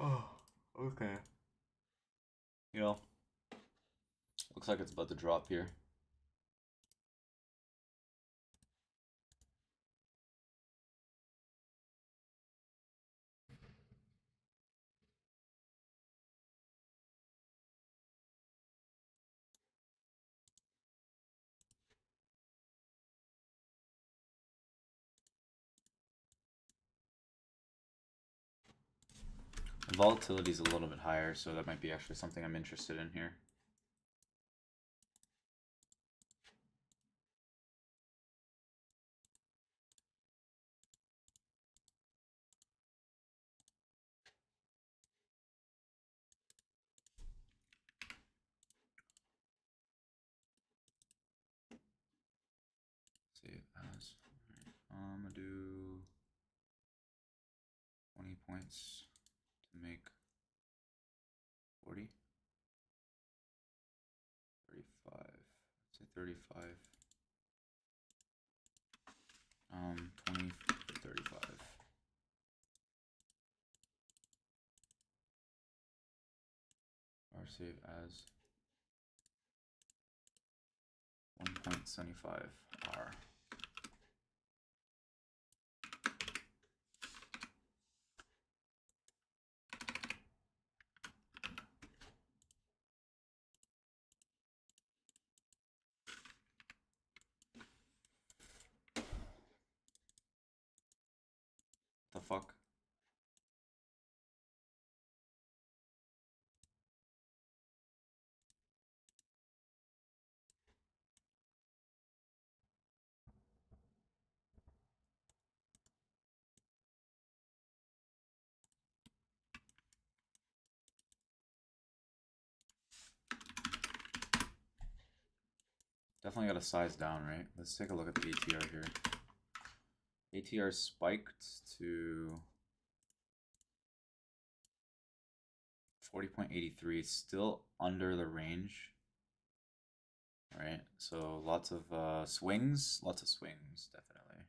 Oh, okay. You know, looks like it's about to drop here. Volatility is a little bit higher, so that might be actually something I'm interested in here. See it as. I'm gonna do 20 points to make 40. 35. Say 35. 20 for 35. Or save as 1.75 R. The fuck? Definitely got to size down, right? Let's take a look at the ATR here. ATR spiked to 40.83, still under the range. All right, so lots of swings, definitely.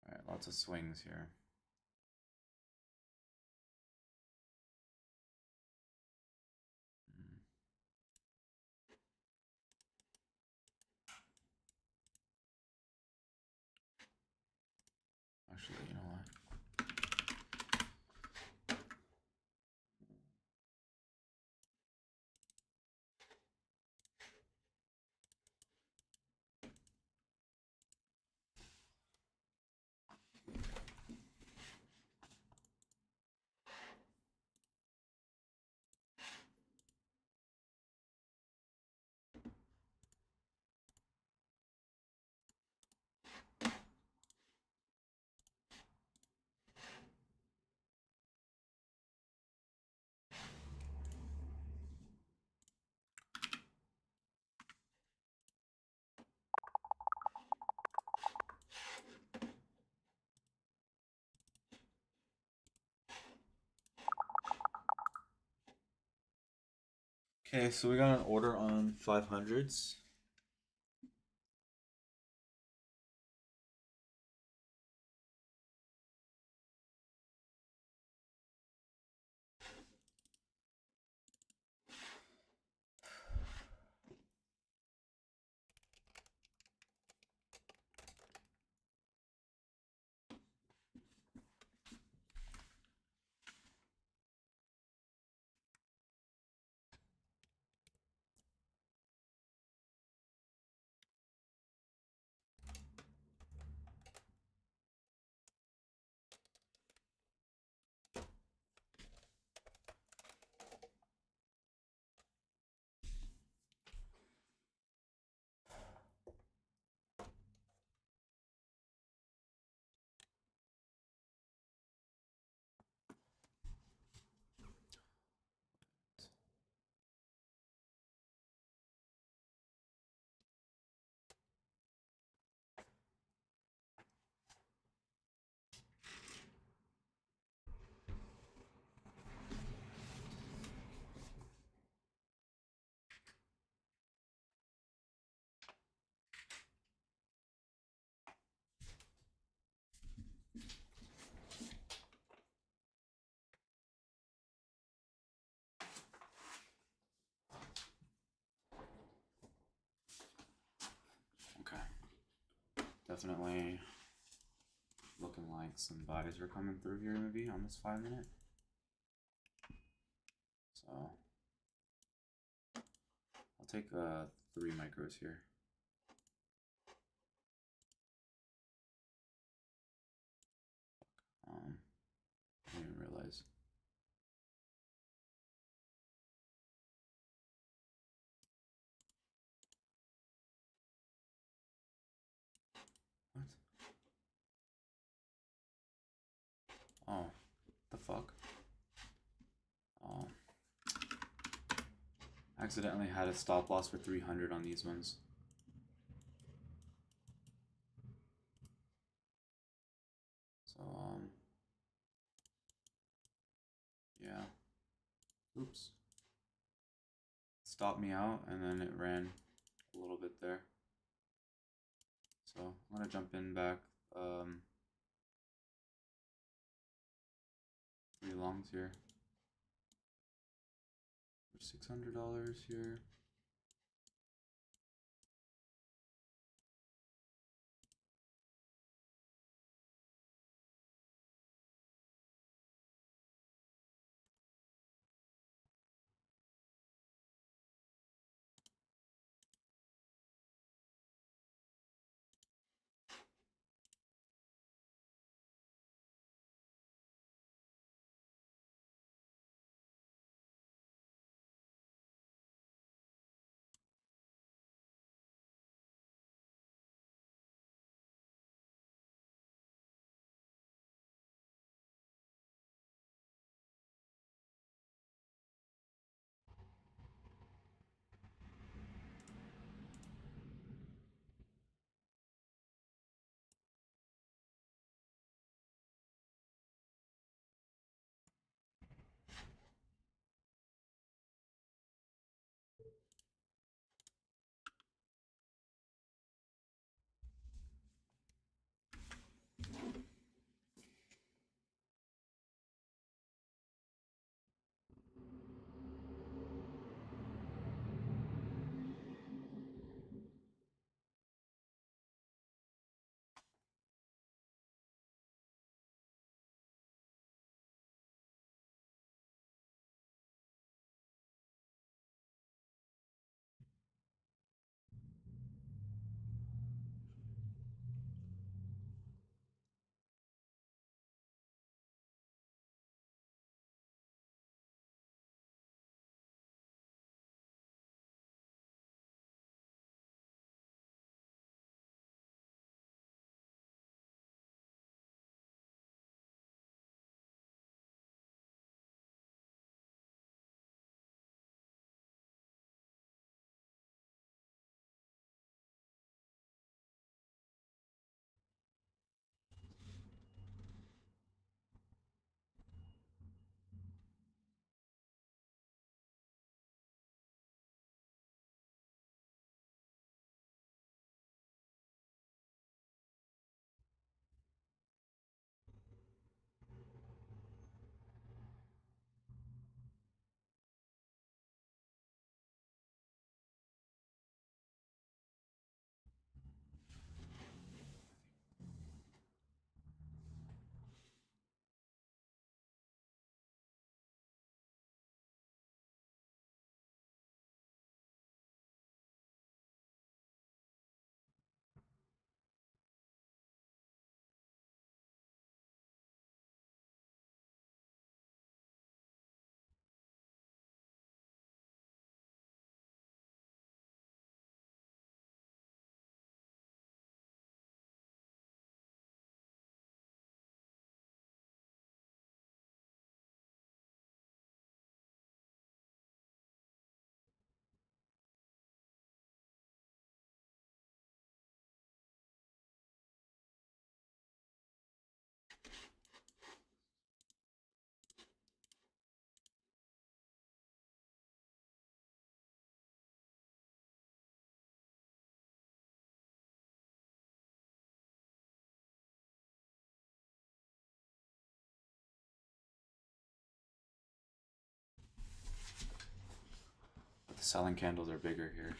All right, lots of swings here. Actually, you know what? Okay, so we got an order on 500s. definitely looking like some buys are coming through here maybe on this 5 minute. So I'll take 3 micros here. I didn't even realize. What? Oh, the fuck? Oh. Accidentally had a stop loss for 300 on these ones. So, yeah. Oops. Stopped me out and then it ran a little bit there. So I'm gonna jump in back 3 longs here for $600 here. But the selling candles are bigger here.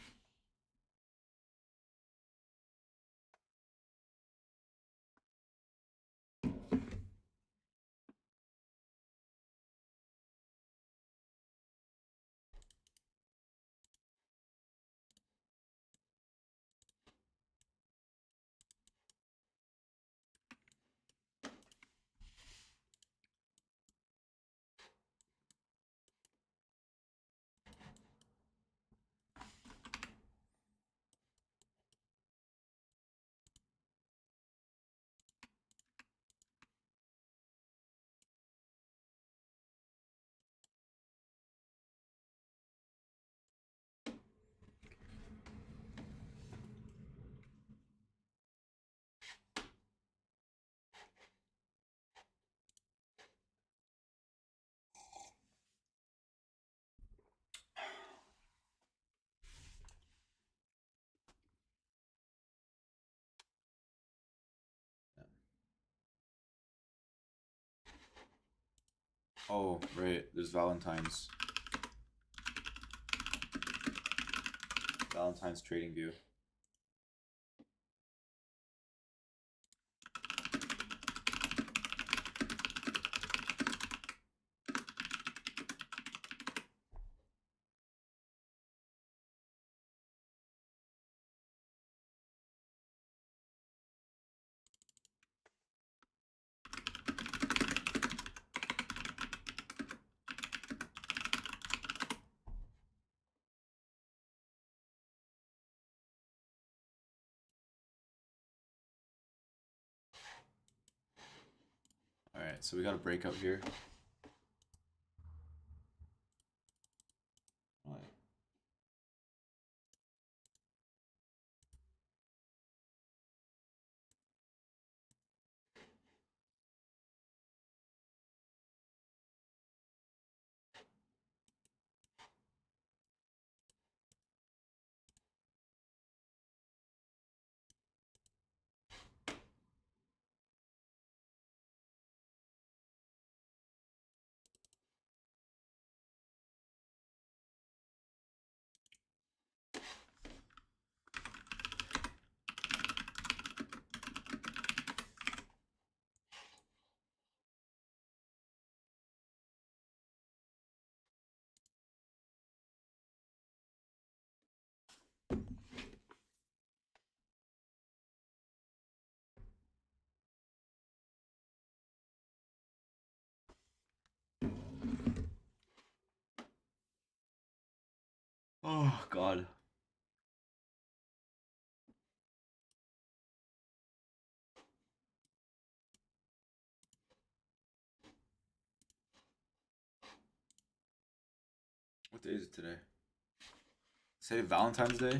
Oh, right. There's Valentine's. Valentine's trading view. All right, so we got a breakout here. All right. Oh God. What day is it today? Say Valentine's Day?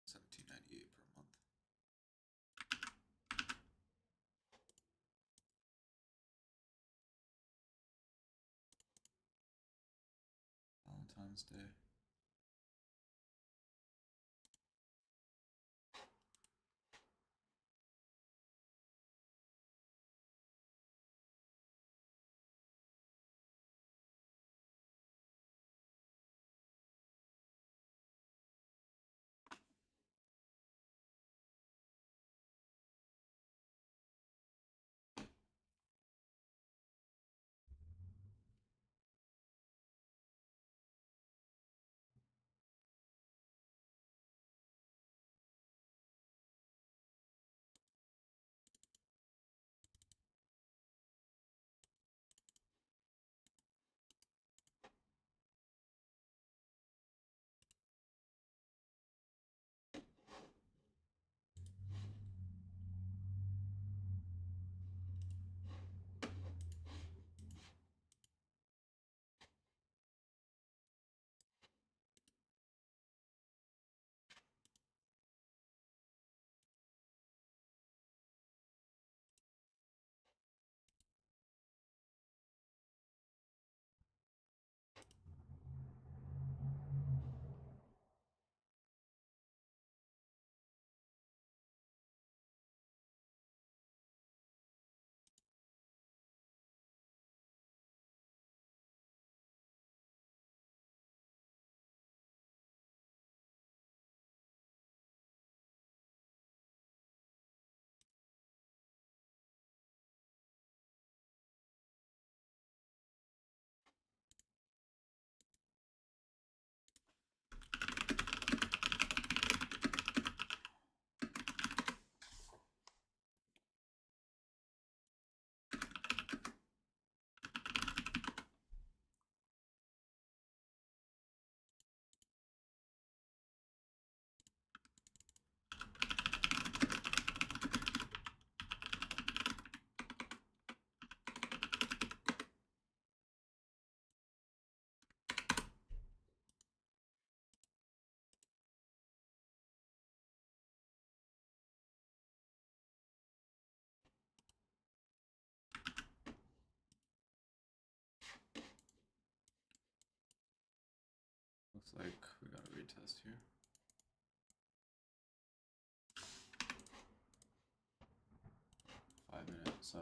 $17.98 per month. Valentine's Day. Looks like we got a retest here. .5 minutes, so.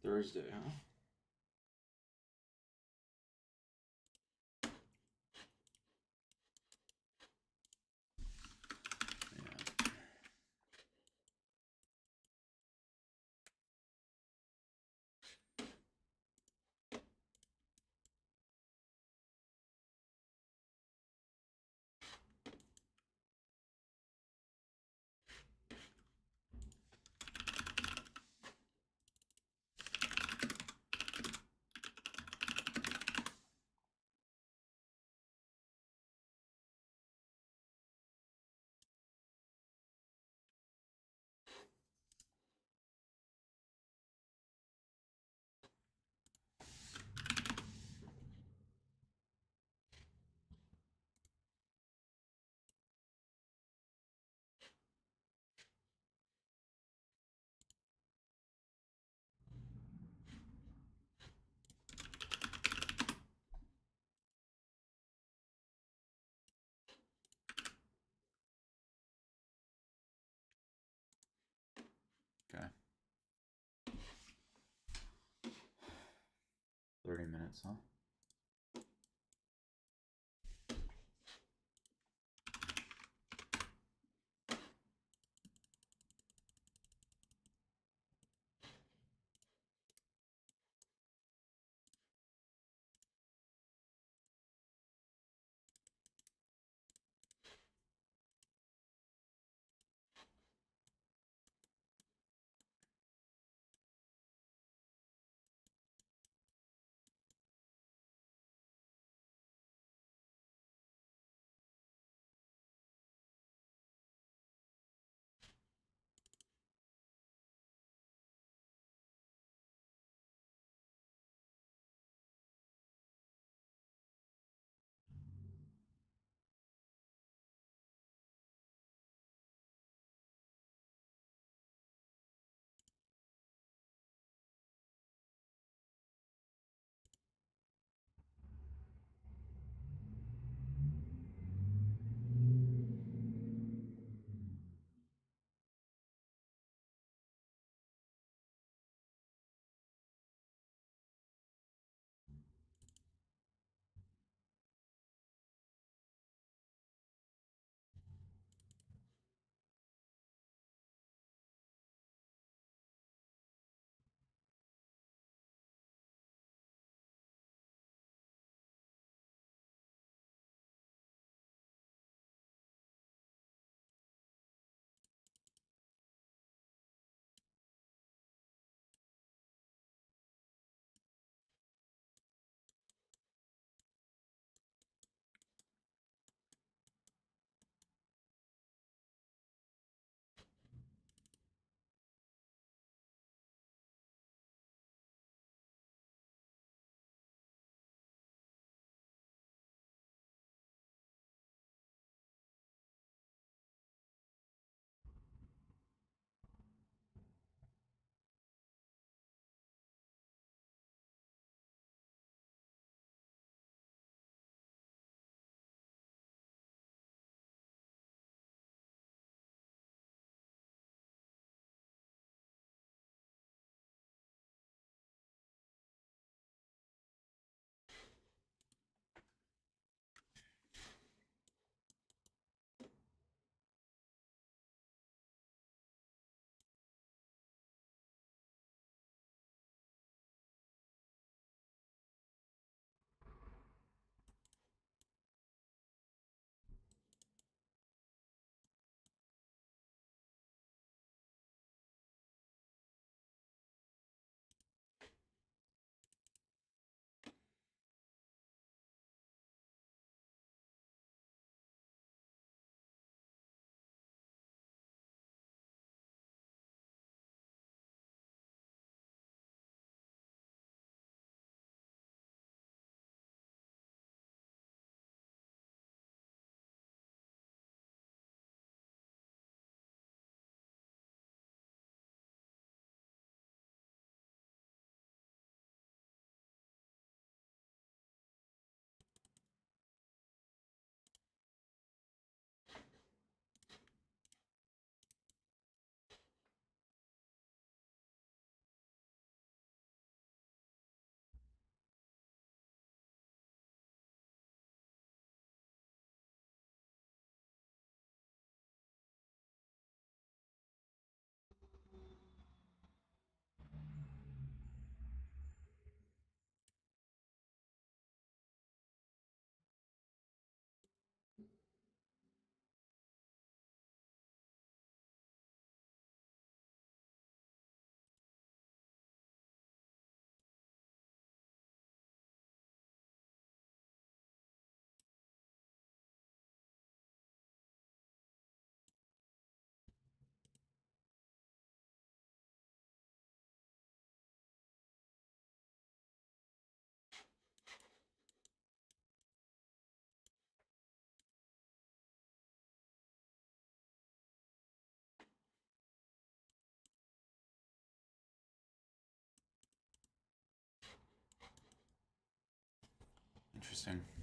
Thursday, huh? Yeah. Okay. 30 minutes, huh? Interesting.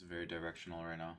It's very directional right now.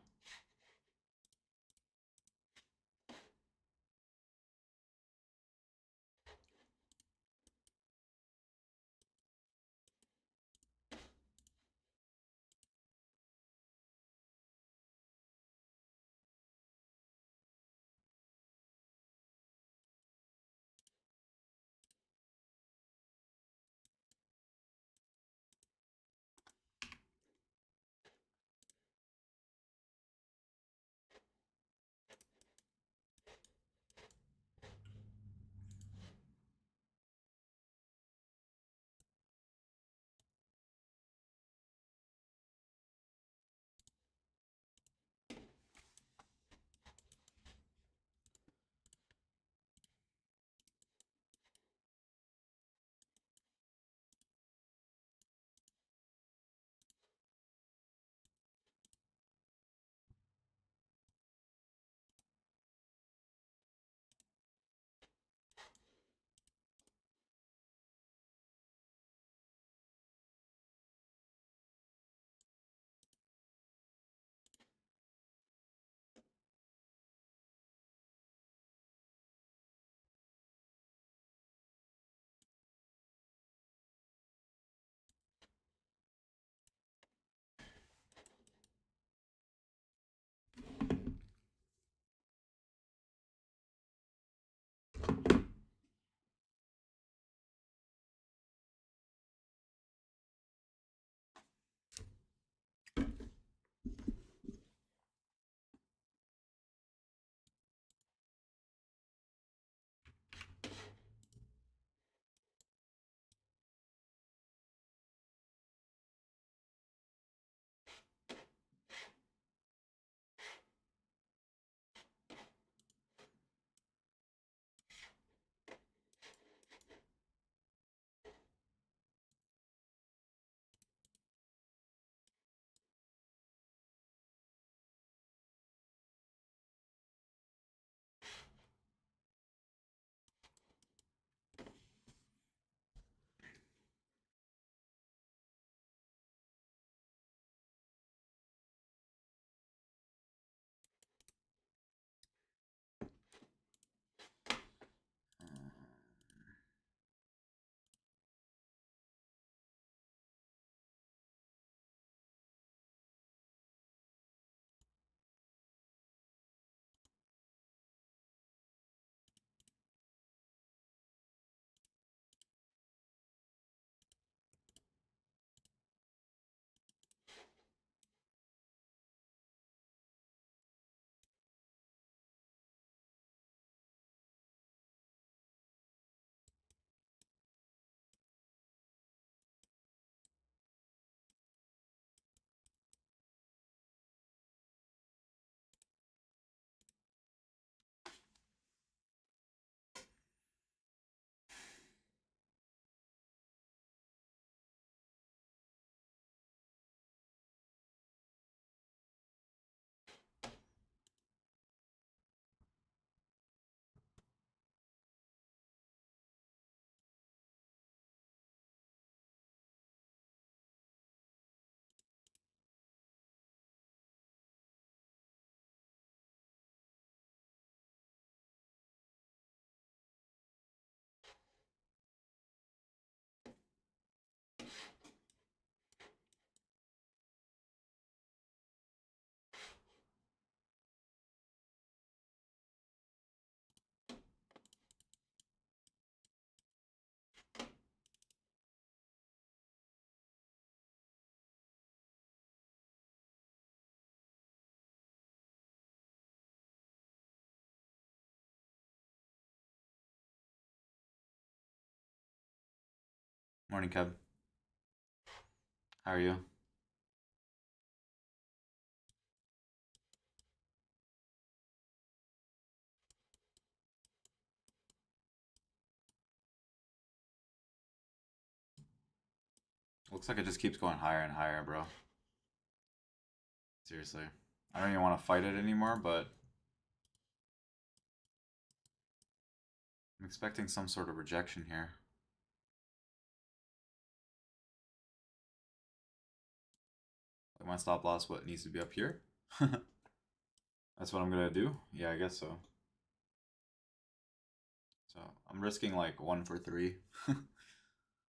Morning, Kev. How are you? Looks like it just keeps going higher and higher, bro. Seriously. I don't even want to fight it anymore, but I'm expecting some sort of rejection here. So my stop loss, what needs to be up here? That's what I'm gonna do? Yeah, I guess so. So I'm risking like 1 for 3.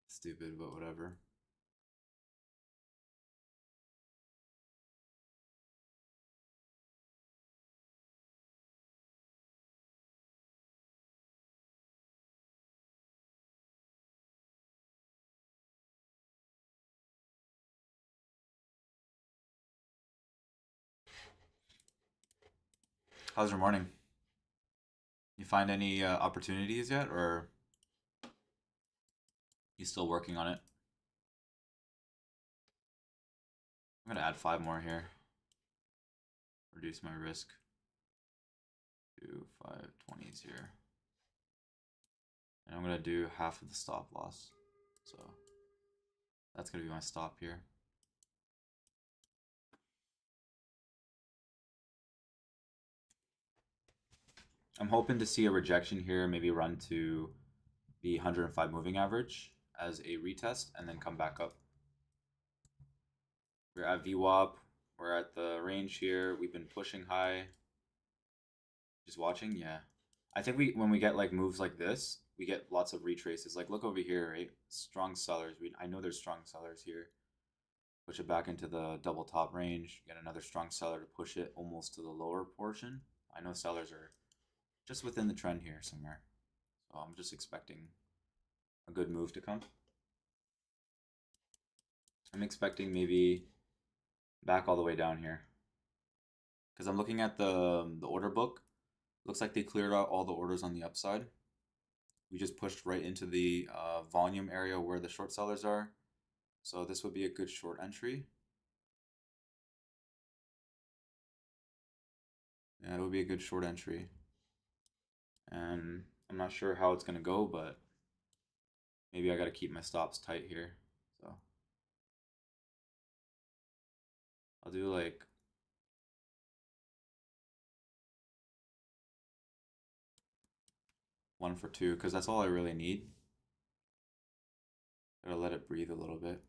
Stupid, but whatever. How's your morning? You find any opportunities yet, or you still working on it? I'm gonna add 5 more here. Reduce my risk to 520s here. And I'm gonna do half of the stop loss. So that's gonna be my stop here. I'm hoping to see a rejection here, maybe run to the 105 moving average as a retest and then come back up. We're at VWAP, we're at the range here, we've been pushing high. Just watching, yeah. I think when we get like moves like this, we get lots of retraces. Like look over here, right? Strong sellers. I know there's strong sellers here. Push it back into the double top range. Get another strong seller to push it almost to the lower portion. I know sellers are just within the trend here somewhere. So I'm just expecting a good move to come. I'm expecting maybe back all the way down here. Because I'm looking at the order book. Looks like they cleared out all the orders on the upside. We just pushed right into the volume area where the short sellers are. So this would be a good short entry. Yeah, it would be a good short entry. And I'm not sure how it's going to go, but maybe I got to keep my stops tight here. So I'll do like 1 for 2 because that's all I really need. Gotta let it breathe a little bit.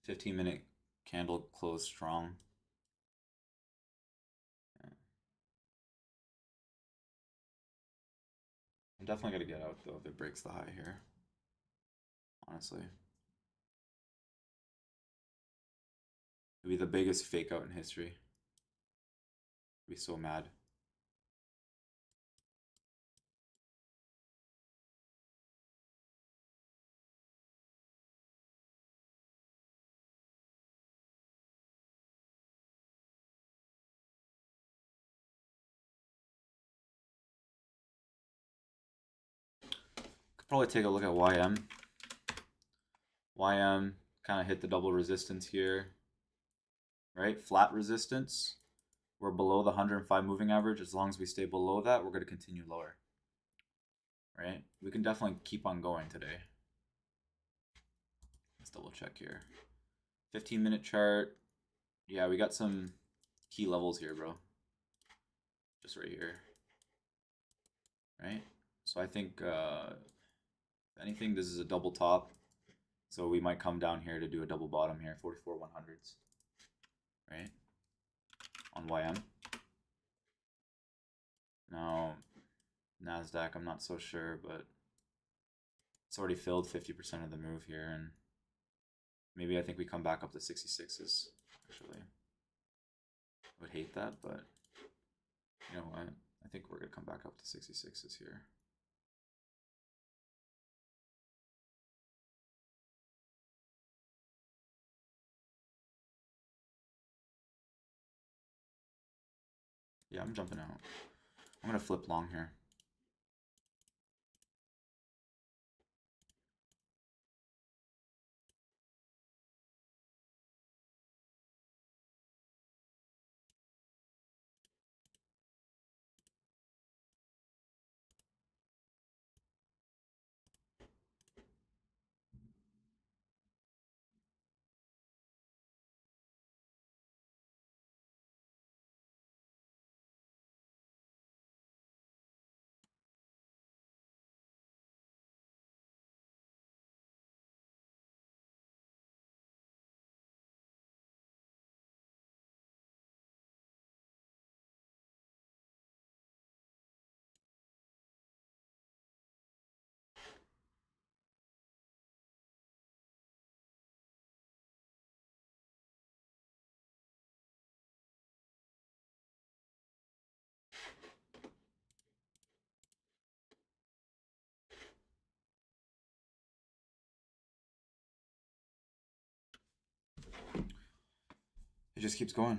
15-minute candle closed strong. Yeah. I'm definitely gonna get out though if it breaks the high here. Honestly. It'd be the biggest fake out in history. I'd be so mad. Could probably take a look at YM. YM kind of hit the double resistance here, right? Flat resistance. We're below the 105 moving average. As long as we stay below that, we're going to continue lower, right? We can definitely keep on going today. Let's double check here. 15-minute chart. Yeah, we got some key levels here, bro. Just right here, right? So I think, if anything, this is a double top. So we might come down here to do a double bottom here, 44 100s, right? On YM. Now, NASDAQ, I'm not so sure, but it's already filled 50% of the move here, and maybe I think we come back up to 66s, actually. I would hate that, but you know what? I think we're going to come back up to 66s here. Yeah, I'm jumping out. I'm going to flip long here. It just keeps going.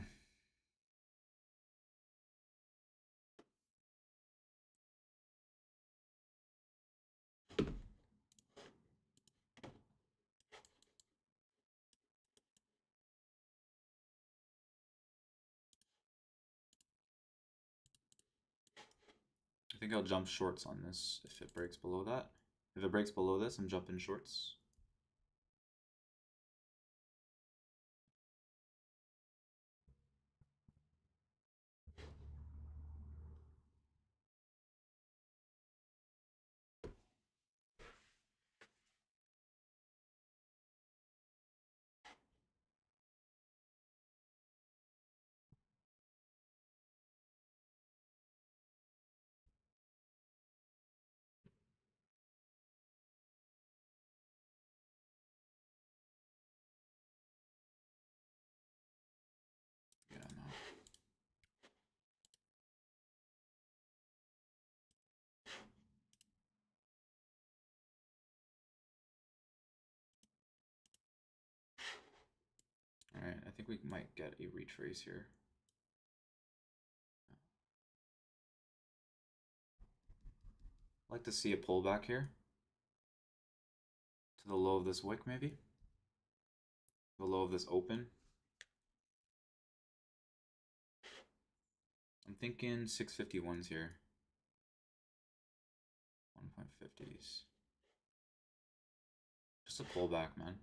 I think I'll jump shorts on this if it breaks below that. If it breaks below this, I'm jumping shorts. Yeah, no. Alright, I think we might get a retrace here. I'd like to see a pullback here. To the low of this wick, maybe? The low of this open. I'm thinking 651s here. 1.50s. Just a pullback, man.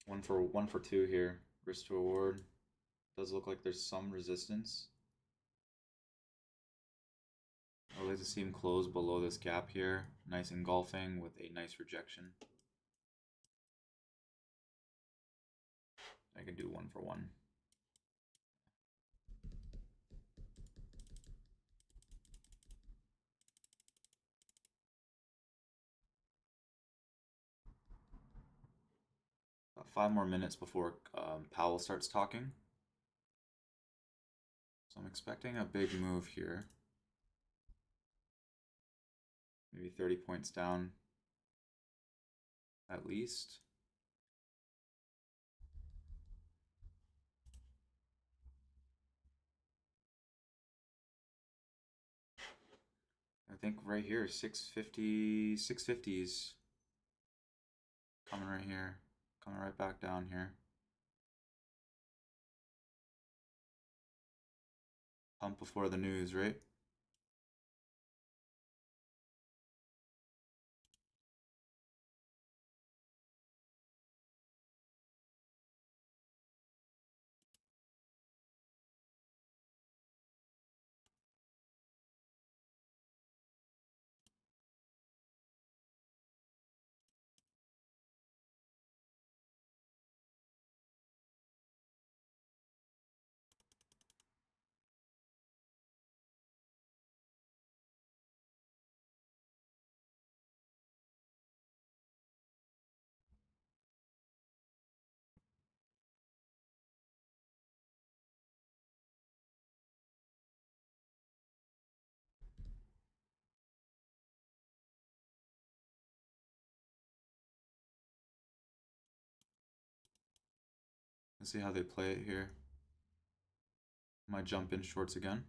One for two here. Risk to reward. Does look like there's some resistance. I'd like to see him close below this gap here. Nice engulfing with a nice rejection. I can do one for one. About 5 more minutes before Powell starts talking. So I'm expecting a big move here. Maybe 30 points down at least. I think right here, 650, 650s. Coming right here. Coming right back down here. Pump before the news, right? Let's see how they play it here. Might jump in shorts again.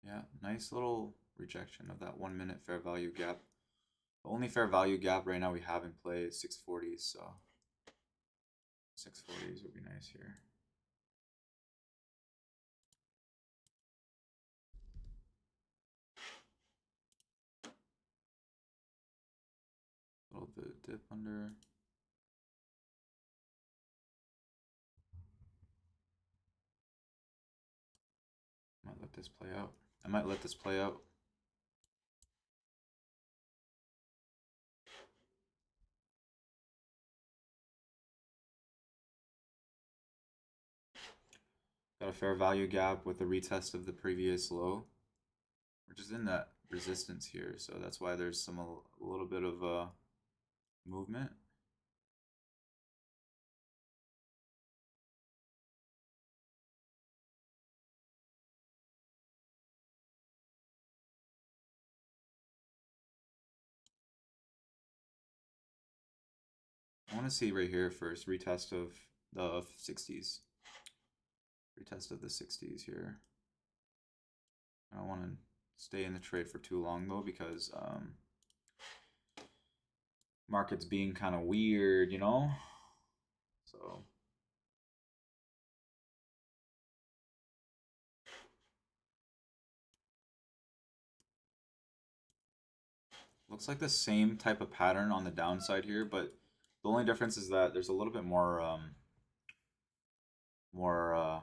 Yeah, nice little rejection of that 1 minute fair value gap. The only fair value gap right now we have in play is 640s, so 640s would be nice here. A little bit of dip under. Might let this play out. I might let this play out. Got a fair value gap with a retest of the previous low. We're just in that resistance here, so that's why there's a little bit of movement. I want to see right here first, retest of the 60s. Retest of the 60s here. I don't want to stay in the trade for too long though, because market's being kind of weird, you know? So looks like the same type of pattern on the downside here, but the only difference is that there's a little bit more more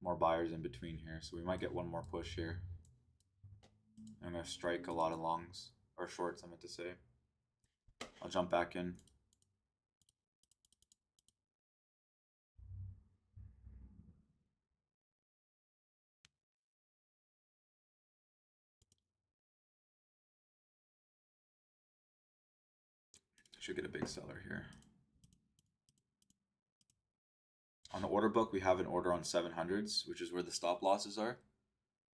more buyers in between here, so we might get one more push here. I'm gonna strike a lot of longs or shorts, I meant to say. I'll jump back in. Should get a big seller here. On the order book, we have an order on 700s, which is where the stop losses are.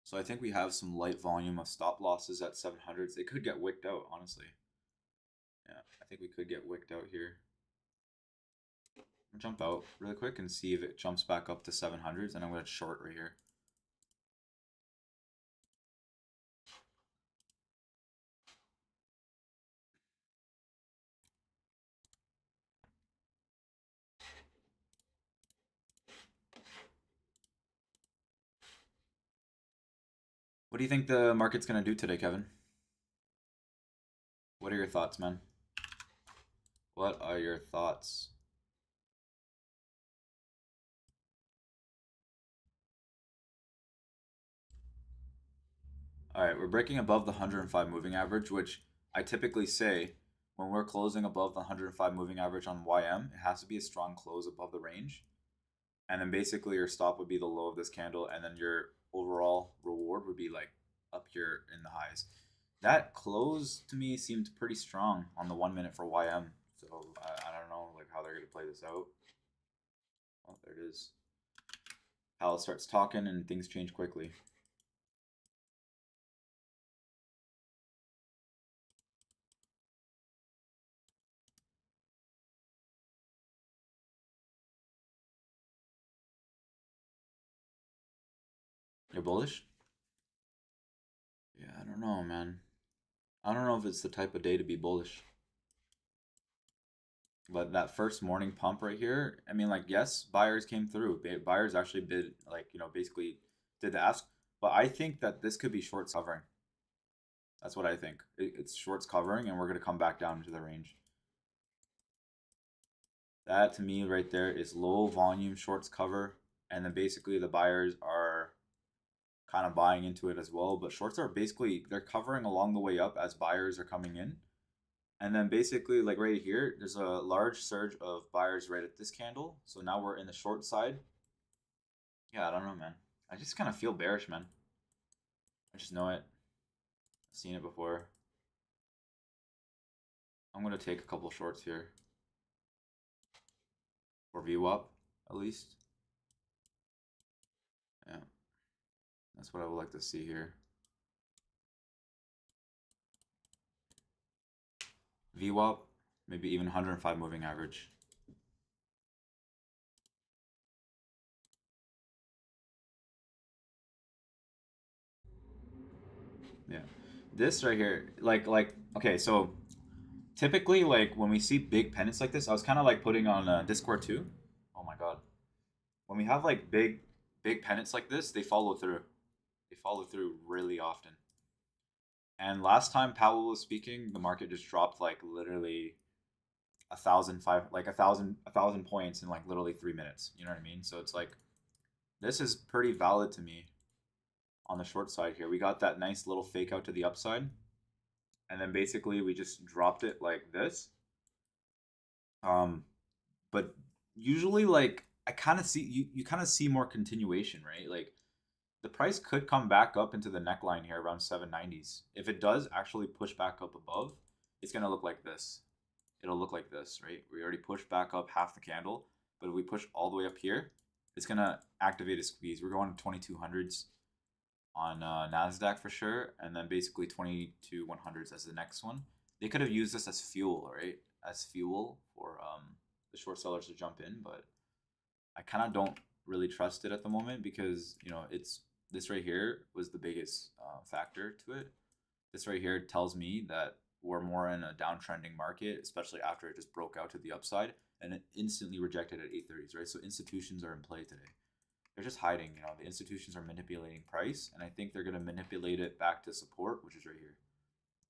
So I think we have some light volume of stop losses at 700s. They could get wicked out, honestly. Yeah, I think we could get wicked out here. I'll jump out really quick and see if it jumps back up to 700s, and I'm going to short right here. What do you think the market's going to do today, Kevin? What are your thoughts, man? What are your thoughts? All right, we're breaking above the 105 moving average, which I typically say when we're closing above the 105 moving average on YM, it has to be a strong close above the range. And then basically your stop would be the low of this candle, and then your overall reward would be like up here in the highs. That close to me seemed pretty strong on the 1 minute for YM. So I don't know like how they're gonna play this out. Oh, there it is. Hal starts talking and things change quickly. You're bullish? Yeah, I don't know, man. I don't know if it's the type of day to be bullish. But that first morning pump right here, I mean, like, yes, buyers came through. Buyers actually bid, like, basically did the ask. But I think that this could be shorts covering. That's what I think. It's shorts covering, and we're going to come back down into the range. That, to me, right there is low volume shorts cover. And then basically the buyers are kind of buying into it as well. But shorts are basically, they're covering along the way up as buyers are coming in. And then basically, like right here, there's a large surge of buyers right at this candle. So now we're in the short side. Yeah, I don't know, man. I just kind of feel bearish, man. I just know it. I've seen it before. I'm going to take a couple shorts here. For VWAP, at least. Yeah. That's what I would like to see here. VWAP, maybe even 105 moving average. Yeah. This right here, like, okay, so typically, like, when we see big pennants like this, I was kind of like putting on Discord too. Oh my god. When we have like big pennants like this, they follow through. They follow through really often. And last time Powell was speaking, the market just dropped like literally a thousand points in like literally 3 minutes. You know what I mean? So it's like this is pretty valid to me on the short side here. We got that nice little fake out to the upside, and then basically we just dropped it like this. But usually like I kind of see you kind of see more continuation, right? Like the price could come back up into the neckline here around 790s. If it does actually push back up above, it's going to look like this. It'll look like this, right? We already pushed back up half the candle, but if we push all the way up here, it's going to activate a squeeze. We're going to 2200s on NASDAQ for sure, and then basically 22 100s as the next one. They could have used this as fuel, right? as fuel for the short sellers to jump in, but I kind of don't really trust it at the moment because it's this right here was the biggest factor to it. This right here tells me that we're more in a downtrending market, especially after it just broke out to the upside and it instantly rejected at 830s, right? So institutions are in play today. They're just hiding, the institutions are manipulating price, and I think they're going to manipulate it back to support, which is right here.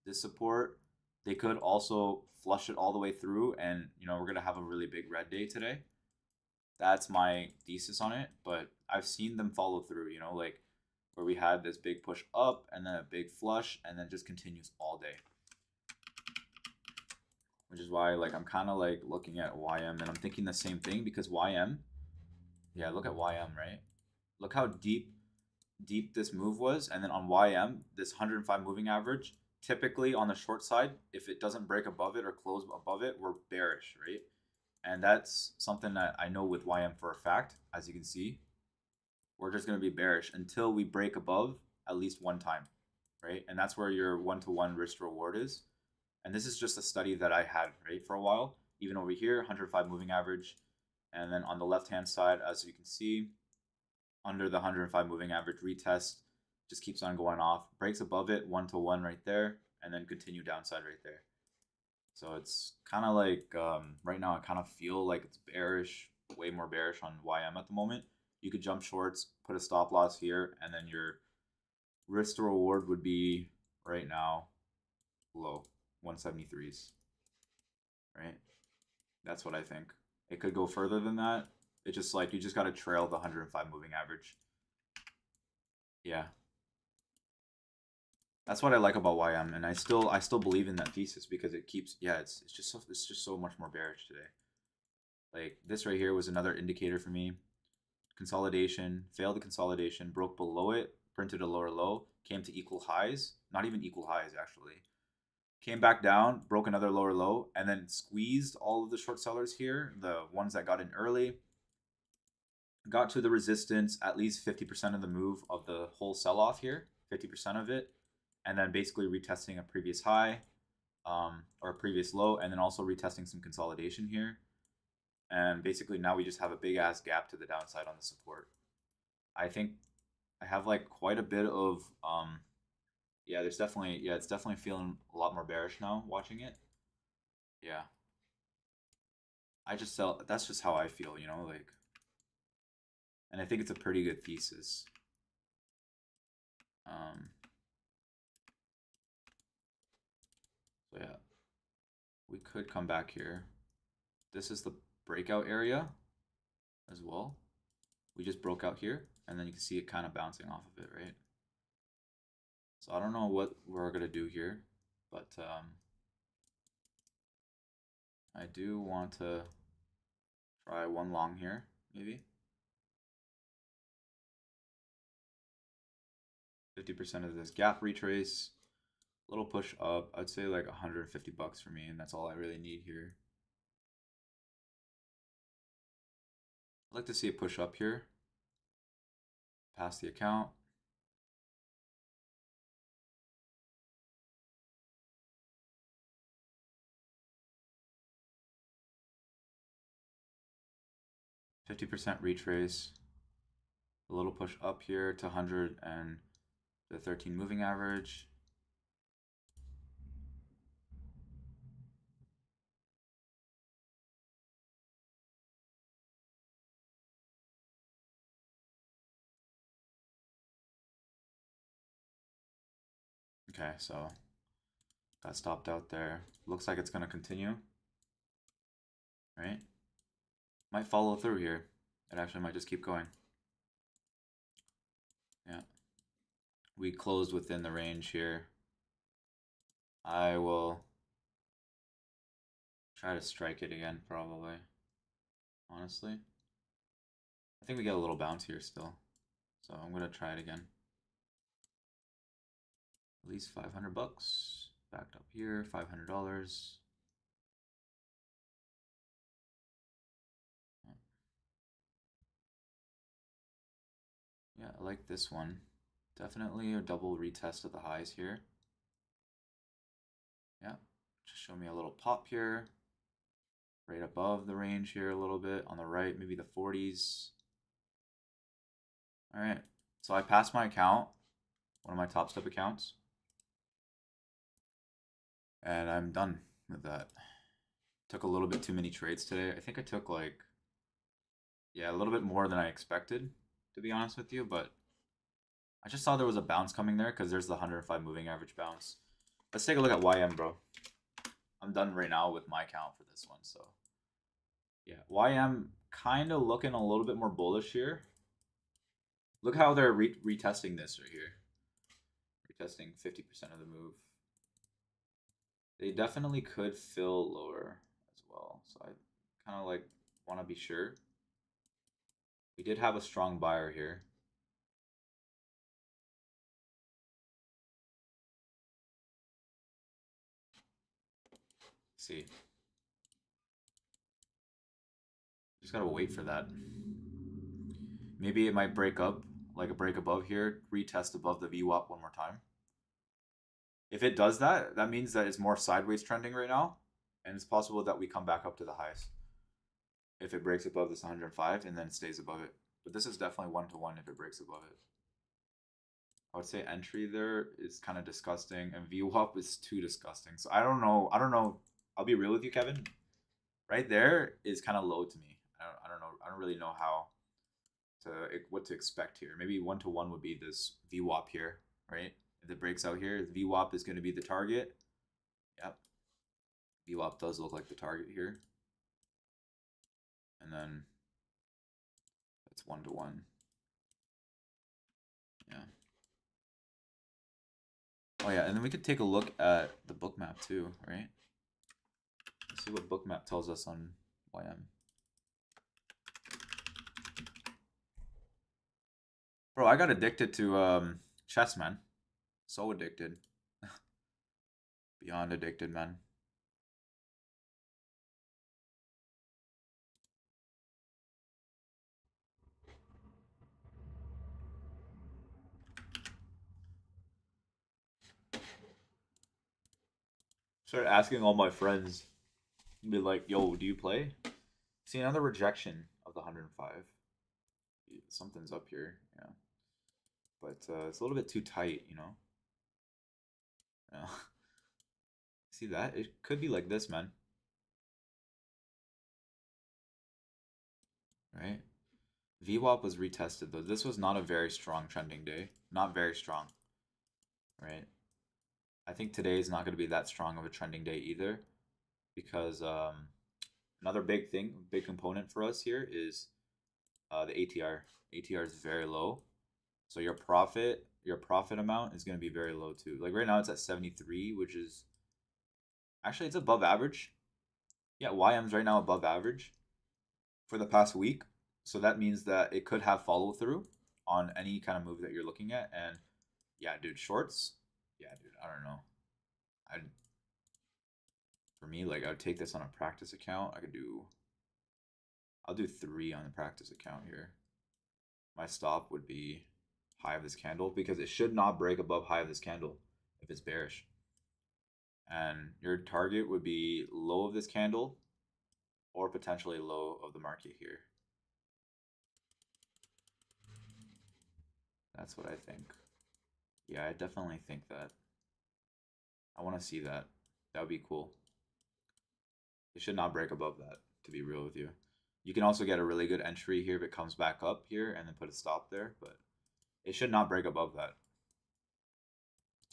This support, they could also flush it all the way through, and we're going to have a really big red day today. That's my thesis on it, but I've seen them follow through, like where we had this big push up and then a big flush and then just continues all day. Which is why like I'm kind of like looking at YM and I'm thinking the same thing because YM, yeah, look at YM, right? Look how deep this move was, and then on YM, this 105 moving average, typically on the short side, if it doesn't break above it or close above it, we're bearish, right? And that's something that I know with YM for a fact. As you can see, we're just going to be bearish until we break above at least one time, right? And that's where your one-to-one risk reward is. And this is just a study that I had, right, for a while. Even over here, 105 moving average. And then on the left-hand side, as you can see, under the 105 moving average retest, just keeps on going off, breaks above it, one-to-one right there, and then continue downside right there. So it's kind of like right now I kind of feel like it's bearish, way more bearish on YM at the moment. You could jump shorts, put a stop loss here, and then your risk to reward would be right now low 173s, right? That's what I think. It could go further than that. It's just like you just got to trail the 105 moving average. Yeah. That's what I like about YM, and I still believe in that thesis because it keeps, yeah, it's just so much more bearish today. Like this right here was another indicator for me. Consolidation, failed the consolidation, broke below it, printed a lower low, came to equal highs, not even equal highs actually. Came back down, broke another lower low, and then squeezed all of the short sellers here, the ones that got in early. Got to the resistance, at least 50% of the move of the whole sell-off here, 50% of it, and then basically retesting a previous high or a previous low, and then also retesting some consolidation here. And basically now we just have a big ass gap to the downside on the support. I think I have like quite a bit of yeah, it's definitely feeling a lot more bearish now watching it. Yeah. That's just how I feel, like, and I think it's a pretty good thesis. So yeah, we could come back here. This is the breakout area as well. We just broke out here, and then you can see it kind of bouncing off of it, right? So I don't know what we're gonna do here, but I do want to try one long here, maybe. 50% of this gap retrace, little push up. I'd say like 150 bucks for me, and that's all I really need here. I'd like to see a push up here, past the account. %50 retrace, a little push up here to 100 and the 13 moving average. Okay, so got stopped out there. Looks like it's going to continue, right? Might follow through here. It actually might just keep going. Yeah. We closed within the range here. I will try to strike it again, probably. Honestly. I think we get a little bounce here still. So I'm going to try it again. At least 500 bucks. Backed up here, $500. Yeah, I like this one. Definitely a double retest of the highs here. Yeah, just show me a little pop here. right above the range here a little bit. On the right, maybe the 40s. All right, so I passed my account, one of my top step accounts, and I'm done with that. Took a little bit too many trades today. I think I took like, yeah, a little bit more than I expected, to be honest with you, but I just saw there was a bounce coming there because there's the 105 moving average bounce. Let's take a look at YM, bro. I'm done right now with my account for this one, so yeah, YM kind of looking a little bit more bullish here. Look how they're retesting this right here. Retesting 50% of the move. They definitely could fill lower as well, so I kind of like want to be sure. We did have a strong buyer here. Let's see. Just gotta wait for that. Maybe it might break up, like a break above here, retest above the VWAP one more time. If it does that, that means that it's more sideways trending right now, and it's possible that we come back up to the highs. If it breaks above this 105 and then stays above it. But this is definitely 1-to-1 if it breaks above it. I would say entry there is kind of disgusting, and VWAP is too disgusting. So I don't know. I'll be real with you, Kevin. Right there is kind of low to me. I don't know. I don't really know what to expect here. Maybe 1-to-1 would be this VWAP here, right? If it breaks out here, the VWAP is going to be the target. Yep. VWAP does look like the target here. And then it's 1-to-1. Yeah. Oh yeah, and then we could take a look at the book map too, right? Let's see what book map tells us on YM. Bro, I got addicted to chess, man. So addicted. Beyond addicted, man. Started asking all my friends, be like, yo, do you play? See, another rejection of the 105. Something's up here, yeah. But it's a little bit too tight, you know? Yeah. See that? It could be like this, man. Right? VWAP was retested, though. This was not a very strong trending day. Not very strong. Right? I think today is not going to be that strong of a trending day either. Because another big component for us here is the ATR. ATR is very low. So your profit amount is going to be very low too. Like right now it's at 73, which is actually it's above average. Yeah, YM's right now above average for the past week. So that means that it could have follow through on any kind of move that you're looking at. And yeah, dude, shorts. Yeah, dude, I don't know. For me, like I would take this on a practice account. I'll do 3 on the practice account here. My stop would be high of this candle because it should not break above high of this candle if it's bearish. And your target would be low of this candle or potentially low of the market here. That's what I think. Yeah, I definitely think that. I want to see that. That would be cool. It should not break above that, to be real with you. You can also get a really good entry here if it comes back up here and then put a stop there, but it should not break above that.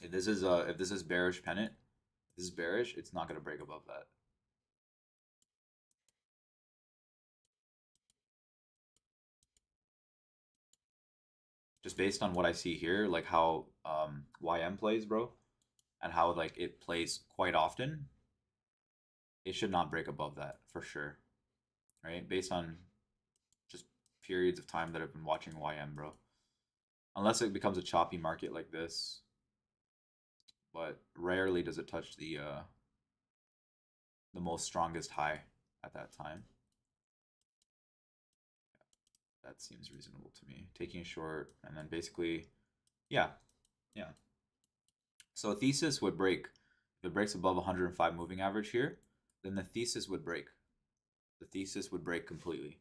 If this is bearish pennant, if this is bearish, it's not going to break above that. Just based on what I see here, like how YM plays, bro, and how like it plays quite often, it should not break above that for sure. Right? Based on just periods of time that I've been watching YM, bro. Unless it becomes a choppy market like this. But rarely does it touch the most strongest high at that time. That seems reasonable to me. Taking a short and then basically, yeah. So a thesis would break. If it breaks above 105 moving average here, then the thesis would break. The thesis would break completely.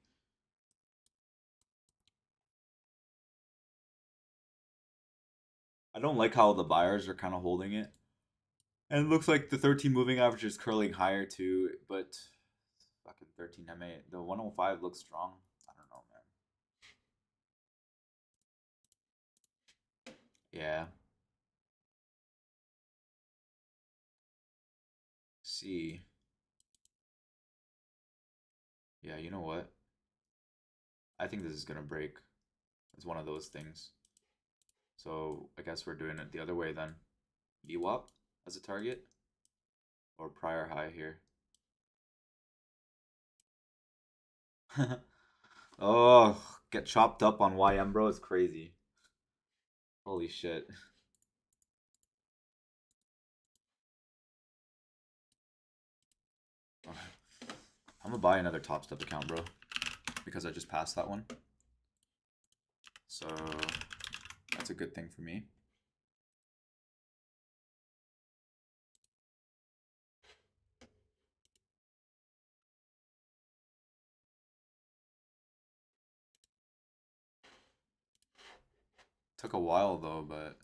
I don't like how the buyers are kind of holding it. And it looks like the 13 moving average is curling higher too, but fucking 13 MA. The 105 looks strong. I don't know, man. Yeah. See. Yeah, you know what? I think this is gonna break. It's one of those things. So I guess we're doing it the other way then. VWAP as a target or prior high here. Oh, get chopped up on YM, bro. It's crazy. Holy shit. I'm gonna buy another Top Step account, bro, because I just passed that one. So that's a good thing for me. Took a while though, but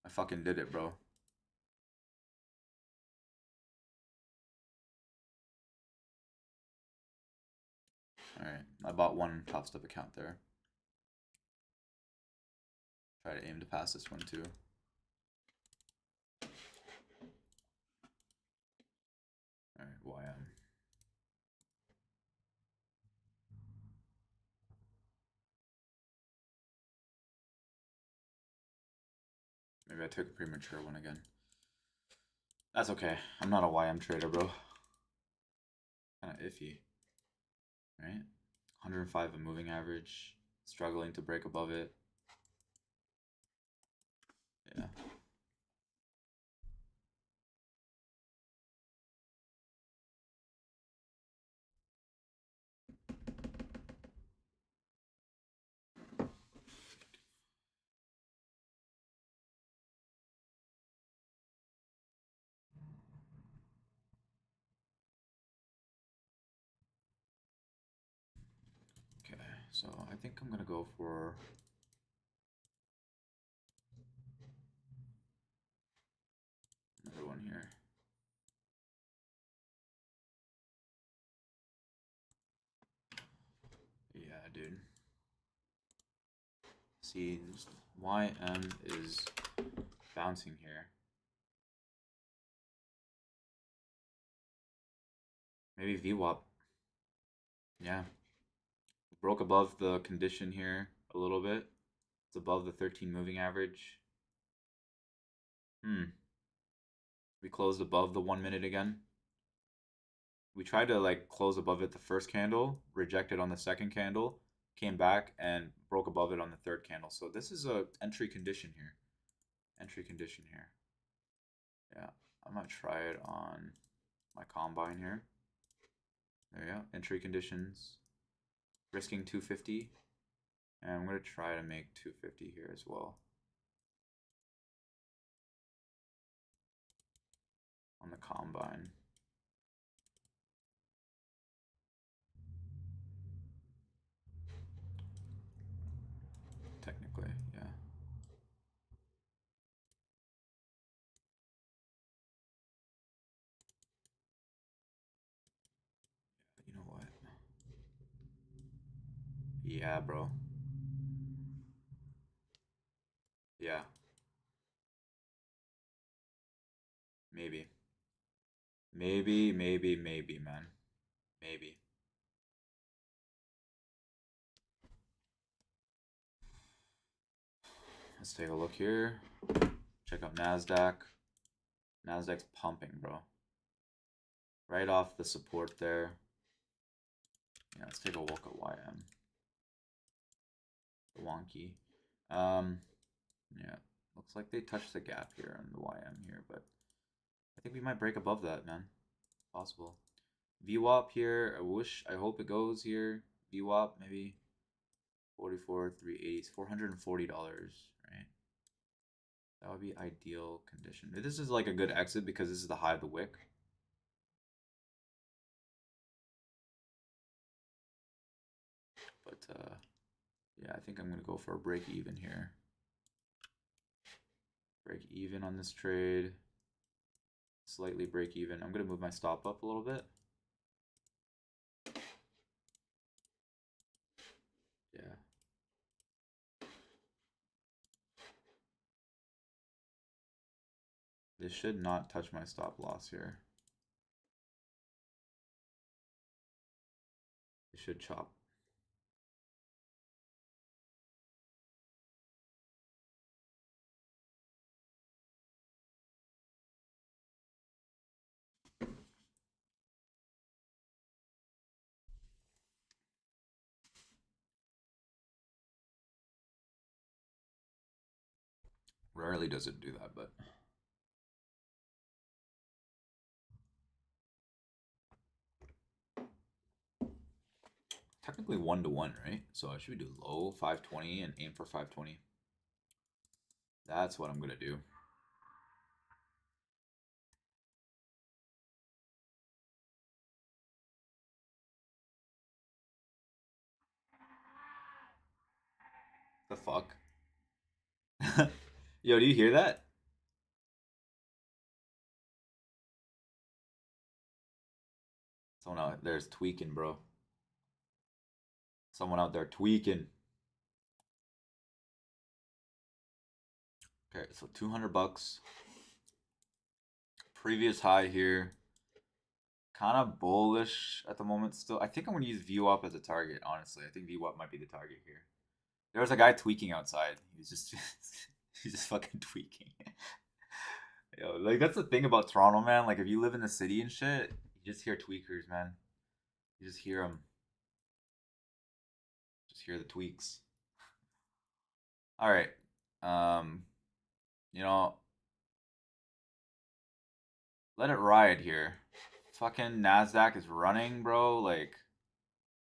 I fucking did it, bro. Alright, I bought one Top Step account there. Try to aim to pass this one too. Alright, YM. Maybe I took a premature one again. That's okay. I'm not a YM trader, bro. Kinda iffy. Right? 105 a moving average. Struggling to break above it. Yeah. Okay, so I think I'm gonna go for another one here. Yeah, dude. See, YM is bouncing here. Maybe VWAP. Yeah. Broke above the condition here a little bit. It's above the 13 moving average. We closed above the 1 minute again. We tried to like close above it the first candle, rejected on the second candle, came back and broke above it on the third candle. So this is a entry condition here. Entry condition here. Yeah, I might try it on my combine here. There you go. Entry conditions. Risking 250. And I'm going to try to make 250 here as well. On the combine. Technically, yeah. You know what? Yeah, bro. Yeah. Maybe. Maybe, man. Maybe. Let's take a look here. Check out NASDAQ. NASDAQ's pumping, bro. Right off the support there. Yeah, let's take a look at YM. Wonky. Yeah, looks like they touched the gap here on the YM here, but I think we might break above that, man. Possible. VWAP here. I hope it goes here. VWAP maybe 44, 380, $440, right? That would be ideal condition. This is like a good exit because this is the high of the wick. But yeah, I think I'm gonna go for a break even here. Break even on this trade. Slightly break even. I'm gonna move my stop up a little bit. Yeah. This should not touch my stop loss here. It should chop. Rarely does it do that, but technically 1-to-1, right? So I should do low 520 and aim for 520. That's what I'm gonna do. The fuck? Yo, do you hear that? Someone out there's tweaking, bro. Someone out there tweaking. Okay, so 200 bucks. Previous high here. Kind of bullish at the moment still. I think I'm going to use VWAP as a target, honestly. I think VWAP might be the target here. There was a guy tweaking outside. He's just he's just fucking tweaking. Yo, like that's the thing about Toronto, man. Like if you live in the city and shit, you just hear tweakers, man. You just hear them. Just hear the tweaks. All right. You know, let it ride here. Fucking Nasdaq is running, bro. Like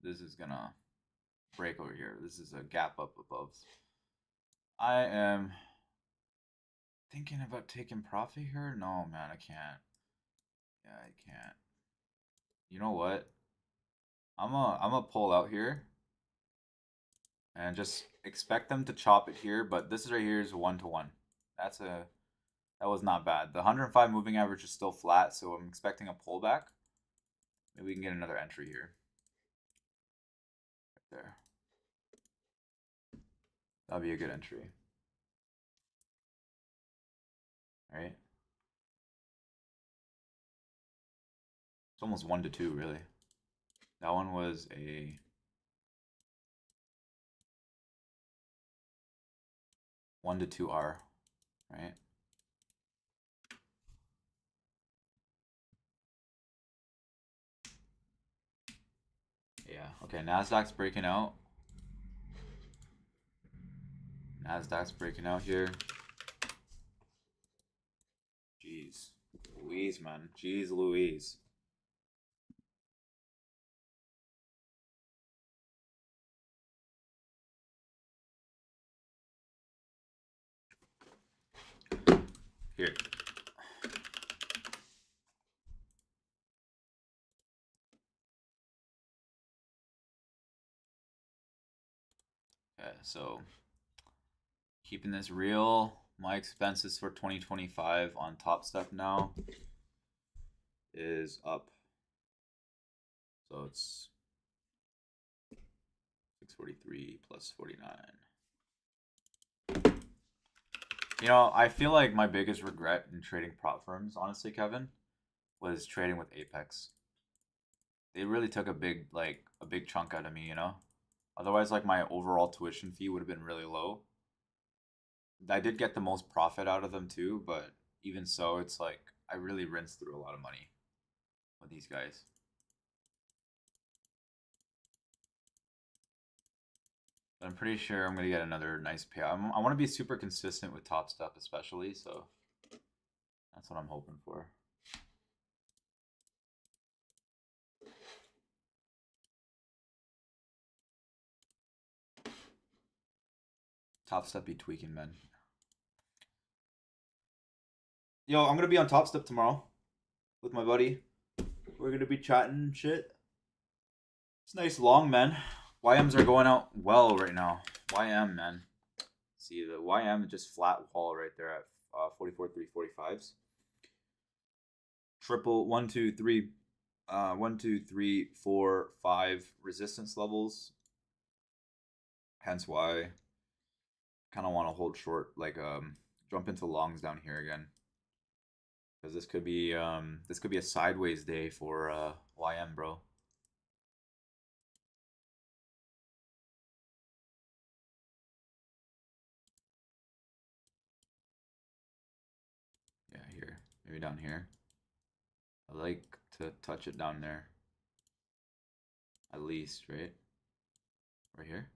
this is gonna break over here. This is a gap up above. I am thinking about taking profit here. No, man, I can't. Yeah, I can't. You know what? I'm a pull out here and just expect them to chop it here. But this is right here is 1-to-1. That was not bad. The 105 moving average is still flat, so I'm expecting a pullback. Maybe we can get another entry here. Right there. That'll be a good entry. All right. It's almost 1-to-2, really. That one was a 1-to-2R, right? Yeah. Okay. Nasdaq's breaking out. Nasdaq's breaking out here. Jeez. Louise, man. Jeez Louise. Here. Okay, so keeping this real, my expenses for 2025 on Top Step now is up. So it's 643 plus 49. You know, I feel like my biggest regret in trading prop firms, honestly, Kevin, was trading with Apex. They really took a big chunk out of me, you know? Otherwise, like my overall tuition fee would have been really low. I did get the most profit out of them too, but even so, it's like I really rinsed through a lot of money with these guys. But I'm pretty sure I'm gonna get another nice payout. I want to be super consistent with Top Step, especially, so that's what I'm hoping for. Top Step be tweaking, man. Yo, I'm gonna be on Top Step tomorrow with my buddy. We're gonna be chatting and shit. It's nice long, man. YMs are going out well right now. YM, man. See, the YM just flat wall right there at 44, 345s. Triple, 1, 2, 3, 1, 2, 3, 4, 5 resistance levels. Hence why kind of want to hold short, like jump into longs down here again, because this could be a sideways day for YM, bro. Yeah, here, maybe down here. I like to touch it down there, at least, right? Right here.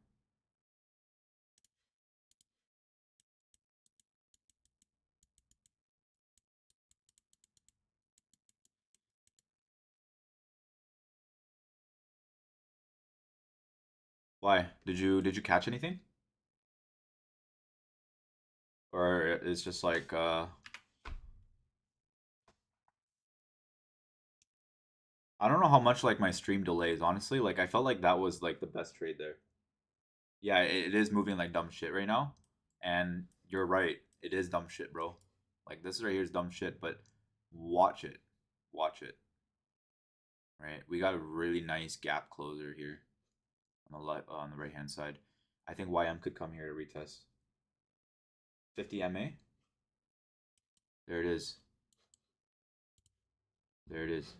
Why? Did you catch anything? Or it's just like I don't know how much like my stream delays, honestly. Like I felt like that was like the best trade there. Yeah, it is moving like dumb shit right now. And you're right. It is dumb shit, bro. Like this right here is dumb shit, but watch it. Watch it. Right? We got a really nice gap closer here on the left on the right hand side. I think YM could come here to retest. 50 MA. There it is. There it is.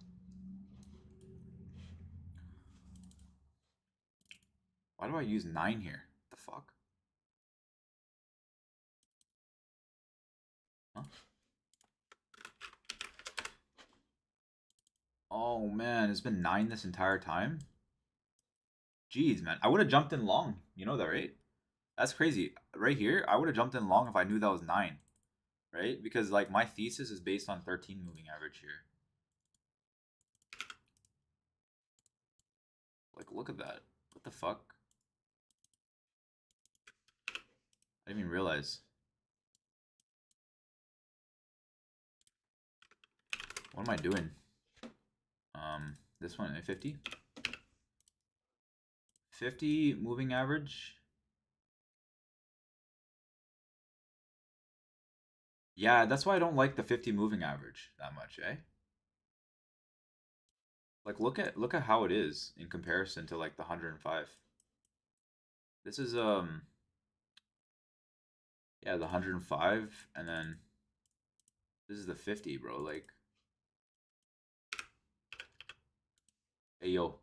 Why do I use 9 here? What the fuck? Huh? Oh man, it's been 9 this entire time? Jeez, man. I would have jumped in long. You know that, right? That's crazy. Right here, I would have jumped in long if I knew that was 9. Right? Because like my thesis is based on 13 moving average here. Like look at that. What the fuck? I didn't even realize. What am I doing? This one, 50? 50 moving average. Yeah, that's why I don't like the 50 moving average that much, eh? Like look at how it is in comparison to like the 105. This is yeah, the 105 and then this is the 50, bro. Like hey yo.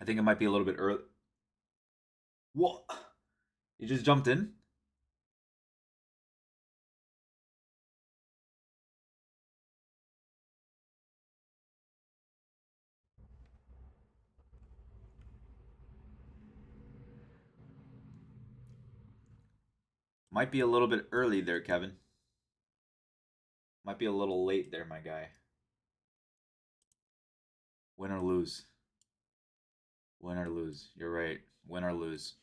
I think it might be a little bit early. What? You just jumped in? Might be a little bit early there, Kevin. Might be a little late there, my guy. Win or lose. Win or lose. You're right. Win or lose.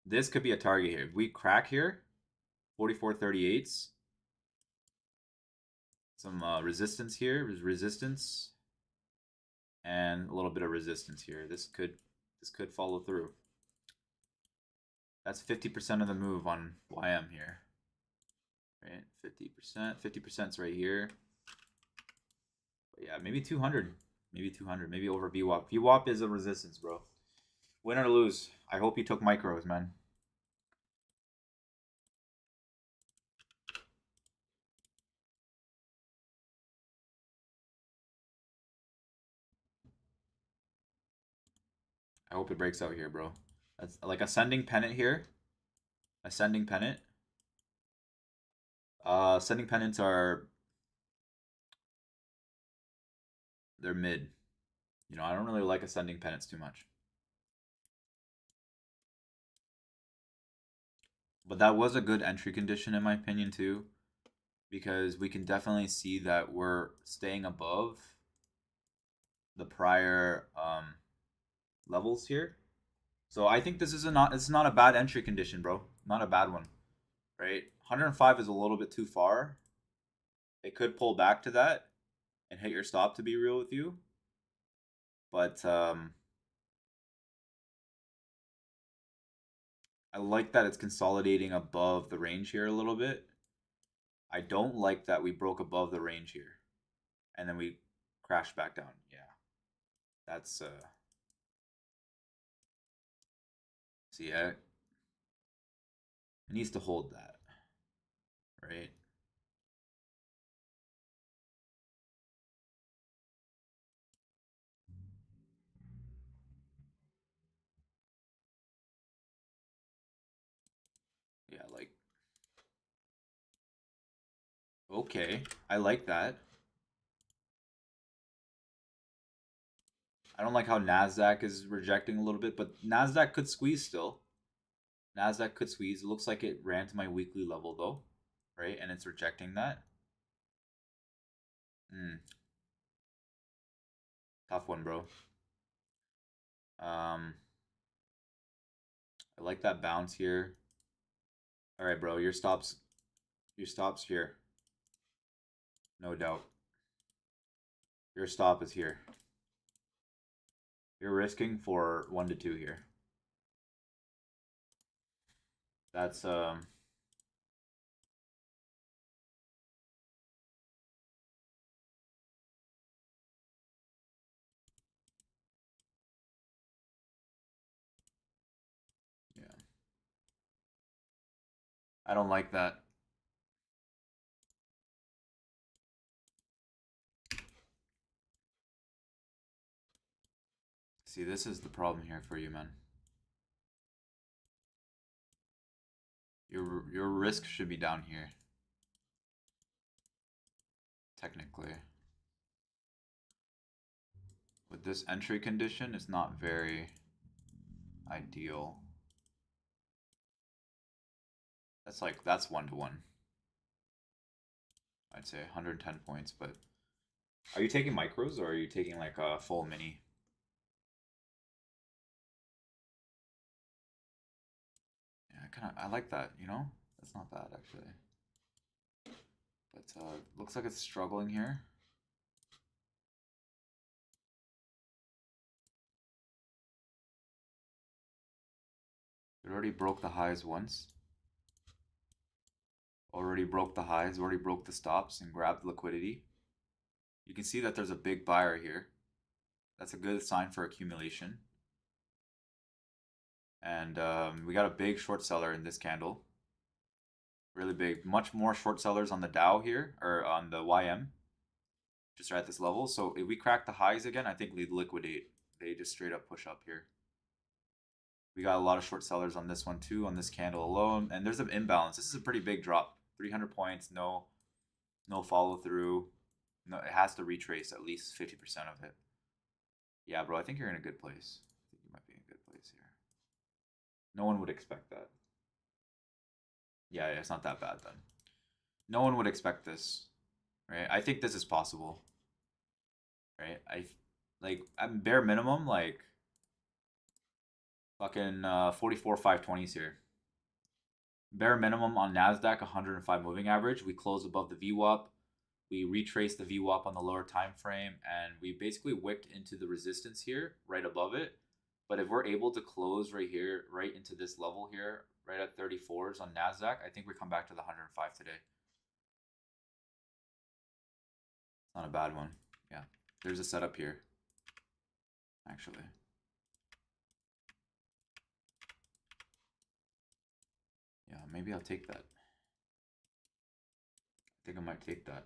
This could be a target here. If we crack here, 44.38s. Some resistance here. There's resistance. And a little bit of resistance here. This could follow through. That's 50% of the move on YM here. Right? 50%. 50%'s right here. But yeah, maybe 200. Maybe 200. Maybe over VWAP. VWAP is a resistance, bro. Win or lose. I hope you took micros, man. I hope it breaks out here, bro. That's like ascending pennant here. Ascending pennant. Ascending pennants are they're mid. You know, I don't really like ascending pennants too much. But that was a good entry condition in my opinion too, because we can definitely see that we're staying above the prior levels here. So I think this is not a bad entry condition, bro. Not a bad one, right? 105 is a little bit too far. It could pull back to that and hit your stop, to be real with you. But I like that it's consolidating above the range here a little bit. I don't like that we broke above the range here and then we crashed back down. Yeah. That's see, it needs to hold that, right? Yeah, like okay. I like that. I don't like how Nasdaq is rejecting a little bit, but Nasdaq could squeeze still. Nasdaq could squeeze. It looks like it ran to my weekly level though, right? And it's rejecting that. Hmm. Tough one, bro. I like that bounce here. All right, bro. Your stops here. No doubt. Your stop is here. You're risking for 1 to 2 here. That's yeah. I don't like that. See, this is the problem here for you, man. Your risk should be down here. Technically. With this entry condition, it's not very ideal. That's 1 to 1. I'd say 110 points, but are you taking micros or are you taking like a full mini? Yeah, I like that, you know? That's not bad actually. But looks like it's struggling here. It already broke the highs once. Already broke the highs, already broke the stops and grabbed liquidity. You can see that there's a big buyer here. That's a good sign for accumulation. And we got a big short seller in this candle. Really big. Much more short sellers on the Dow here, or on the YM. Just right at this level. So if we crack the highs again, I think we liquidate. They just straight up push up here. We got a lot of short sellers on this one too, on this candle alone. And there's an imbalance. This is a pretty big drop. 300 points, no follow through. No, it has to retrace at least 50% of it. Yeah, bro, I think you're in a good place. I think you might be in a good place here. No one would expect that. Yeah, it's not that bad then. No one would expect this, right? I think this is possible, right? I'm bare minimum like fucking 44 520s here. Bare minimum on Nasdaq 105 moving average. We close above the VWAP. We retrace the VWAP on the lower time frame, and we basically wicked into the resistance here, right above it. But if we're able to close right here, right into this level here, right at 34s on Nasdaq, I think we come back to the 105 today. It's not a bad one. Yeah, there's a setup here, actually. Yeah, maybe I'll take that. I think I might take that.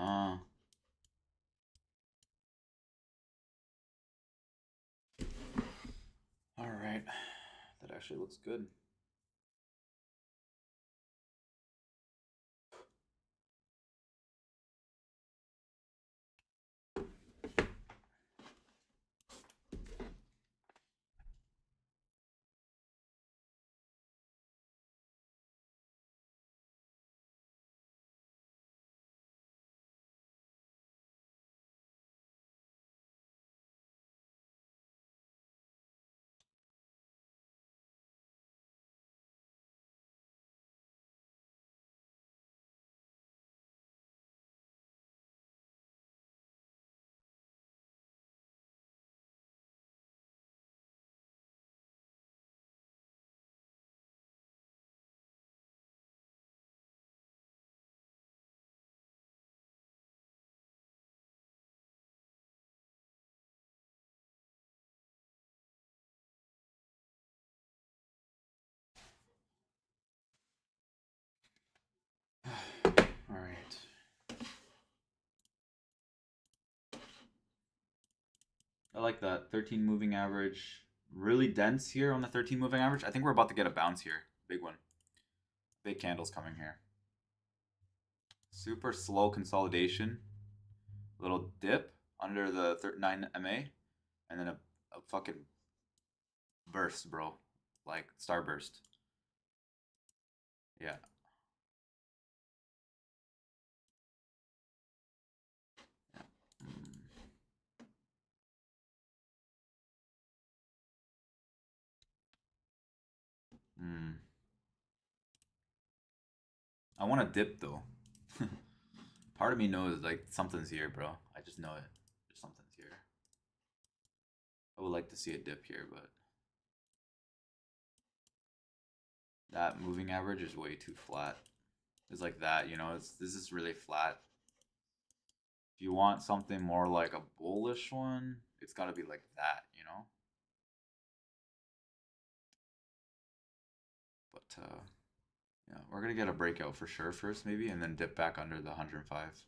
Ah. All right. That actually looks good. All right. I like that. 13 moving average. Really dense here on the 13 moving average. I think we're about to get a bounce here. Big one. Big candles coming here. Super slow consolidation. Little dip under the 9 MA. And then a fucking burst, bro. Like starburst. Yeah. Mm. I want to dip though. Part of me knows like something's here, bro. I just know it. There's something's here. I would like to see a dip here, but that moving average is way too flat. It's like that, you know. This is really flat. If you want something more like a bullish one, it's got to be like that, you know. But yeah, we're gonna get a breakout for sure first, maybe, and then dip back under the 105.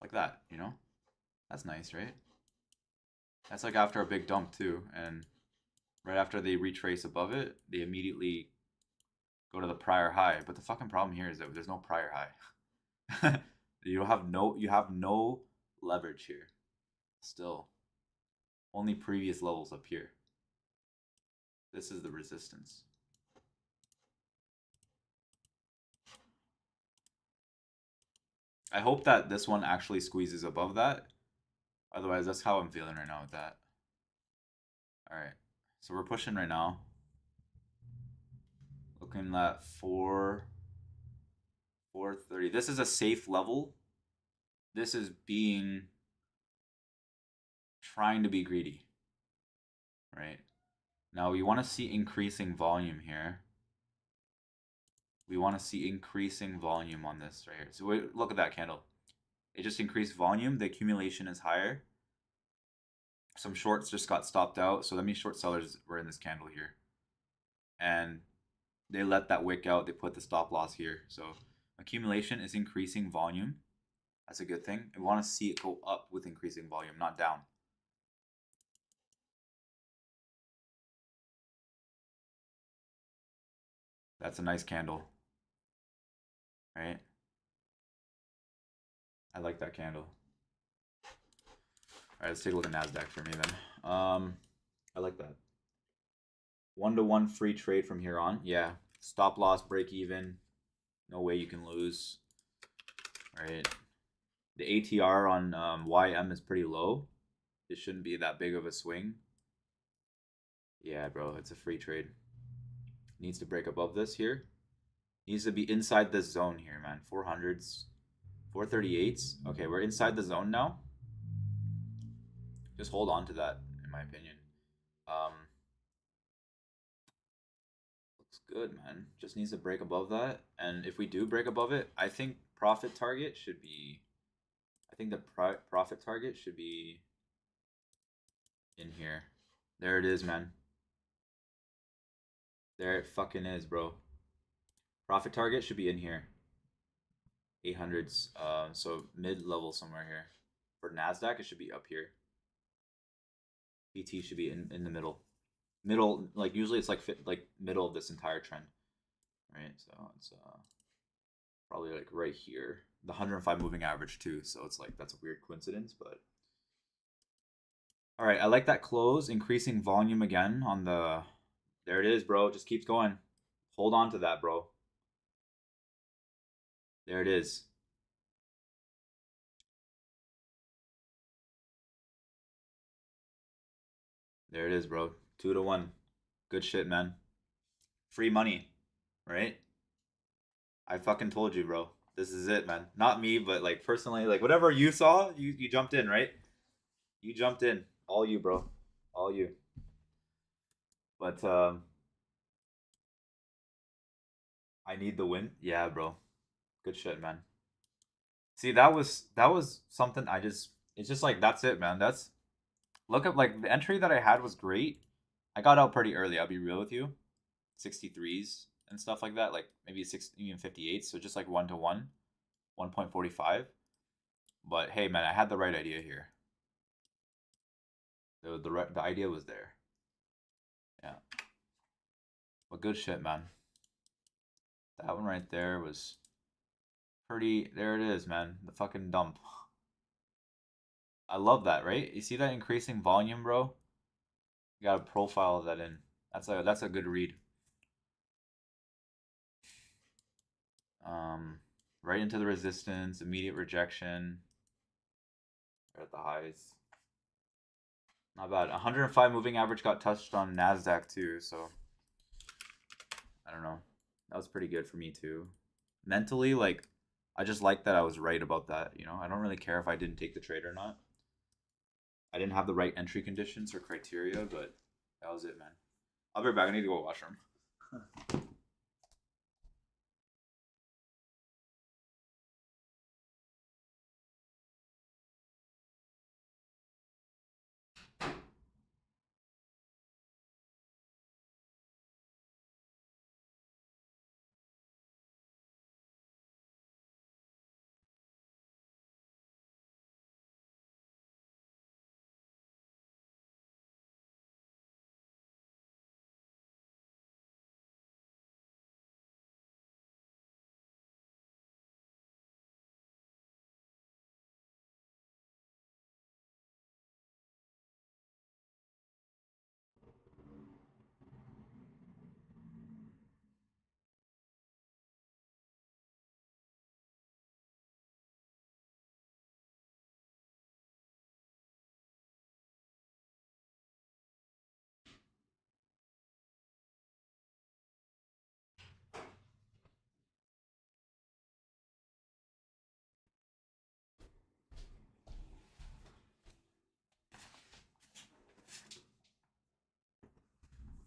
Like that, you know? That's nice, right? That's like after a big dump too, and right after they retrace above it, they immediately go to the prior high. But the fucking problem here is that there's no prior high. You have no leverage here. Still. Only previous levels up here. This is the resistance. I hope that this one actually squeezes above that. Otherwise, that's how I'm feeling right now with that. Alright. So we're pushing right now. Looking at 430. This is a safe level. This is trying to be greedy. Right? Now we want to see increasing volume here. We want to see increasing volume on this right here. So look at that candle. It just increased volume. The accumulation is higher. Some shorts just got stopped out. So that means short sellers were in this candle here. And they let that wick out. They put the stop loss here. So accumulation is increasing volume. That's a good thing. We want to see it go up with increasing volume, not down. That's a nice candle. Right? I like that candle. All right, let's take a look at NASDAQ for me then. I like that. 1-to-1 free trade from here on. Yeah. Stop loss, break even. No way you can lose. All right. The ATR on YM is pretty low. It shouldn't be that big of a swing. Yeah, bro, it's a free trade. Needs to break above this here. Needs to be inside this zone here, man. 400s, 438s. Okay, we're inside the zone now. Just hold on to that, in my opinion. Looks good, man. Just needs to break above that. And if we do break above it, I think profit target should be... I think the profit target should be in here. There it is, man. There it fucking is, bro. Profit target should be in here. 800s, so mid-level somewhere here. For NASDAQ, it should be up here. PT should be in the middle. Middle, like usually it's like middle of this entire trend. Right, so it's probably like right here. The 105 moving average too, so it's like that's a weird coincidence, but all right, I like that close, increasing volume again on the there it is, bro. It just keeps going. Hold on to that, bro. There it is. There it is, bro. 2 to 1. Good shit, man. Free money, right? I fucking told you, bro. This is it, man. Not me, but like personally, like whatever you saw, you jumped in, right? You jumped in. All you, bro. All you. But I need the win. Yeah, bro. Good shit, man. See, that was something I just it's just like that's it, man. That's look at like the entry that I had was great. I got out pretty early, I'll be real with you. 63s and stuff like that, like maybe even 58, so just like 1 to 1, 1.45. But hey, man, I had the right idea here. The idea was there. Yeah. But good shit, man. That one right there was pretty. There it is, man. The fucking dump. I love that, right? You see that increasing volume, bro? You got a profile of that in. That's a good read. Right into the resistance, immediate rejection. Right at the highs. Not bad. 105 moving average got touched on NASDAQ too, so I don't know. That was pretty good for me too. Mentally, like, I just like that I was right about that, you know? I don't really care if I didn't take the trade or not. I didn't have the right entry conditions or criteria, but that was it, man. I'll be right back. I need to go to the washroom.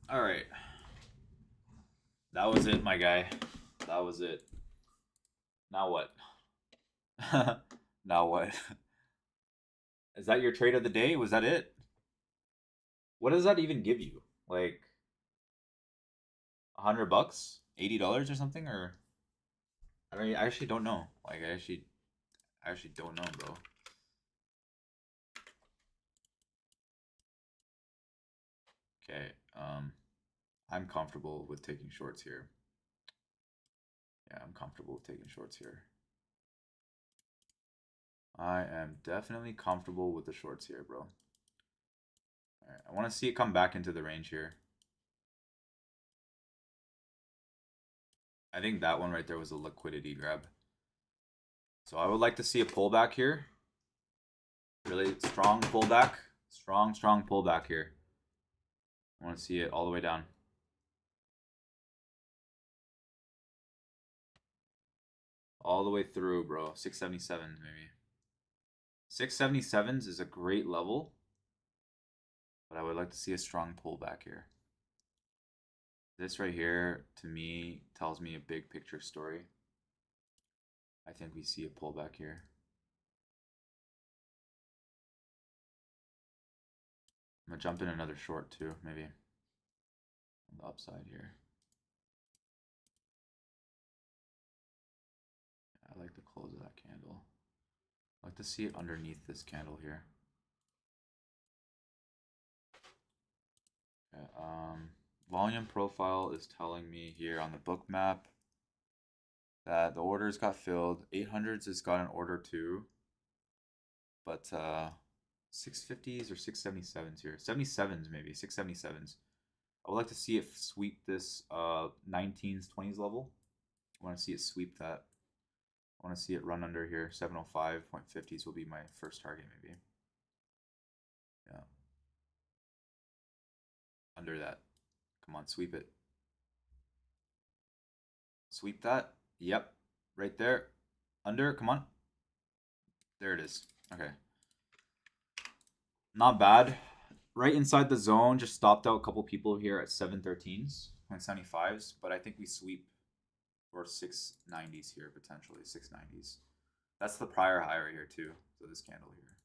All right. That was it, my guy. That was it. Now what? Now what? Is that your trade of the day? Was that it? What does that even give you? Like $100, $80 or something, or I actually don't know. Like I actually don't know, bro. Okay, I'm comfortable with taking shorts here. Yeah, I'm comfortable with taking shorts here. I am definitely comfortable with the shorts here, bro. All right, I want to see it come back into the range here. I think that one right there was a liquidity grab. So I would like to see a pullback here. Really strong pullback. Strong pullback here. I want to see it all the way down. All the way through, bro. 677 maybe. 677s is a great level, but I would like to see a strong pullback here. This right here, to me, tells me a big picture story. I think we see a pullback here. I'm going to jump in another short too, maybe. On the upside here. I'd like to see it underneath this candle here. Okay, volume profile is telling me here on the book map that the orders got filled. 800s has got an order too, but 650s or 677s here. 77s maybe, 677s. I would like to see it sweep this 19s, 20s level. I want to see it sweep that. I want to see it run under here. 705.50s will be my first target maybe. Yeah. Under that. Come on, sweep it. Sweep that. Yep. Right there. Under. Come on. There it is. Okay. Not bad. Right inside the zone. Just stopped out a couple people here at 713s, 0.75s. But I think we sweep for 690s here, potentially. 690s. That's the prior high right here, too. So this candle here.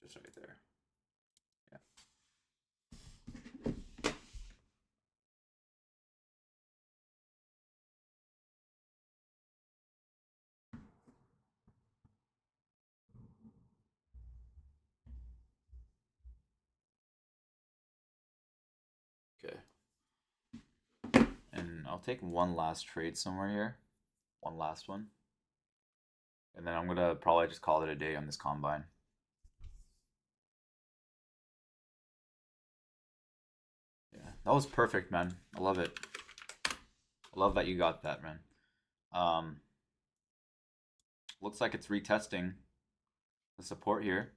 Just right there. Yeah. Okay. And I'll take one last trade somewhere here. One last one. And then I'm going to probably just call it a day on this combine. Yeah, that was perfect, man. I love it. I love that you got that, man. Looks like it's retesting the support here.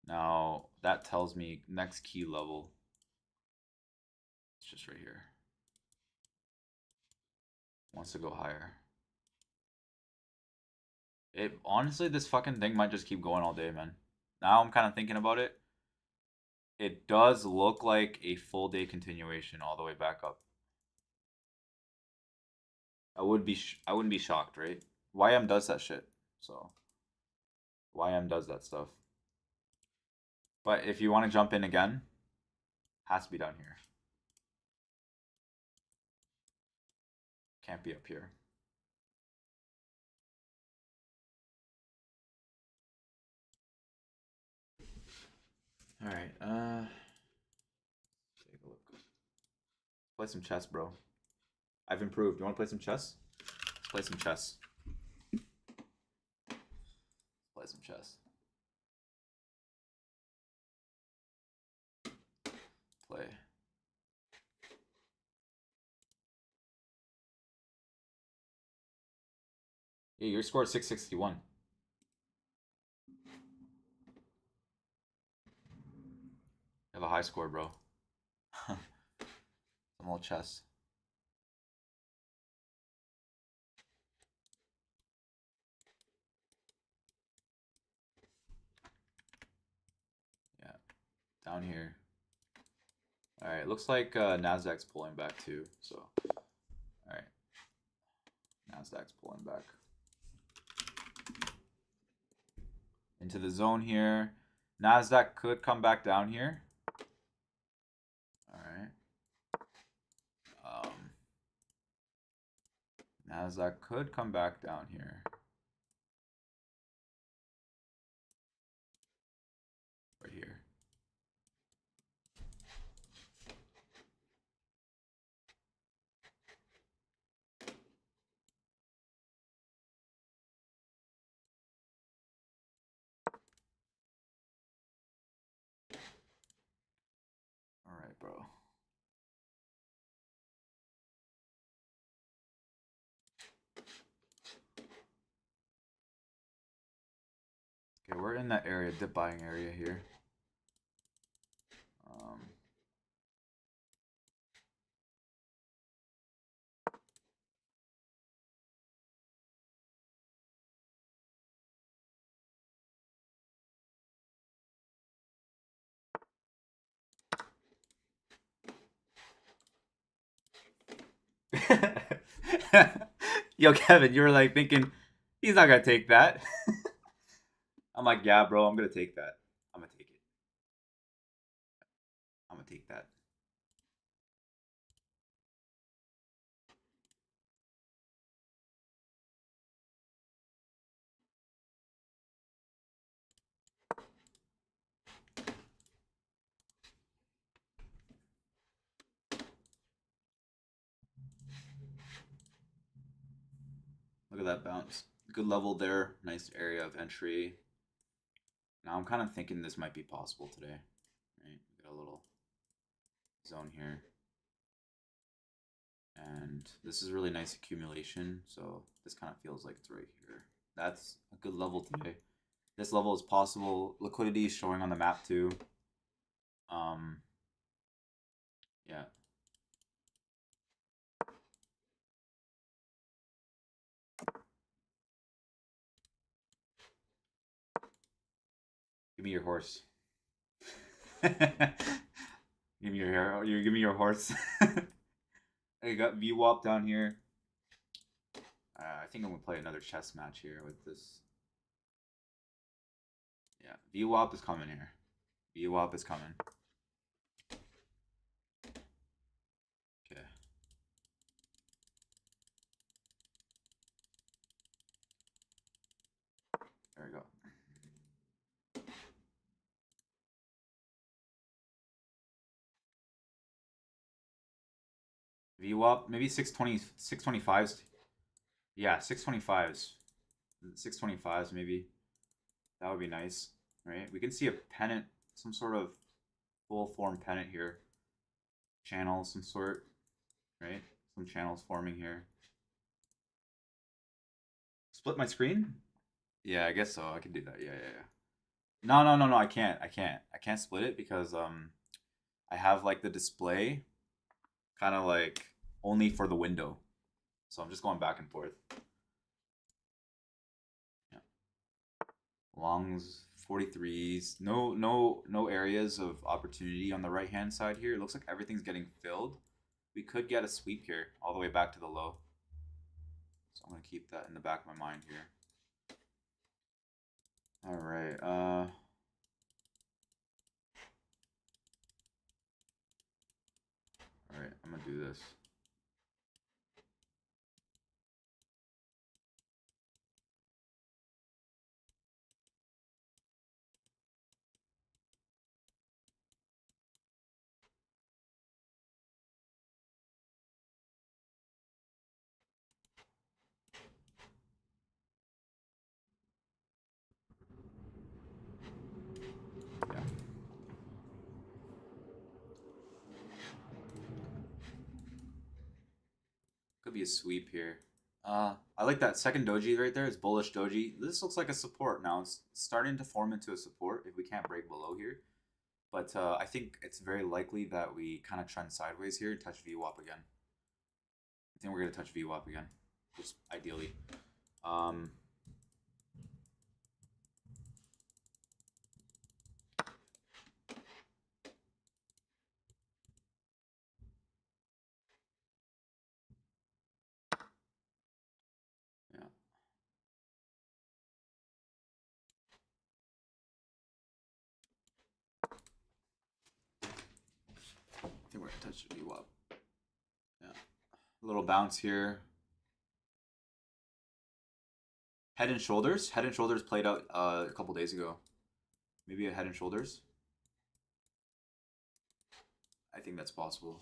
Now, that tells me next key level. It's just right here. Wants to go higher. Honestly, this fucking thing might just keep going all day, man. Now I'm kind of thinking about it. It does look like a full day continuation all the way back up. I wouldn't be shocked, right? YM does that shit. So YM does that stuff. But if you want to jump in again, has to be down here. Can't be up here. All right. Take a look. Play some chess, bro. I've improved. You want to play some chess? Let's play some chess. Play some chess. Play. Yeah, your score is 661. You have a high score, bro. Some old chess. Yeah, down here. All right, looks like Nasdaq's pulling back too. So, all right, Nasdaq's pulling back into the zone here. Nasdaq could come back down here. All right. Nasdaq could come back down here. Right here. All right, bro. Okay, we're in that area, dip buying area here. Yo, Kevin, you were like thinking he's not gonna take that. I'm like, yeah, bro, I'm gonna take that. I'm gonna take it. I'm gonna take that. that bounce. Good level there. Nice area of entry. Now I'm kind of thinking this might be possible today. Right? Get a little zone here. And this is really nice accumulation. So this kind of feels like it's right here. That's a good level today. This level is possible. Liquidity is showing on the map too. Yeah. Give me your horse. Give me your hair. You give me your horse. I got VWAP down here. I think I'm gonna play another chess match here with this. Yeah, VWAP is coming here. VWAP is coming. Okay. There we go. VWAP, maybe 620, 625s. Yeah, 625s. 625s maybe. That would be nice, right? We can see a pennant, some sort of full form pennant here. Channel, some sort, right? Some channels forming here. Split my screen? Yeah, I guess so. I can do that. Yeah. No. I can't split it because I have like the display kind of like only for the window. So I'm just going back and forth. Yeah. Longs, 43s. No areas of opportunity on the right hand side here. It looks like everything's getting filled. We could get a sweep here all the way back to the low. So I'm gonna keep that in the back of my mind here. All right. All right. I'm gonna do this. Yeah. Could be a sweep here. I like that second doji right there. It's bullish doji. This looks like a support now. It's starting to form into a support if we can't break below here. But I think it's very likely that we kind of trend sideways here and touch VWAP again. I think we're going to touch VWAP again, just ideally. Yeah. I think we're going to touch VWAP. Yeah. A little bounce here. Head and shoulders. Head and shoulders played out a couple days ago. Maybe a head and shoulders. I think that's possible.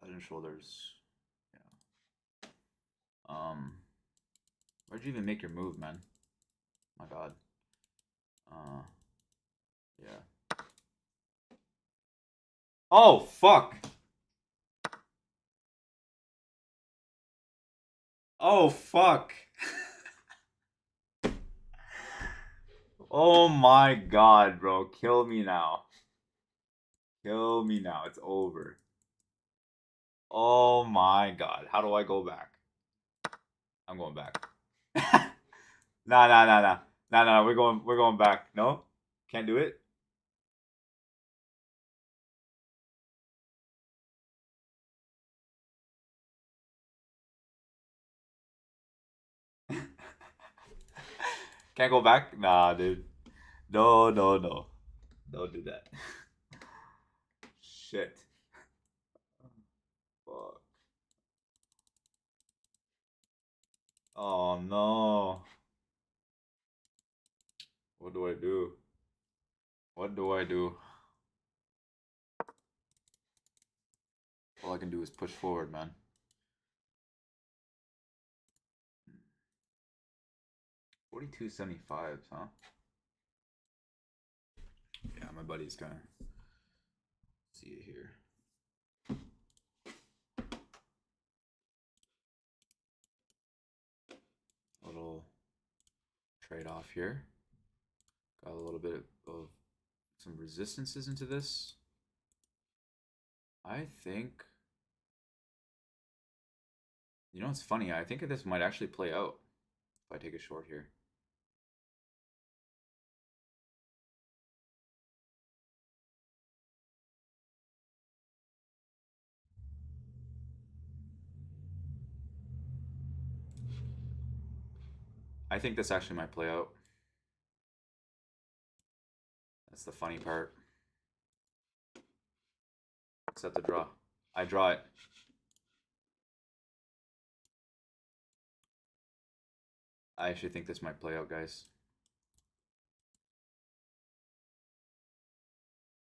Head and shoulders. Yeah. Where'd you even make your move, man? My God. Yeah. Oh, fuck. Oh, fuck. Oh my God, bro. Kill me now. Kill me now. It's over. Oh my God. How do I go back? I'm going back. Nah. Nah. We're going back. No? Can't do it? Can't go back? Nah, dude. No. Don't do that. Shit. Fuck. Oh no. What do I do? What do I do? All I can do is push forward, man. 42.75, huh? Yeah, my buddy's gonna see it here. A little trade off here. Got a little bit of some resistances into this. I think, you know, it's funny. I think this might actually play out if I take a short here. I think this actually might play out. That's the funny part. Accept the draw. I draw it. I actually think this might play out, guys.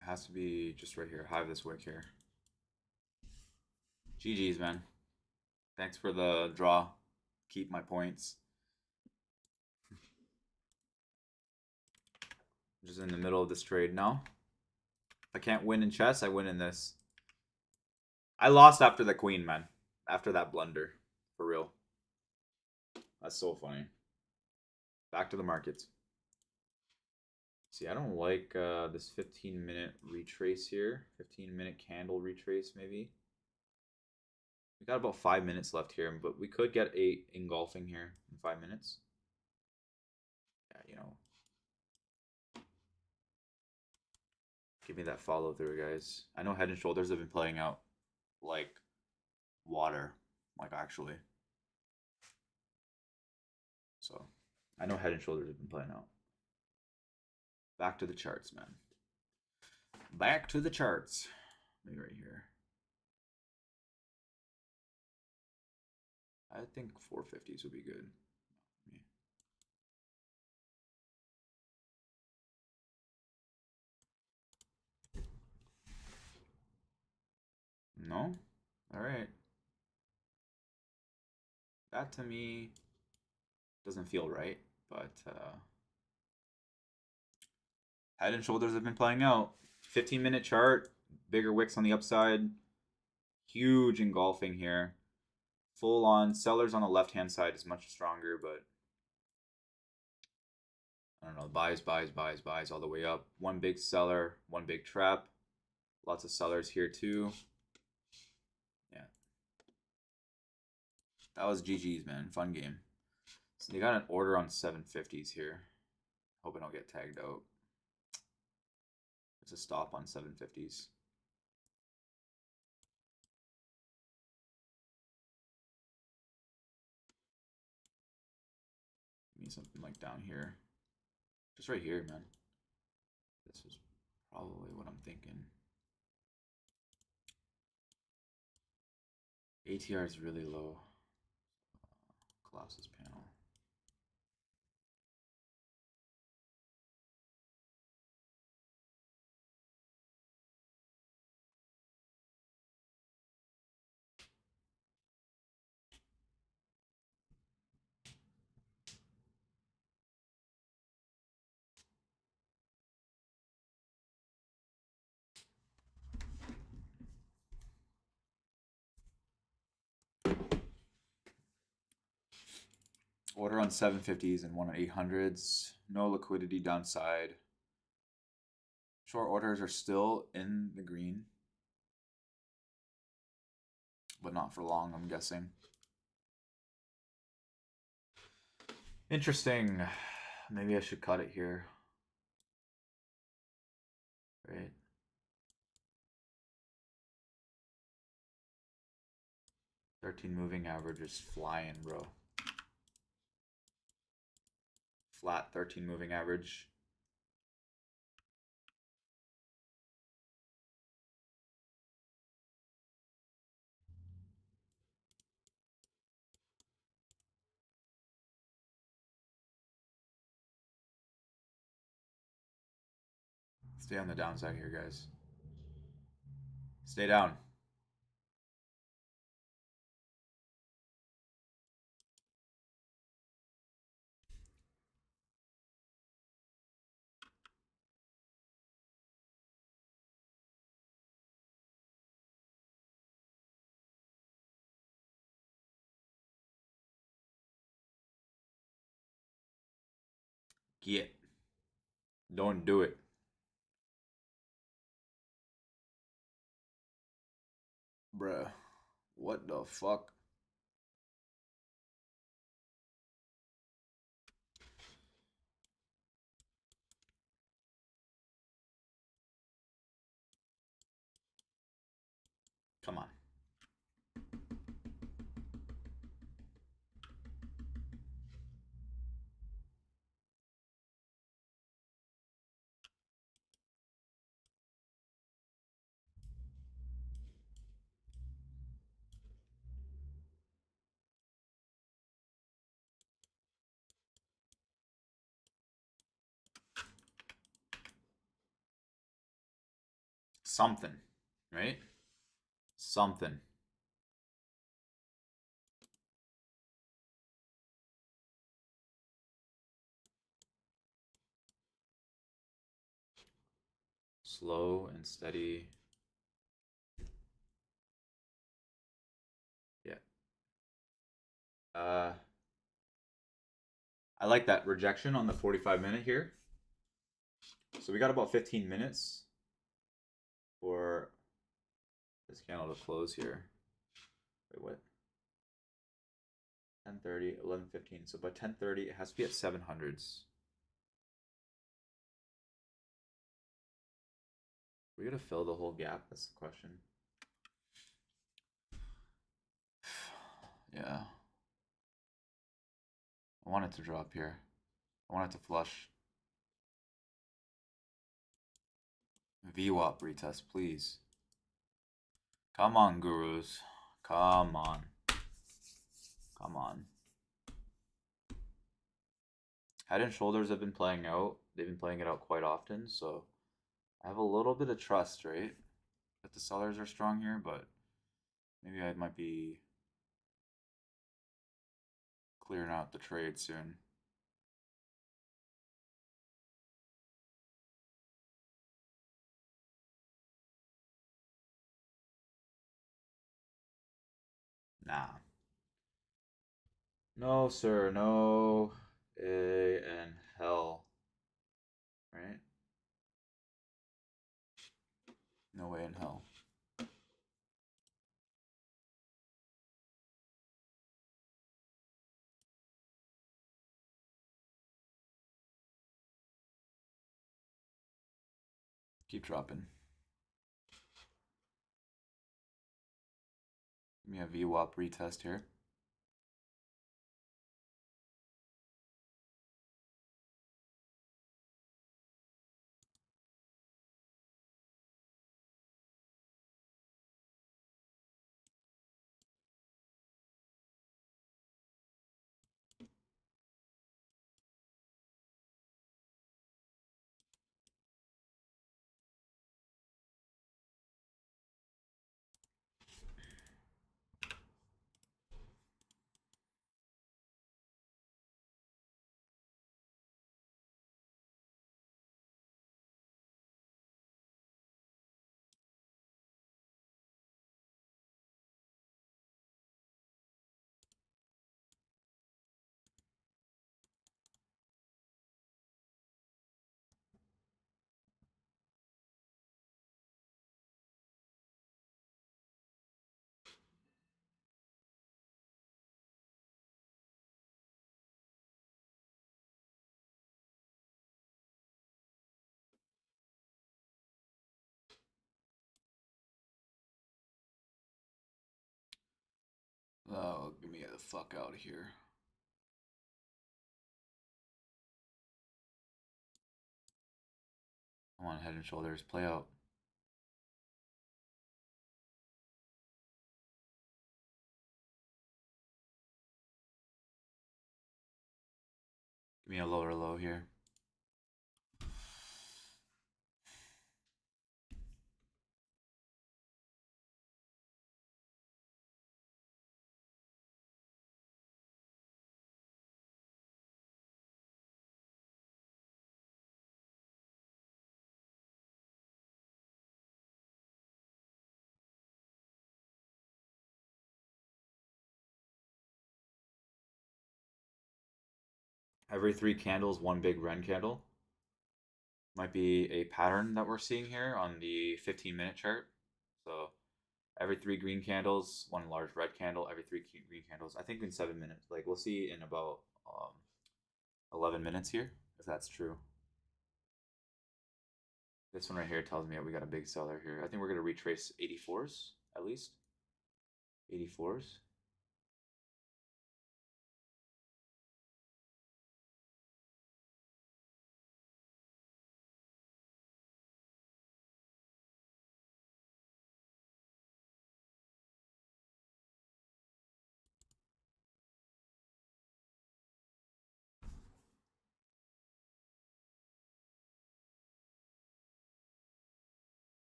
It has to be just right here. Hive this wick here. GG's, man. Thanks for the draw. Keep my points. Just in the middle of this trade now. If I can't win in chess, I win in this. I lost after the queen, man. After that blunder. For real. That's so funny. Back to the markets. See, I don't like this 15-minute retrace here. 15-minute candle retrace, maybe. We got about 5 minutes left here, but we could get a engulfing here in 5 minutes. Yeah, you know. Give me that follow through, guys. I know Head and Shoulders have been playing out like water, like actually. So, I know Head and Shoulders have been playing out. Back to the charts, man. Back to the charts. Maybe right here. I think 450s would be good. No? Alright. That to me doesn't feel right, but Head and Shoulders have been playing out. 15-minute chart, bigger wicks on the upside, huge engulfing here. Full on sellers on the left hand side is much stronger, but I don't know. Buys, buys, buys, buys all the way up. One big seller, one big trap. Lots of sellers here too. Yeah. That was GG's, man. Fun game. So they got an order on 750s here. Hope I don't get tagged out. There's a stop on 750s. Give me something like down here. Just right here, man. This is probably what I'm thinking. ATR is really low. Collapse this panel. Order on 750s and one on 800s. No liquidity downside. Short orders are still in the green, but not for long, I'm guessing. Interesting. Maybe I should cut it here. Right. $13 moving average is flying, bro. Flat 13 moving average. Stay on the downside here, guys. Stay down. Get. Don't do it. Bruh. What the fuck? Come on. Something, right? Something. Slow and steady. Yeah. I like that rejection on the 45-minute here. So we got about 15 minutes for this candle to close here. Wait, what? 10:30, 11:15. So by 10:30, it has to be at 700s. We're gonna fill the whole gap. That's the question. Yeah. I want it to drop here. I want it to flush. VWAP retest, please. Come on, gurus. Come on. Come on. Head and shoulders have been playing out. They've been playing it out quite often, so I have a little bit of trust, right? That the sellers are strong here, but maybe I might be clearing out the trade soon. Nah. No, sir. No. And hell. Right? No way in hell. Keep dropping. Give me a VWAP retest here. Oh, get me the fuck out of here. I want head and shoulders. Play out. Give me a lower low here. every 3 candles, one big red candle. Might be a pattern that we're seeing here on the 15-minute chart. So every 3 green candles, one large red candle, every 3 green candles. I think in 7 minutes. Like we'll see in about 11 minutes here, if that's true. This one right here tells me that we got a big seller here. I think we're going to retrace 84s at least. 84s.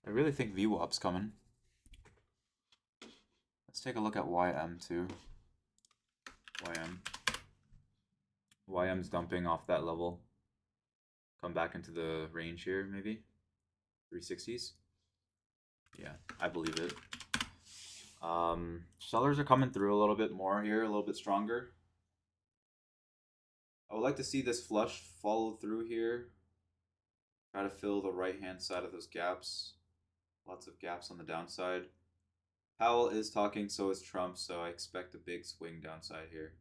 I really think VWAP's coming. Let's take a look at YM too. YM's dumping off that level. Come back into the range here, maybe 360s. Yeah, I believe it. Sellers are coming through a little bit more here, a little bit stronger. I would like to see this flush follow through here. Try to fill the right hand side of those gaps. Lots of gaps on the downside. Powell is talking, so is Trump, so I expect a big swing downside here.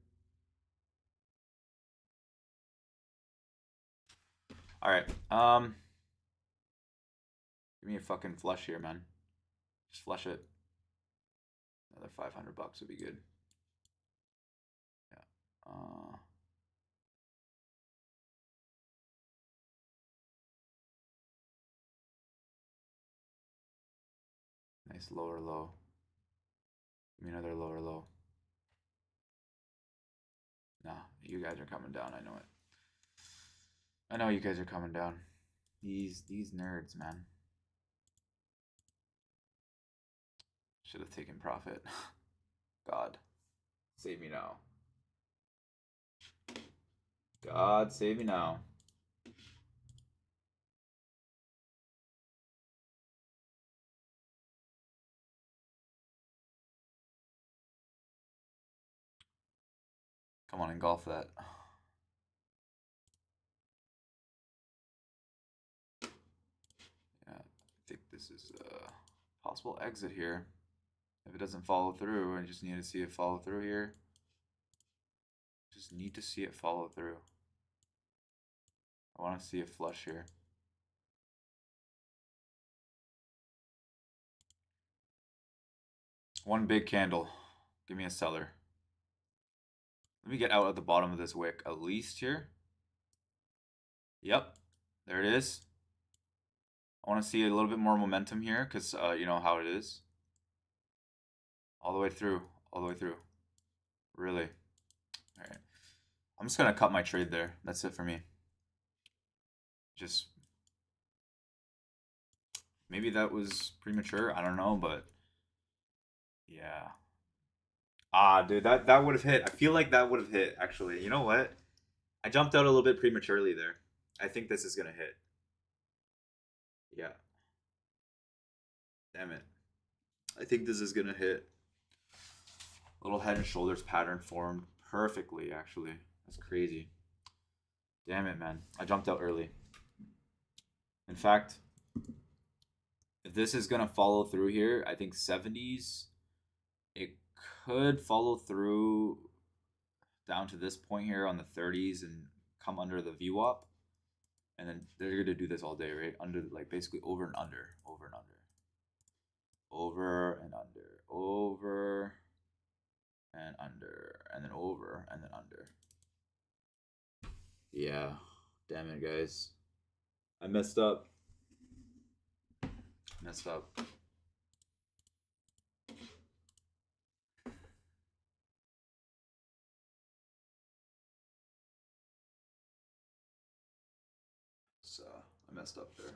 Alright, give me a fucking flush here, man. Just flush it. Another 500 bucks would be good. Yeah. Nice lower low. Give me another lower low. Nah, you guys are coming down. I know it. I know you guys are coming down. These nerds, man. Should have taken profit. God, save me now. God, save me now. Come on, engulf that. Yeah, I think this is a possible exit here. If it doesn't follow through, I just need to see it follow through here. Just need to see it follow through. I want to see a flush here. One big candle. Give me a seller. Let me get out at the bottom of this wick at least here. Yep, there it is. I want to see a little bit more momentum here because you know how it is. All the way through. All the way through. Really. All right. I'm just going to cut my trade there. That's it for me. Just maybe that was premature. I don't know, but yeah. Ah, dude, that would have hit. I feel like that would have hit, actually. You know what? I jumped out a little bit prematurely there. I think this is going to hit. Yeah. Damn it. I think this is going to hit. Little head and shoulders pattern formed perfectly, actually. That's crazy. Damn it, man. I jumped out early. In fact, if this is going to follow through here, I think 70s, it could follow through down to this point here on the 30s and come under the VWAP. And then they're going to do this all day, right? Under, like, basically over and under, over and under. Over and under, over and under, and then over and then under. Yeah, damn it, guys. I messed up. Messed up. So I messed up there.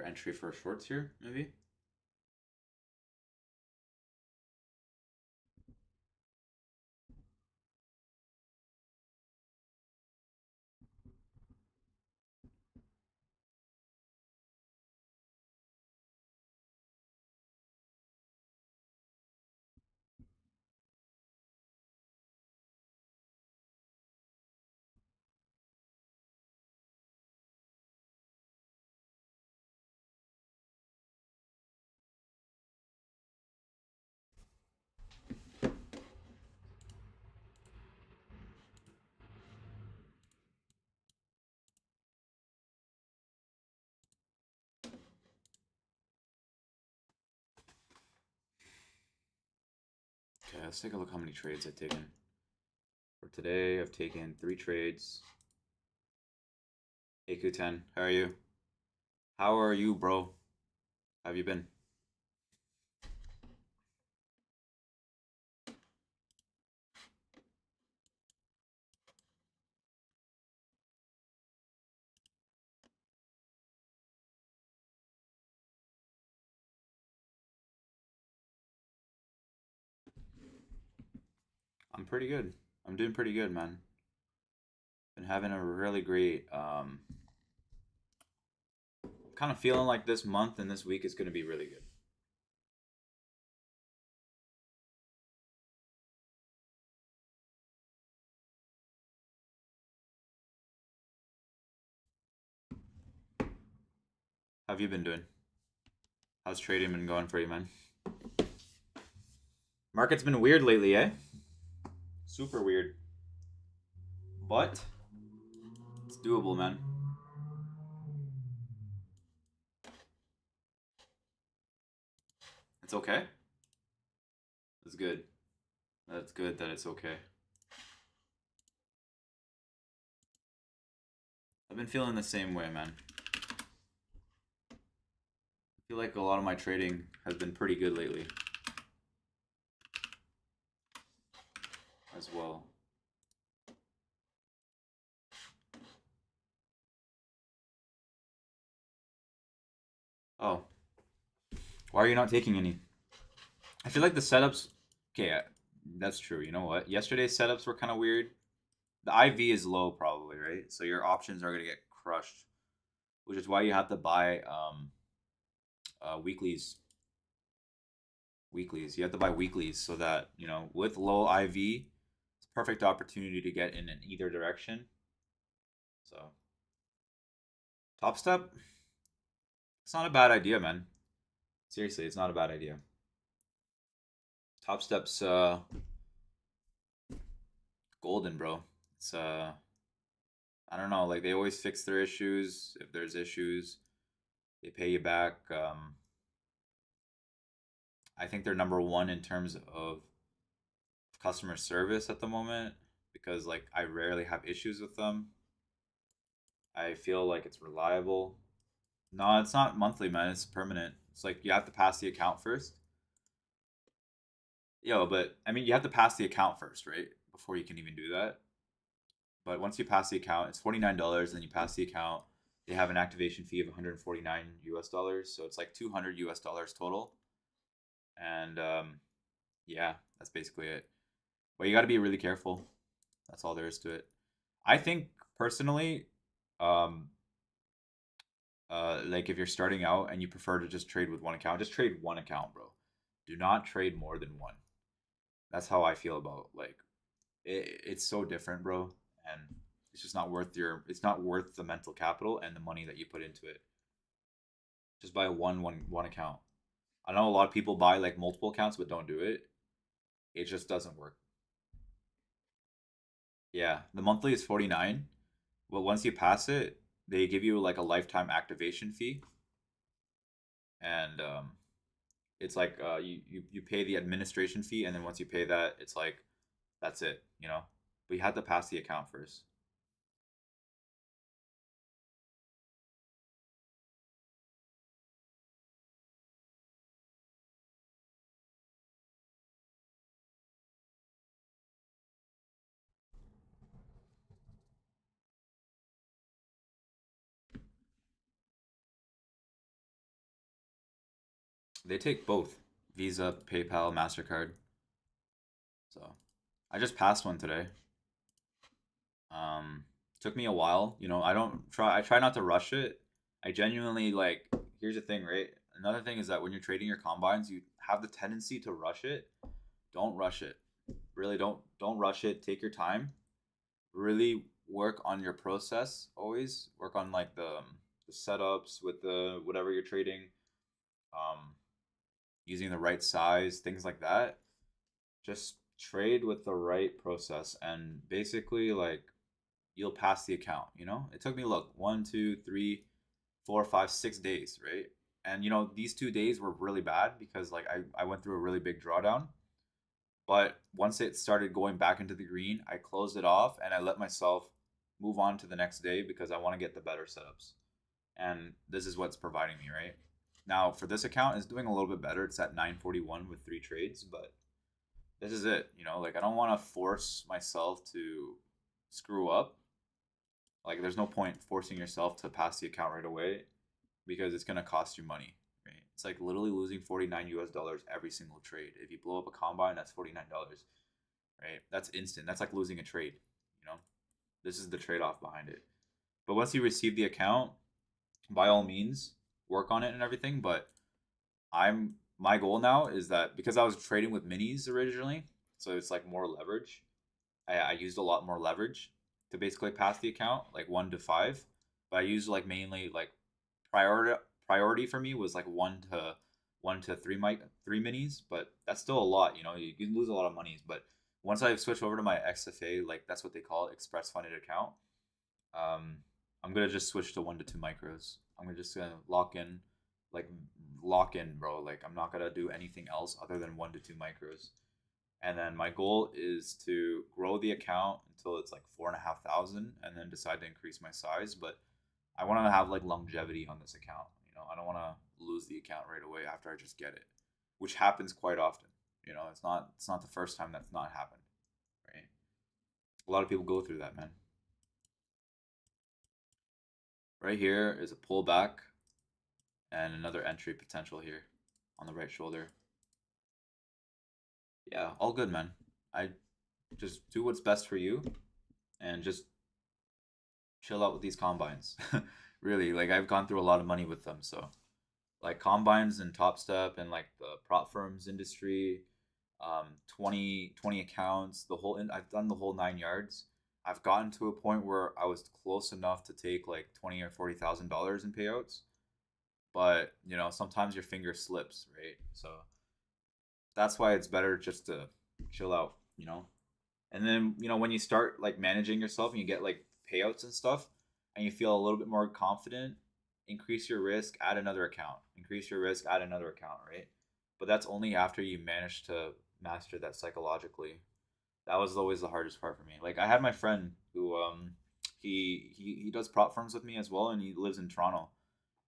entry for shorts here, maybe? Okay, let's take a look how many trades I've taken. For today, I've taken 3 trades. AQ10, how are you? How are you, bro? How have you been? I'm pretty good. I'm doing pretty good, man. Been having a really great kind of feeling like this month and this week is going to be really good. How have you been doing? How's trading been going for you, man? Market's been weird lately, eh? Super weird. But it's doable, man. It's okay. That's good. That's good that it's okay. I've been feeling the same way, man. I feel like a lot of my trading has been pretty good lately as well. Oh, why are you not taking any? I feel like the setups. Okay, that's true. You know what? Yesterday's setups were kind of weird. The IV is low, probably, right? So your options are gonna get crushed, which is why you have to buy weeklies. Weeklies. You have to buy weeklies so that with low IV, it's a perfect opportunity to get in either direction. So top step, it's not a bad idea, man. Seriously, it's not a bad idea. Top step's golden, bro. It's I don't know, like they always fix their issues. If there's issues, they pay you back. I think they're number one in terms of customer service at the moment because like I rarely have issues with them. I feel like it's reliable. No, it's not monthly, man. It's permanent. It's like you have to pass the account first. Yo, but I mean, you have to pass the account first, right? Before you can even do that. But once you pass the account, it's $49. Then you pass the account. They have an activation fee of 149 US dollars, so it's like 200 US dollars total. And yeah, that's basically it. But you got to be really careful. That's all there is to it. I think personally, um, like if you're starting out and you prefer to just trade with one account, just trade one account, bro. Do not trade more than one. That's how I feel about like it's so different, bro, and it's just not worth it's not worth the mental capital and the money that you put into it. Just buy one account. I know a lot of people buy like multiple accounts but don't do it. It just doesn't work. Yeah, the monthly is 49, but once you pass it, they give you like a lifetime activation fee, and it's like you pay the administration fee, and then once you pay that, it's like that's it, you know. But you have to pass the account first. They take both Visa, PayPal, MasterCard. So I just passed one today. Took me a while. You know, I try not to rush it. I genuinely like, here's the thing, right? Another thing is that when you're trading your combines, you have the tendency to rush it. Don't rush it. Really don't rush it. Take your time. Really work on your process always. Work on like the setups with the whatever you're trading. Um Using the right size, things like that. Just trade with the right process and basically like you'll pass the account, you know? It took me, look, 1, 2, 3, 4, 5, 6 days, right? And you know, these 2 days were really bad because like I went through a really big drawdown. But once it started going back into the green, I closed it off and I let myself move on to the next day because I want to get the better setups. And this is what's providing me, right? Now for this account, it's doing a little bit better. It's at 941 with 3 trades, but this is it. You know, like I don't want to force myself to screw up. Like there's no point forcing yourself to pass the account right away because it's gonna cost you money, right? It's like literally losing 49 US dollars every single trade. If you blow up a combine, that's $49, right? That's instant. That's like losing a trade, you know? This is the trade-off behind it. But once you receive the account, by all means, work on it and everything, but my goal now is that because I was trading with minis originally, so it's like more leverage. I used a lot more leverage to basically pass the account, like 1 to 5. But I used like mainly like priority priority for me was like 1 to 3 minis, but that's still a lot. You know, you can lose a lot of monies. But once I switch over to my XFA, like that's what they call it, express funded account. Um, I'm gonna just switch to 1 to 2 micros. I'm gonna just gonna like lock in, bro. Like I'm not gonna do anything else other than 1 to 2 micros. And then my goal is to grow the account until it's like 4,500, and then decide to increase my size. But I want to have like longevity on this account. You know, I don't want to lose the account right away after I just get it, which happens quite often. You know, it's not the first time that's not happened, right? A lot of people go through that, man. Right here is a pullback and another entry potential here on the right shoulder. Yeah, all good, man. I just do what's best for you and just chill out with these combines. Really, like I've gone through a lot of money with them, so like combines and Top Step and like the prop firms industry, 20 accounts, I've done the whole 9 yards. I've gotten to a point where I was close enough to take like 20 or $40,000 in payouts, but you know sometimes your finger slips, right? So that's why it's better just to chill out, you know. And then you know when you start like managing yourself and you get like payouts and stuff, and you feel a little bit more confident, increase your risk, add another account. Increase your risk, add another account, right? But that's only after you manage to master that psychologically. That was always the hardest part for me. Like I had my friend who he does prop firms with me as well, and he lives in Toronto.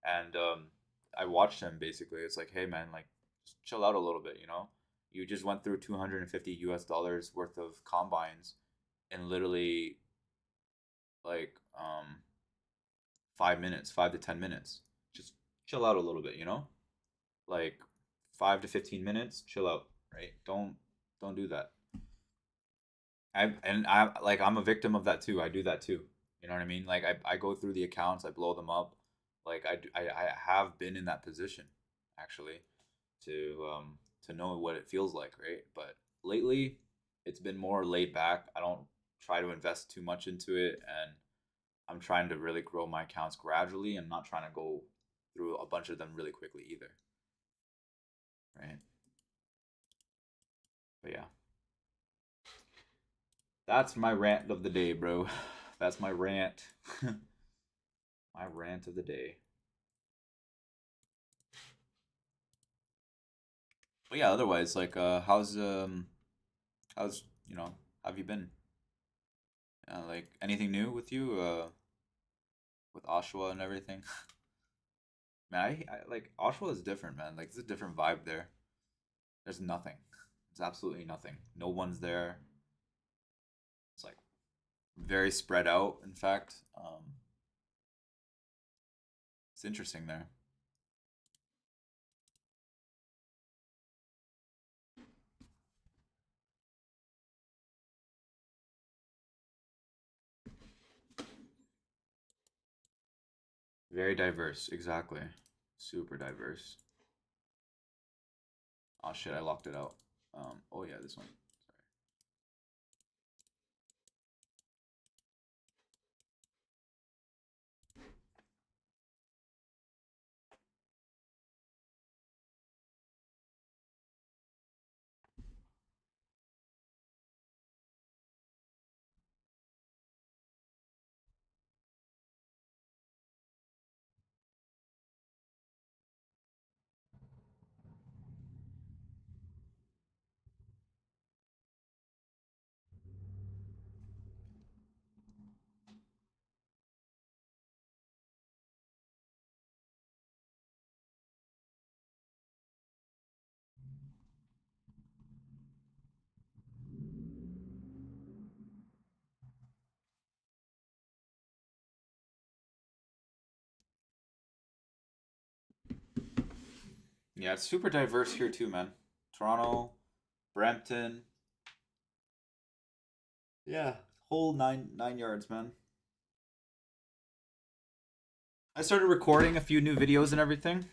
And I watched him basically. It's like, hey man, like just chill out a little bit, you know. You just went through 250 US dollars worth of combines in literally like 5 minutes, 5 to 10 minutes. Just chill out a little bit, you know. Like 5 to 15 minutes, chill out, right? Don't do that. I'm a victim of that too. I do that too. You know what I mean? Like I go through the accounts, I blow them up. Like I have been in that position actually to know what it feels like, right? But lately it's been more laid back. I don't try to invest too much into it, and I'm trying to really grow my accounts gradually and not trying to go through a bunch of them really quickly either, right? But yeah, that's my rant of the day, bro. That's my rant. My rant of the day. But yeah, otherwise, like, how's have you been? Like, anything new with you? With Oshawa and everything. Man, I like Oshawa is different, man. Like, it's a different vibe there. There's nothing. It's absolutely nothing. No one's there. It's like very spread out. In fact, it's interesting there. Very diverse, exactly. Super diverse. Oh shit, I locked it out. Oh yeah, this one. Sorry. Yeah, it's super diverse here too, man. Toronto, Brampton. Yeah, whole nine yards, man. I started recording a few new videos and everything.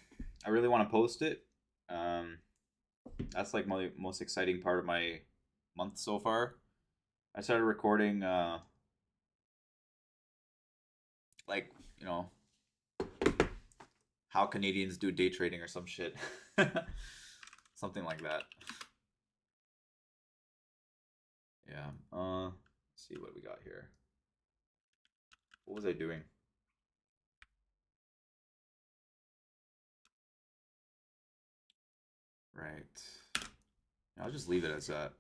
I really want to post it. Um, that's like my most exciting part of my month so far. I started recording, like you know, how Canadians do day trading or some shit, something like that. Yeah. Let's see what we got here. What was I doing? Right. I'll just leave it as that.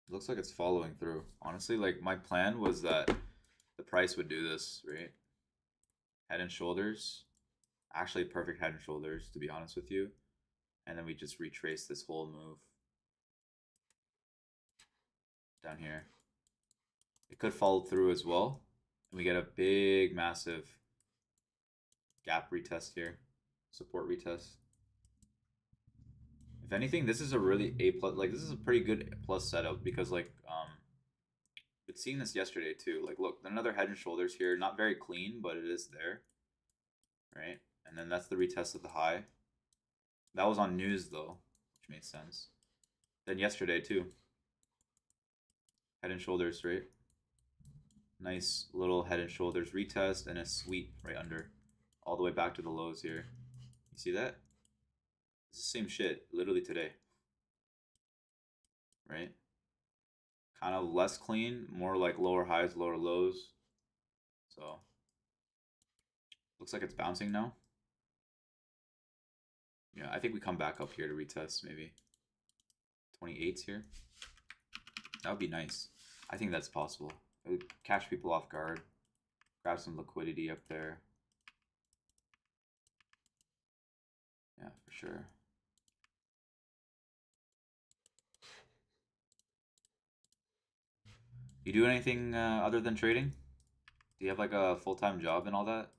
It looks like it's following through. Honestly, like my plan was that the price would do this, right? Head and shoulders. Actually, perfect head and shoulders, to be honest with you. And then we just retrace this whole move down here. It could follow through as well. And we get a big, massive gap retest here. Support retest. If anything, this is a really A plus. Like this is a pretty good plus setup because been seeing this yesterday too. Like look, another head and shoulders here. Not very clean, but it is there, right? And then that's the retest of the high. That was on news though, which made sense. Then yesterday too. Head and shoulders, right? Nice little head and shoulders retest and a sweep right under, all the way back to the lows here. You see that? It's the same shit, literally today, right? Kind of less clean, more like lower highs, lower lows. So looks like it's bouncing now. Yeah, I think we come back up here to retest maybe 28s here. That would be nice. I think that's possible. It would catch people off guard. Grab some liquidity up there. Yeah, for sure. You do anything other than trading? Do you have like a full-time job and all that?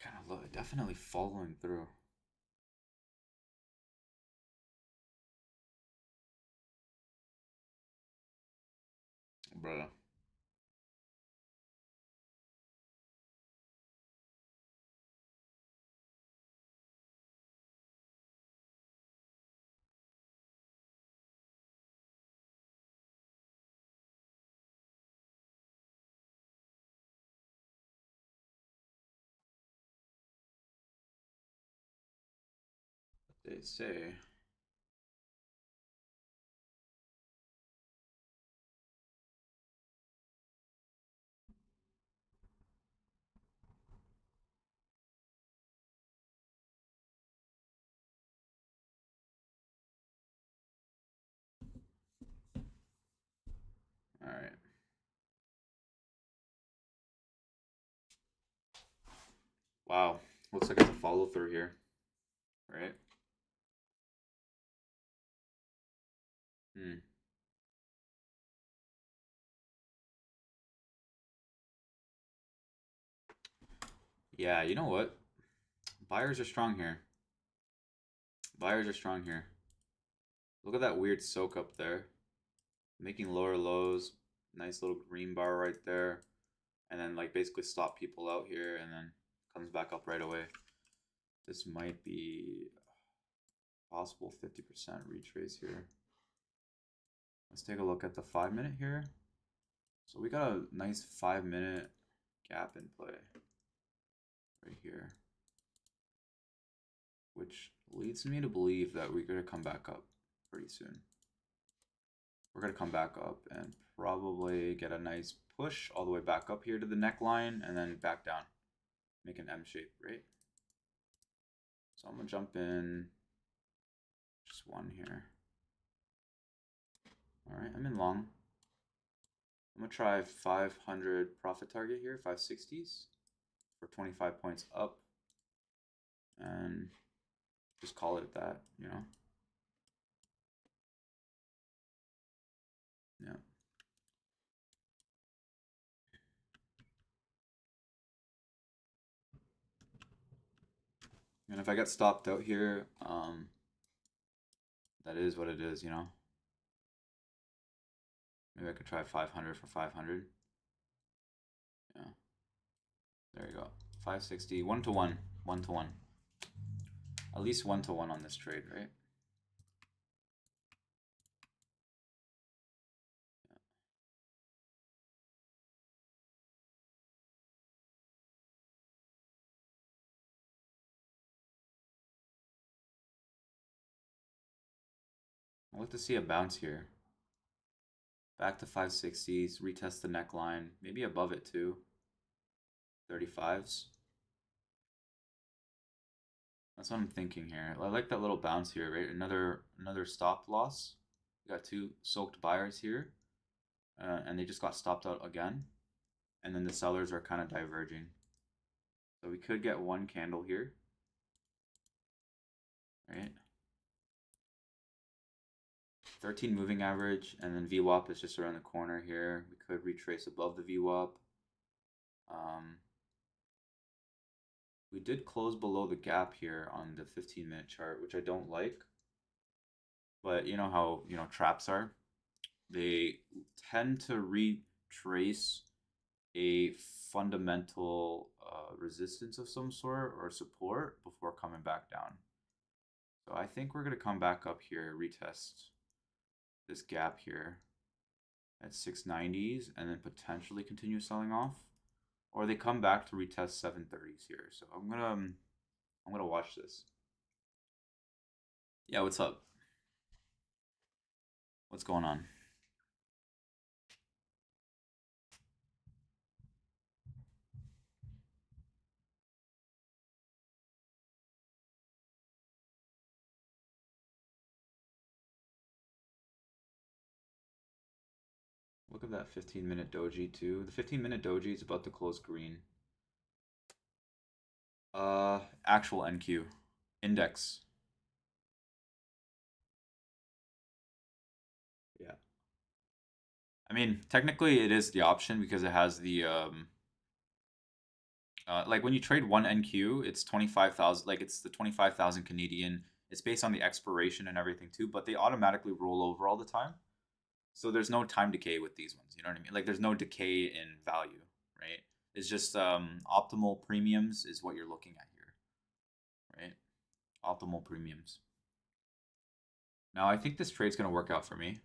Kind of low, definitely following through. Bro. They say. All right. Wow. Looks like it's a follow through here, right? Hmm. Yeah, you know what? Buyers are strong here. Buyers are strong here. Look at that weird soak up there. Making lower lows. Nice little green bar right there. And then like basically stop people out here and then comes back up right away. This might be possible 50% retrace here. Let's take a look at the 5-minute here. So we got a nice 5-minute gap in play right here, which leads me to believe that we're going to come back up pretty soon. We're going to come back up and probably get a nice push all the way back up here to the neckline and then back down. Make an M shape, right? So I'm going to jump in just one here. All right, I'm in long. I'm going to try 500 profit target here, 560s for 25 points up. And just call it that, you know? Yeah. And if I get stopped out here, that is what it is, you know? Maybe I could try 500 for 500. Yeah. There you go. 560, 1 to 1, 1 to 1. At least 1 to 1 on this trade, right? Yeah. I'd like to see a bounce here. Back to 560s, retest the neckline, maybe above it too. 35s. That's what I'm thinking here. I like that little bounce here, right? Another stop loss. We got two soaked buyers here, and they just got stopped out again. And then the sellers are kind of diverging. So we could get one candle here, right? 13 moving average, and then VWAP is just around the corner here. We could retrace above the VWAP. We did close below the gap here on the 15-minute chart, which I don't like. But you know how, you know, traps are? They tend to retrace a fundamental resistance of some sort or support before coming back down. So I think we're going to come back up here, retest this gap here at 690s and then potentially continue selling off, or they come back to retest 730s here. So I'm gonna watch this. Yeah, what's up? What's going on? Look at that 15-minute doji too. The 15-minute doji is about to close green. Actual NQ index. Yeah. I mean, technically it is the option because it has the like when you trade one NQ, it's 25,000. Like it's the 25,000 Canadian. It's based on the expiration and everything too, but they automatically roll over all the time. So there's no time decay with these ones. You know what I mean? Like there's no decay in value, right? It's just optimal premiums is what you're looking at here, right? Optimal premiums. Now I think this trade's gonna work out for me.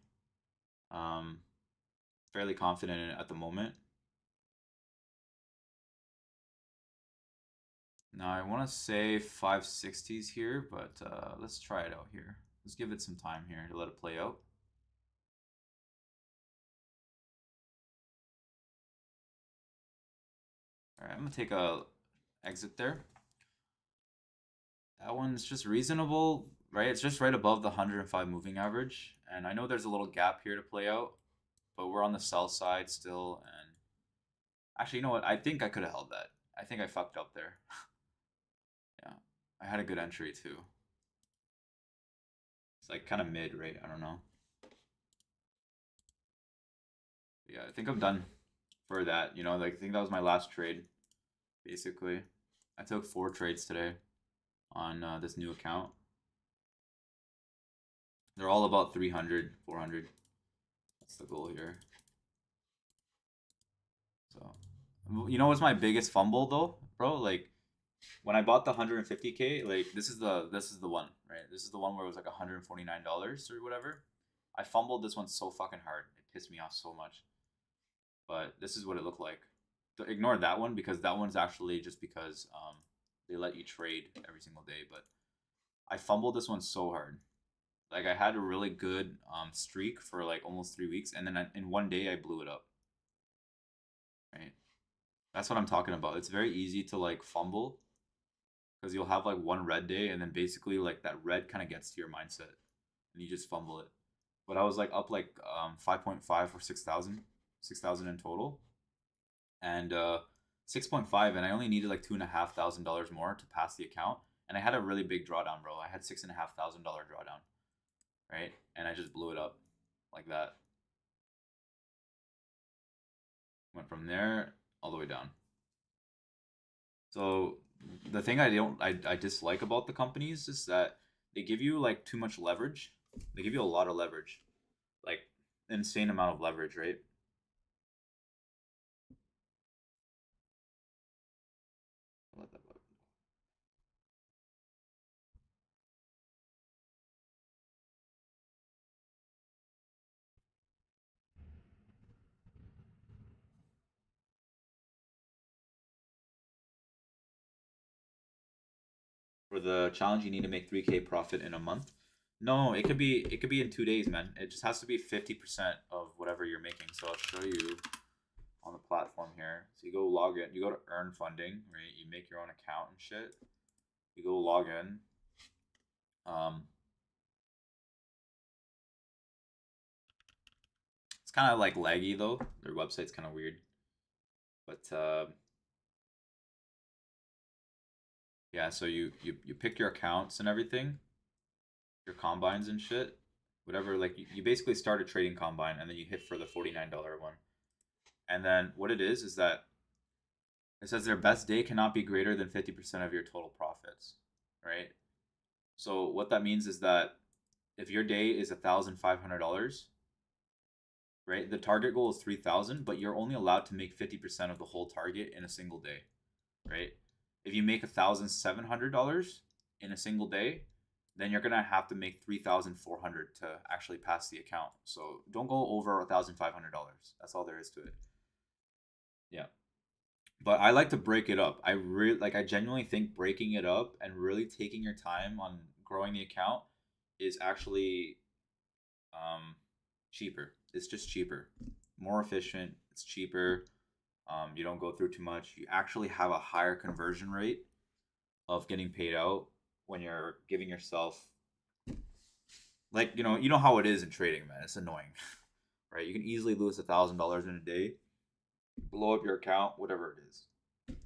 Fairly confident in it at the moment. Now I want to say 560s here, but let's try it out here. Let's give it some time here to let it play out. All right, I'm gonna take a exit there. That one's just reasonable, right? It's just right above the 105 moving average, and I know there's a little gap here to play out, but we're on the sell side still. And actually, you know what? I think I could have held that. I think I fucked up there. Yeah, I had a good entry too. It's like kind of mid, right? I don't know. Yeah, I think I'm done for that. You know, like I think that was my last trade, basically. I took 4 trades today on this new account. They're all about 300, 400. That's the goal here. So, you know what's my biggest fumble though, bro? Like when I bought the 150K, like this is the one, right? This is the one where it was like $149 or whatever. I fumbled this one so fucking hard. It pissed me off so much. But this is what it looked like. So ignore that one because that one's actually just because they let you trade every single day. But I fumbled this one so hard. Like I had a really good streak for like almost 3 weeks, and then in one day I blew it up. Right. That's what I'm talking about. It's very easy to like fumble because you'll have like one red day, and then basically like that red kind of gets to your mindset, and you just fumble it. But I was like up like 5.5 or 6,000, 6,000 in total, and 6.5, and I only needed like $2,500 more to pass the account, and I had a really big drawdown, bro. I had $6,500 drawdown, right? And I just blew it up like that. Went from there all the way down. So the thing I dislike about the companies is that they give you like too much leverage. They give you a lot of leverage, like insane amount of leverage, right? For the challenge, you need to make 3K profit in a month. No, it could be in 2 days, man. It just has to be 50% of whatever you're making. So I'll show you on the platform here. So you go log in, you go to earn funding, right? You make your own account and shit. You go log in. It's kind of like laggy though. Their website's kind of weird, but yeah. So you pick your accounts and everything, your combines and shit, whatever. Like you basically start a trading combine and then you hit for the $49 one. And then what it is that it says their best day cannot be greater than 50% of your total profits, right? So what that means is that if your day is $1,500, right, the target goal is 3,000, but you're only allowed to make 50% of the whole target in a single day, right? If you make $1,700 in a single day, then you're gonna have to make 3,400 to actually pass the account. So don't go over $1,500. That's all there is to it. Yeah. But I like to break it up. I genuinely think breaking it up and really taking your time on growing the account is actually um, cheaper. It's just cheaper, more efficient. It's cheaper. You don't go through too much. You actually have a higher conversion rate of getting paid out when you're giving yourself, like, you know how it is in trading, man. It's annoying, right? You can easily lose $1,000 in a day, blow up your account, whatever it is.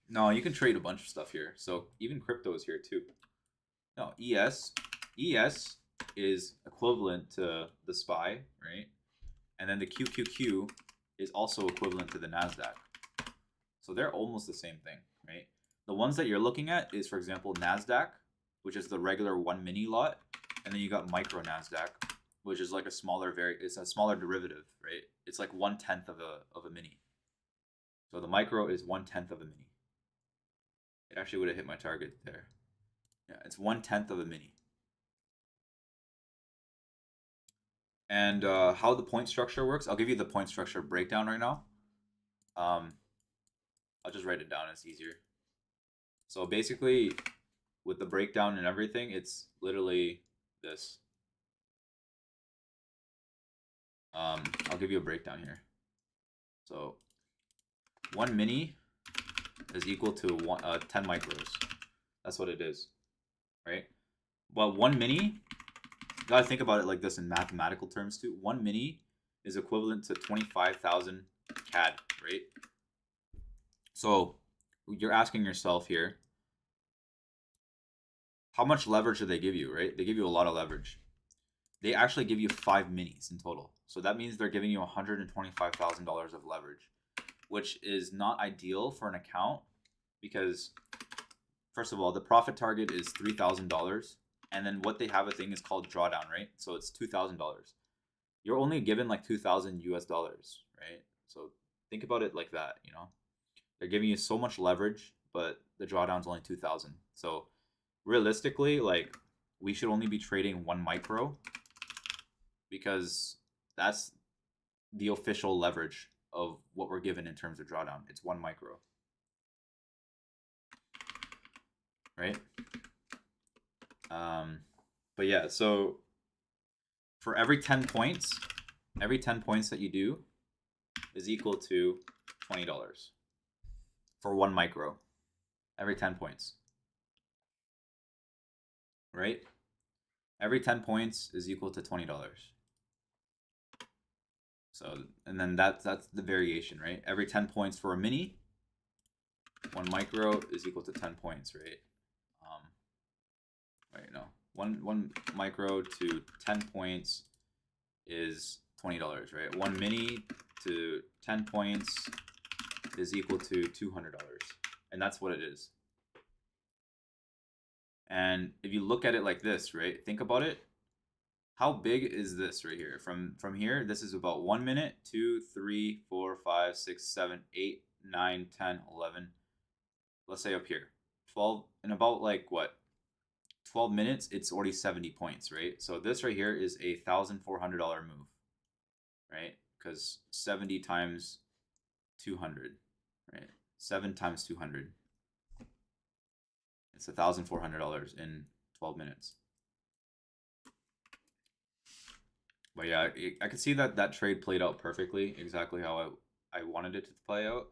No, you can trade a bunch of stuff here. So even crypto is here too. No, ES is equivalent to the SPY, right? And then the QQQ is also equivalent to the NASDAQ. So they're almost the same thing, right? The ones that you're looking at is, for example, NASDAQ, which is the regular 1 mini lot. And then you got micro NASDAQ, which is like it's a smaller derivative, right? It's like 1/10 of a mini. So the micro is 1/10 of a mini. It actually would have hit my target there. Yeah, it's 1/10 of a mini. And how the point structure works, I'll give you the point structure breakdown right now. I'll just write it down, it's easier. So basically, with the breakdown and everything, it's literally this. I'll give you a breakdown here. So 1 mini is equal to 10 micros. That's what it is, right? But 1 mini, you gotta think about it like this in mathematical terms too. 1 mini is equivalent to 25,000 CAD, right? So you're asking yourself here, how much leverage do they give you, right? They give you a lot of leverage. They actually give you 5 minis in total. So that means they're giving you $125,000 of leverage, which is not ideal for an account because, first of all, the profit target is $3,000. And then what they have a thing is called drawdown, right? So it's $2,000. You're only given like 2,000 US dollars, right? So think about it like that, you know? They're giving you so much leverage, but the drawdown's only 2,000. So realistically, like we should only be trading 1 micro because that's the official leverage of what we're given in terms of drawdown. It's 1 micro, right? But yeah, so for every 10 points that you do is equal to $20 for 1 micro. Every 10 points, right? Every 10 points is equal to $20. So, and then that's the variation, right? Every 10 points for a mini, 1 micro is equal to 10 points, right? Right, no. One micro to 10 points is $20, right? 1 mini to 10 points is equal to $200. And that's what it is. And if you look at it like this, right? Think about it. How big is this right here? From here, this is about 1 minute, 2, 3, 4, 5, 6, 7, 8, 9, 10, 11. Let's say up here. 12, in about like what? 12 minutes, it's already 70 points, right? So this right here is a $1,400 move, right? Because 70 times 200, right? 7 times 200. It's $1,400 in 12 minutes. But yeah, I could see that trade played out perfectly, exactly how I wanted it to play out,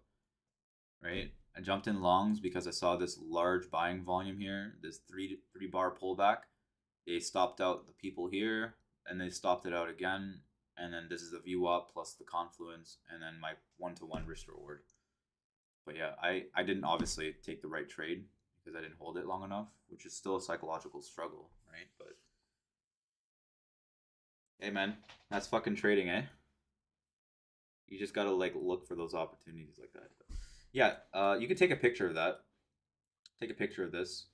right? I jumped in longs because I saw this large buying volume here, this three bar pullback. They stopped out the people here, and they stopped it out again, and then this is the VWAP plus the confluence, and then my 1-to-1 risk reward. But yeah, I didn't obviously take the right trade because I didn't hold it long enough, which is still a psychological struggle, right? But hey man, that's fucking trading, eh? You just gotta like look for those opportunities like that. But yeah, you could take a picture of that. Take a picture of this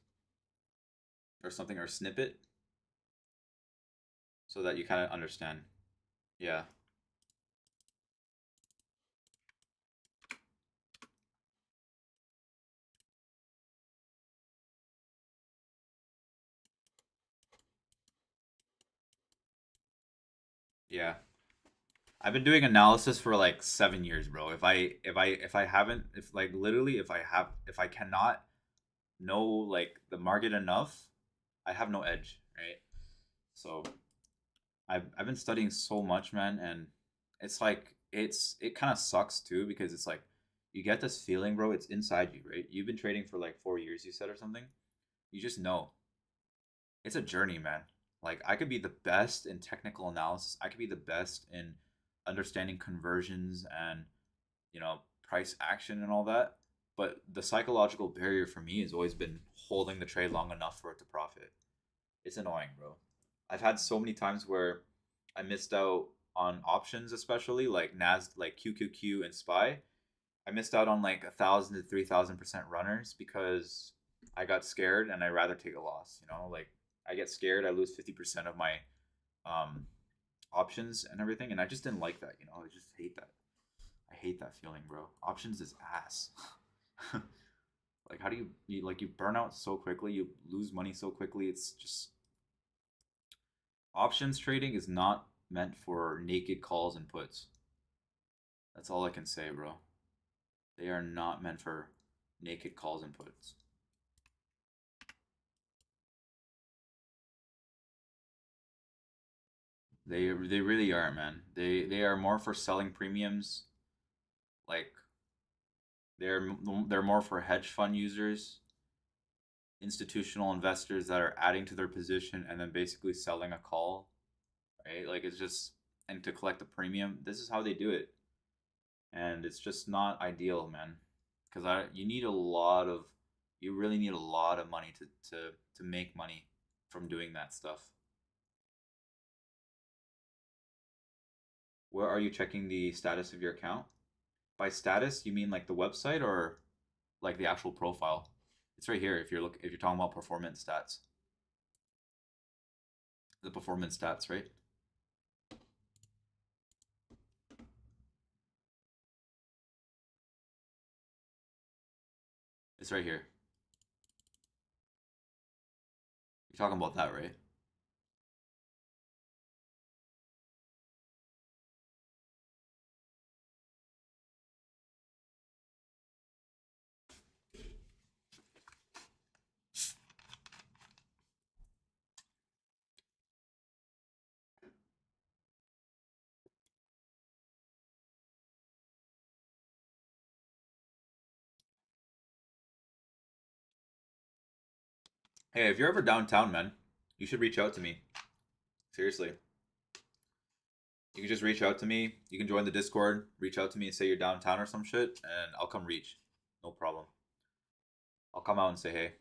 or something, or snip it so that you kind of understand. Yeah. Yeah. I've been doing analysis for like 7 years, bro. If I haven't, if like literally if I cannot know like the market enough, I have no edge, right? So I've been studying so much, man, and it's like it kind of sucks too because it's like you get this feeling, bro. It's inside you, right? You've been trading for like 4 years, you said, or something. You just know it's a journey, man. Like I could be the best in technical analysis. I could be the best in understanding conversions and price action and all that. But the psychological barrier for me has always been holding the trade long enough for it to profit. It's annoying, bro. I've had so many times where I missed out on options, especially like like QQQ and SPY. I missed out on like 1,000 to 3,000% runners because I got scared and I rather take a loss. Like I get scared, I lose 50% of my um, options and everything, and I just didn't like that. I just hate that. I hate that feeling, bro. Options is ass. Like how do you burn out so quickly? You lose money so quickly. It's just options trading is not meant for naked calls and puts. That's all I can say, bro. They are not meant for naked calls and puts. They really are, man. They are more for selling premiums. Like they're more for hedge fund users, institutional investors that are adding to their position and then basically selling a call, right? Like it's just, and to collect the premium. This is how they do it, and it's just not ideal, man. Because you really need a lot of money to make money from doing that stuff. Where are you checking the status of your account? By status, you mean like the website or like the actual profile? It's right here if you're talking about performance stats. The performance stats, right? It's right here. You're talking about that, right? Hey, if you're ever downtown, man, you should reach out to me. Seriously. You can just reach out to me. You can join the Discord, reach out to me and say you're downtown or some shit, and I'll come reach. No problem. I'll come out and say hey.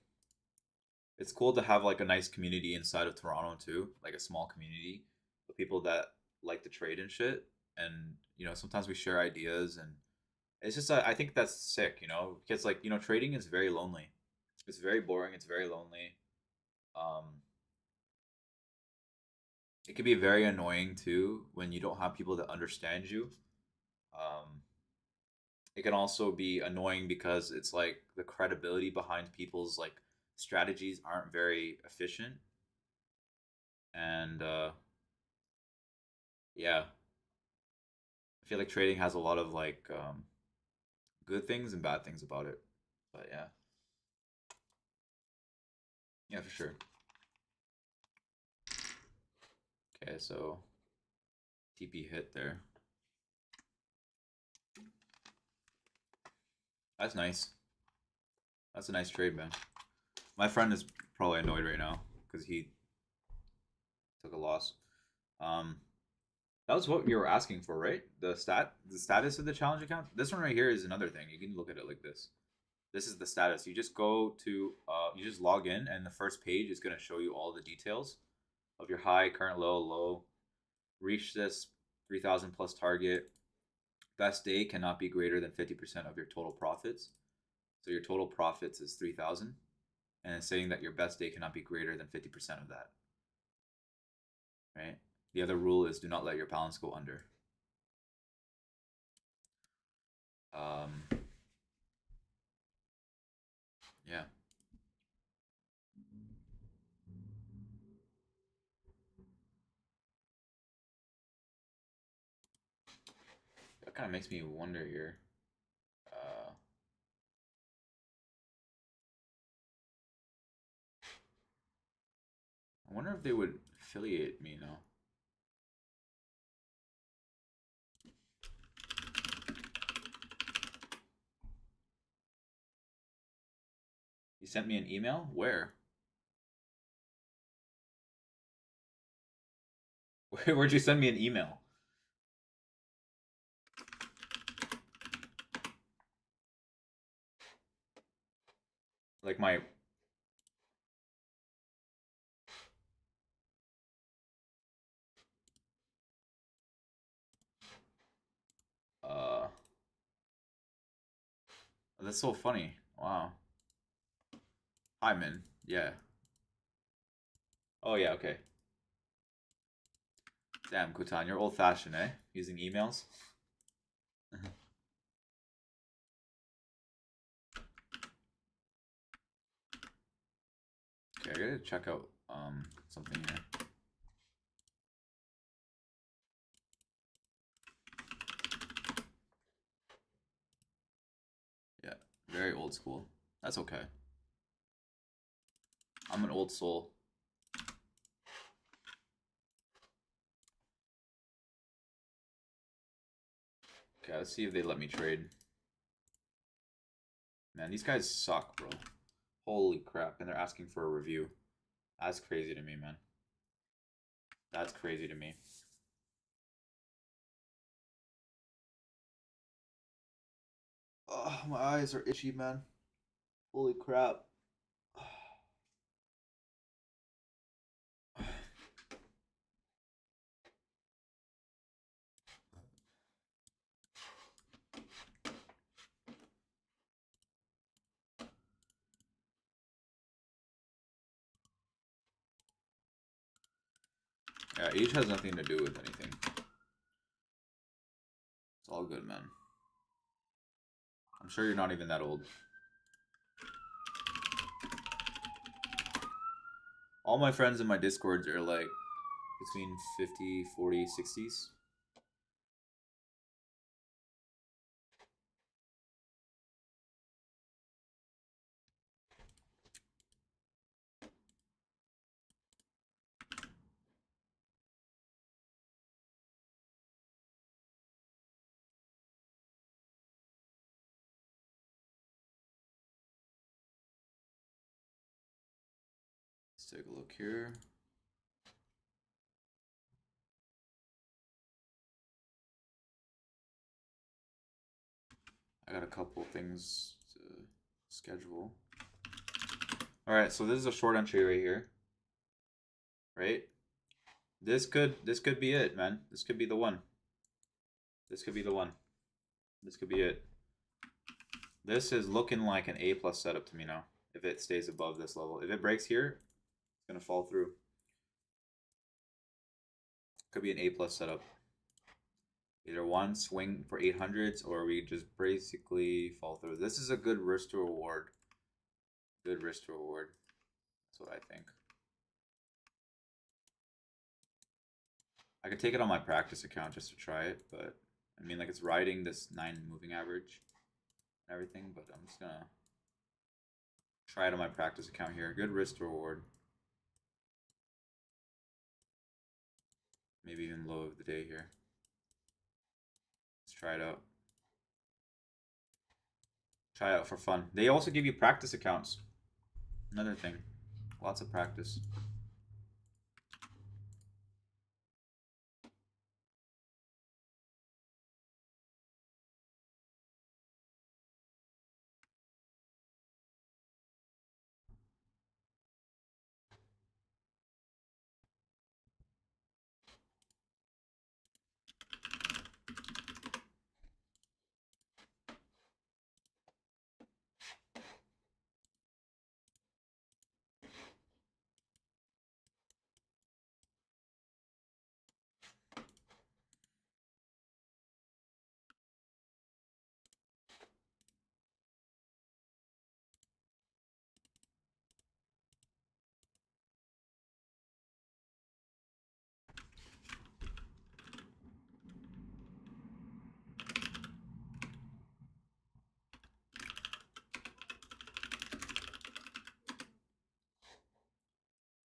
It's cool to have like a nice community inside of Toronto too, like a small community of people that like to trade and shit. And sometimes we share ideas, and it's just I think that's sick, because like trading is very lonely. It's very boring. It's very lonely. Um, it can be very annoying too when you don't have people that understand you. Um, it can also be annoying because it's like the credibility behind people's like strategies aren't very efficient, and yeah, I feel like trading has a lot of like good things and bad things about it. But yeah, yeah, for sure. Okay, so TP hit there. That's nice. That's a nice trade, man. My friend is probably annoyed right now because he took a loss. Um, that was what you were asking for, right? The status of the challenge account. This one right here is another thing. You can look at it like this. This is the status. You just go to, you just log in, and the first page is going to show you all the details of your high, current low, reach this 3,000 plus target. Best day cannot be greater than 50% of your total profits. So your total profits is 3,000, and it's saying that your best day cannot be greater than 50% of that, right? The other rule is do not let your balance go under. Um, yeah. That kind of makes me wonder here. I wonder if they would affiliate me now. You sent me an email? Where? Where'd you send me an email? Like my. Uh. That's so funny. Wow. Hi, man. Yeah. Oh, yeah, okay. Damn, Kutan, you're old fashioned, eh? Using emails? Okay, I gotta check out something here. Yeah, very old school. That's okay. I'm an old soul. Okay, let's see if they let me trade. Man, these guys suck, bro. Holy crap. And they're asking for a review. That's crazy to me, man. That's crazy to me. Oh, my eyes are itchy, man. Holy crap. Yeah, age has nothing to do with anything. It's all good, man. I'm sure you're not even that old. All my friends in my Discords are like between 50, 40, 60s. Let's take a look here. I got a couple things to schedule. All right, so this is a short entry right here. Right? This could be it, man. This could be the one. This could be the one. This could be it. This is looking like an A+ setup to me now. If it stays above this level. If it breaks here, it's gonna fall through. Could be an A+ setup. Either one, swing for 800s, or we just basically fall through. This is a good risk to reward. Good risk to reward. That's what I think. I could take it on my practice account just to try it, but I mean, like, it's riding this 9 moving average and everything, but I'm just gonna try it on my practice account here. Good risk to reward. Maybe even low of the day here. Let's try it out. Try it out for fun. They also give you practice accounts. Another thing. Lots of practice.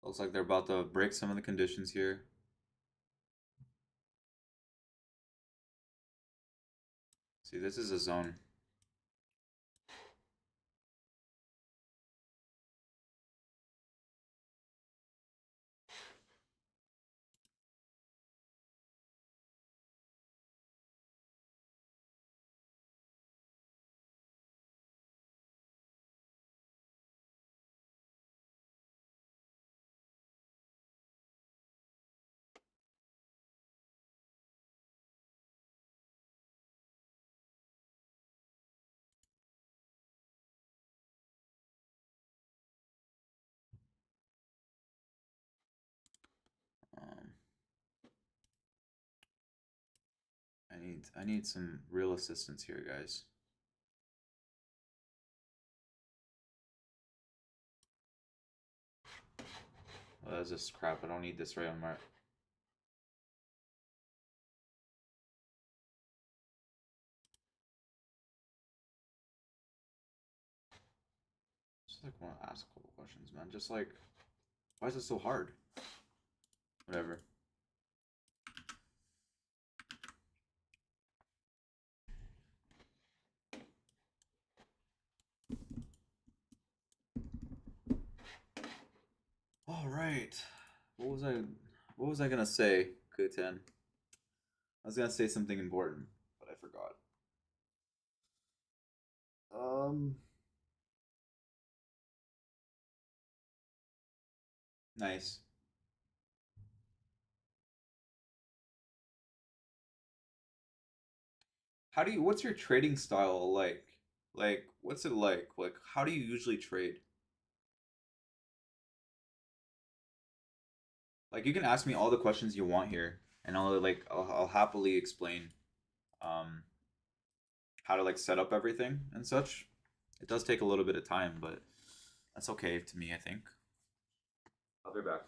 Looks like they're about to break some of the conditions here. See, this is a zone. I need some real assistance here, guys. Well, that's just crap. I don't need this right on my. Just like want to ask a couple questions, man. Just like, why is it so hard? Whatever. All right. What was I gonna say, Kuten? I was gonna say something important, but I forgot. Nice. What's your trading style like? Like, what's it like? Like, how do you usually trade? Like you can ask me all the questions you want here, and I'll happily explain um how to like set up everything and such. It does take a little bit of time, but that's okay to me, I think. I'll be back.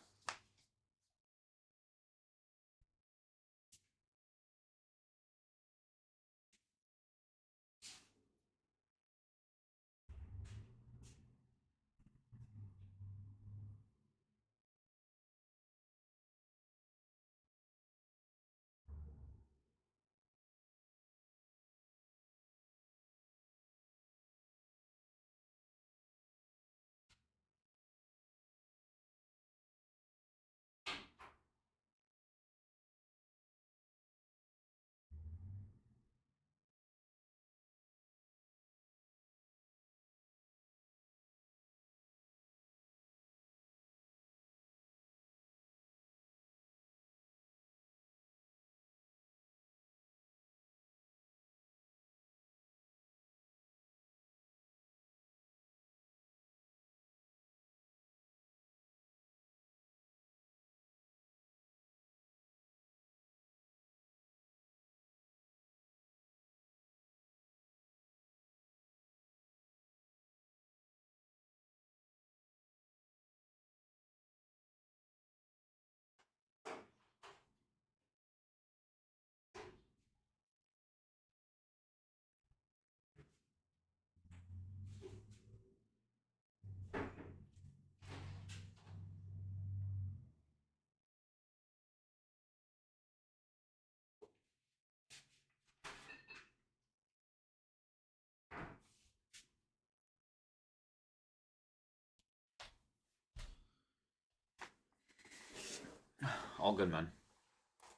All good, man.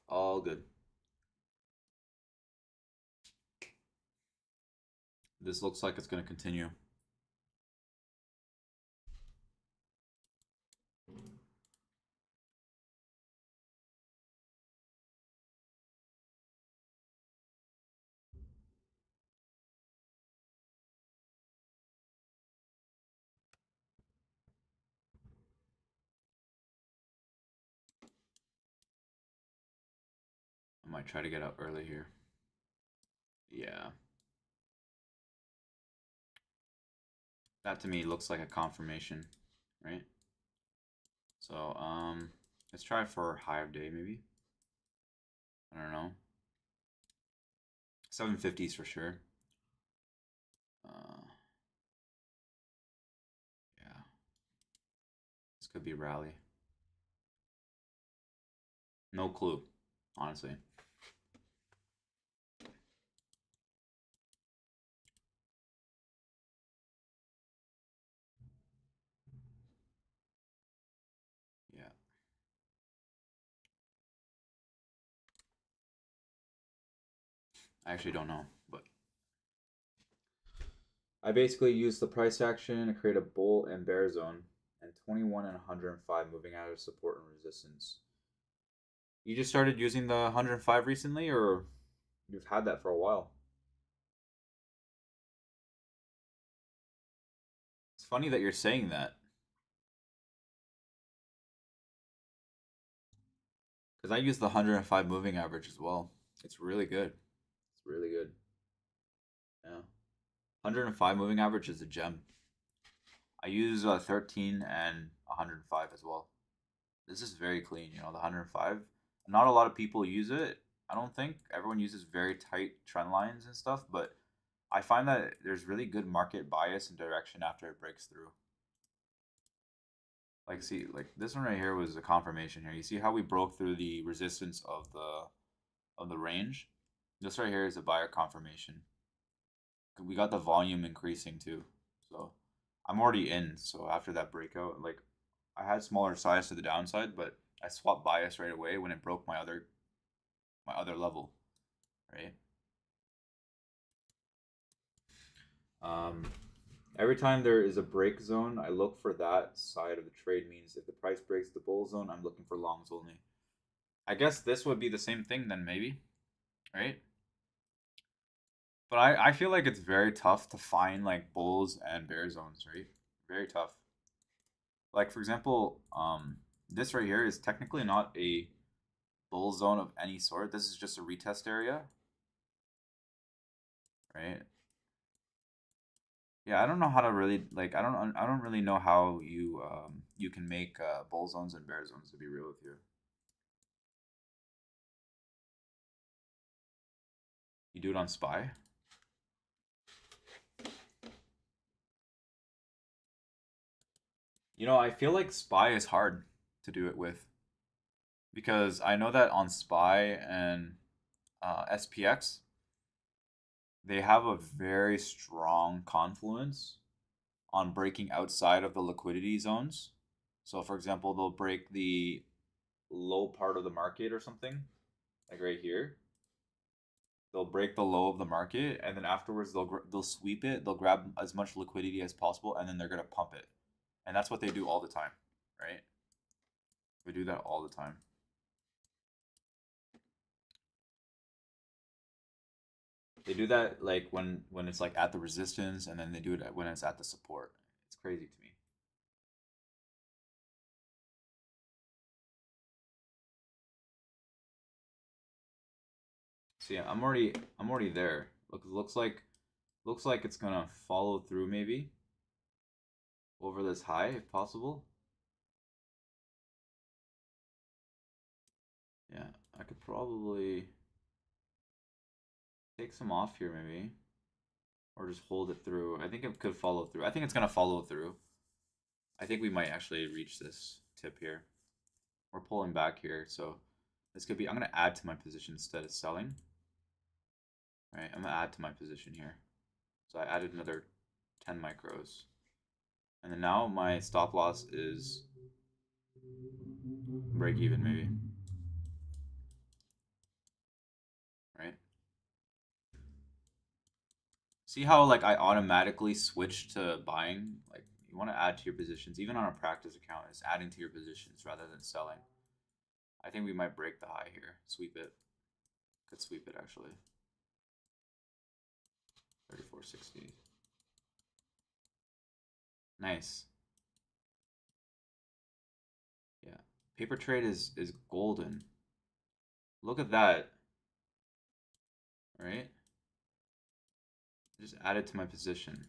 All good. This looks like it's gonna continue. I might try to get out early here. Yeah. That to me looks like a confirmation, right? So, let's try for high of day maybe. I don't know. 750s for sure. Yeah. This could be a rally. No clue, honestly. Yeah. I actually don't know, but I basically use the price action to create a bull and bear zone and 21 and 105 moving out of support and resistance. You just started using the 105 recently, or you've had that for a while? It's funny that you're saying that because I use the 105 moving average as well. It's really good. It's really good. Yeah. 105 moving average is a gem. I use 13 and 105 as well. This is very clean, the 105. Not a lot of people use it. I don't think everyone uses very tight trend lines and stuff, but I find that there's really good market bias and direction after it breaks through. Like see, like this one right here was a confirmation here. You see how we broke through the resistance of the range? This right here is a buyer confirmation. We got the volume increasing too. So I'm already in. So after that breakout, like I had smaller size to the downside, but I swapped bias right away when it broke my other level, right? Um, every time there is a break zone, I look for that side of the trade. Means if the price breaks the bull zone, I'm looking for longs only. I guess this would be the same thing then, maybe, right? But I feel like it's very tough to find like bulls and bear zones, right? Very tough. Like for example, this right here is technically not a bull zone of any sort. This is just a retest area, right? Yeah, I don't know how to really like. I don't really know how you can make bull zones and bear zones, to be real with you. You do it on SPY. You know, I feel like SPY is hard to do it with because I know that on SPY and SPX they have a very strong confluence on breaking outside of the liquidity zones. So, for example, they'll break the low part of the market or something, like right here. They'll break the low of the market, and then afterwards they'll sweep it. They'll grab as much liquidity as possible, and then they're gonna pump it, and that's what they do all the time, right? They do that all the time. They do that like when it's like at the resistance, and then they do it when it's at the support. It's crazy to me. See, I'm already there. Looks like it's gonna follow through maybe over this high if possible. Yeah, I could probably take some off here maybe, or just hold it through. I think it could follow through. I think it's gonna follow through. I think we might actually reach this tip here. We're pulling back here, so this could be. I'm gonna add to my position instead of selling. All right, I'm gonna add to my position here. So I added another 10 micros, and then now my stop loss is break even maybe. Right? See how like I automatically switch to buying? Like you want to add to your positions, even on a practice account, is adding to your positions rather than selling. I think we might break the high here. Sweep it. Could sweep it actually. 34.60. Nice. Yeah. Paper trade is golden. Look at that. Right? Just add it to my position.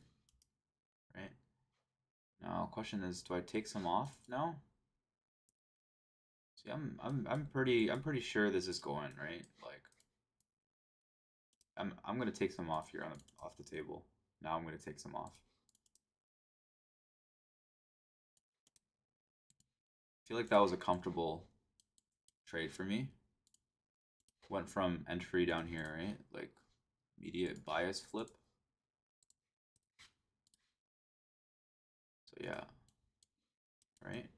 Right? Now question is, do I take some off now? See, I'm pretty sure this is going, right? Like I'm gonna take some off here on off the table. Now I'm gonna take some off. I feel like that was a comfortable trade for me. Went from entry down here, right? Like immediate bias flip. So yeah, right?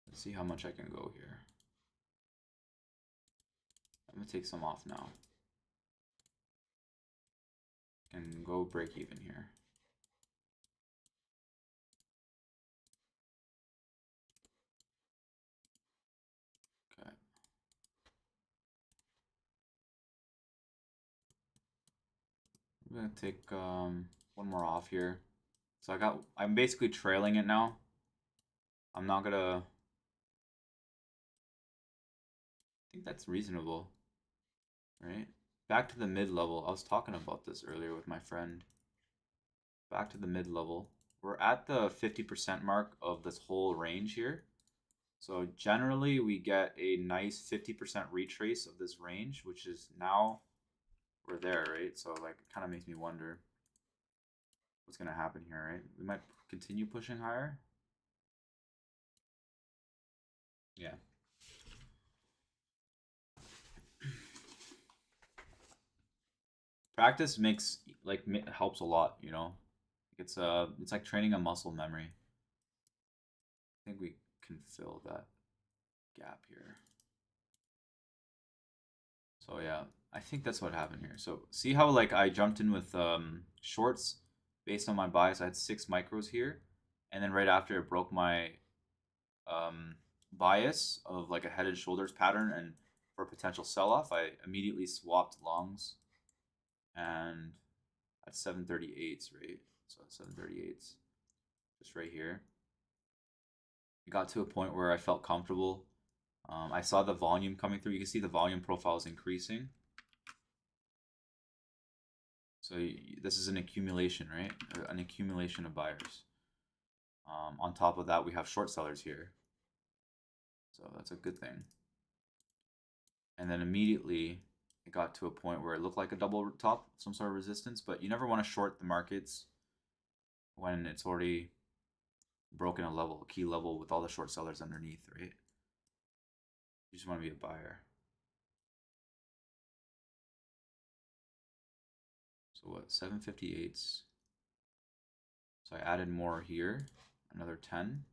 Let's see how much I can go here. I'm gonna take some off now. And go break even here. Okay. I'm gonna take one more off here. So I'm basically trailing it now. I'm not gonna. I think that's reasonable, right? Back to the mid level. I was talking about this earlier with my friend. Back to the mid level. We're at the 50% mark of this whole range here. So generally we get a nice 50% retrace of this range, which is now we're there, right? So like it kind of makes me wonder what's going to happen here, right? We might continue pushing higher. Yeah. Practice makes like helps a lot, you know. It's like training a muscle memory. I think we can fill that gap here. So yeah, I think that's what happened here. So see how like I jumped in with shorts based on my bias. I had 6 micros here, and then right after it broke my bias of like a head and shoulders pattern and for potential sell off, I immediately swapped longs and at 738s, right? So 738s, just right here. It got to a point where I felt comfortable. I saw the volume coming through. You can see the volume profile is increasing. So this is an accumulation, right? An accumulation of buyers. On top of that, we have short sellers here. So that's a good thing. And then immediately it got to a point where it looked like a double top, some sort of resistance, but you never want to short the markets when it's already broken a level, a key level with all the short sellers underneath, right? You just want to be a buyer. So what, 758s. So I added more here, another 10.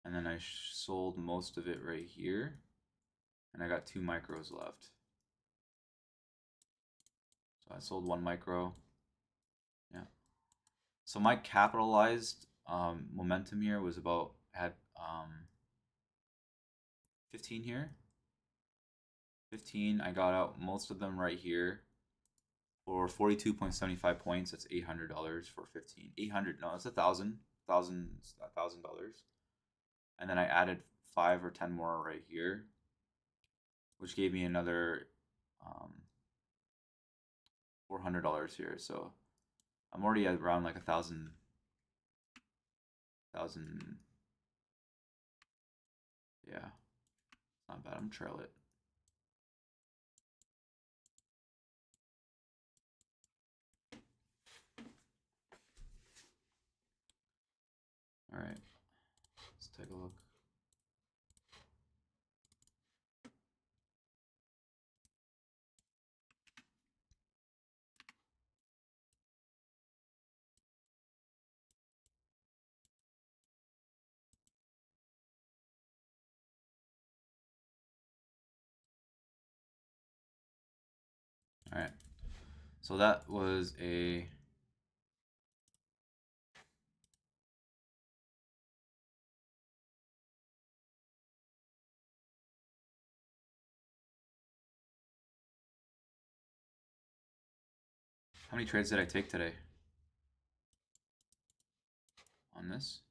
And then I sold most of it right here. And I got 2 micros left. So I sold 1 micro. Yeah. So my capitalized momentum here was about, I had 15 here. 15, I got out most of them right here for 42.75 points. That's $800 for 15. 800, no, it's $1,000. And then I added 5 or 10 more right here, which gave me another $400 here. So I'm already at around like 1,000. Yeah, not bad. I'm trail it. All right, let's take a look. All right, so that was a how many trades did I take today on this?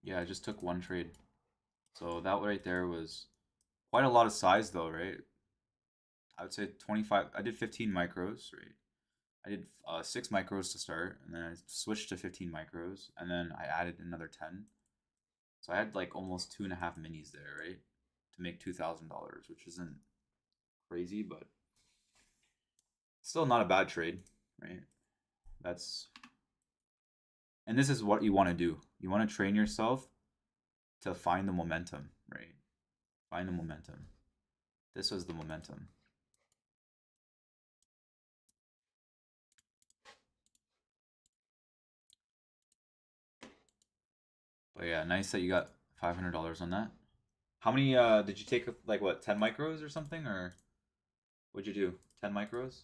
Yeah, I just took 1 trade. So that right there was quite a lot of size though, right? I would say 25. I did 15 micros, right? I did 6 micros to start, and then I switched to 15 micros, and then I added another 10. So I had like almost 2.5 minis there, right? To make $2,000, which isn't crazy, but still not a bad trade, right? And this is what you want to do. You want to train yourself to find the momentum, right? Find the momentum. This was the momentum. But yeah, nice that you got $500 on that. How many did you take? Like what, 10 micros or something, or what'd you do? 10 micros?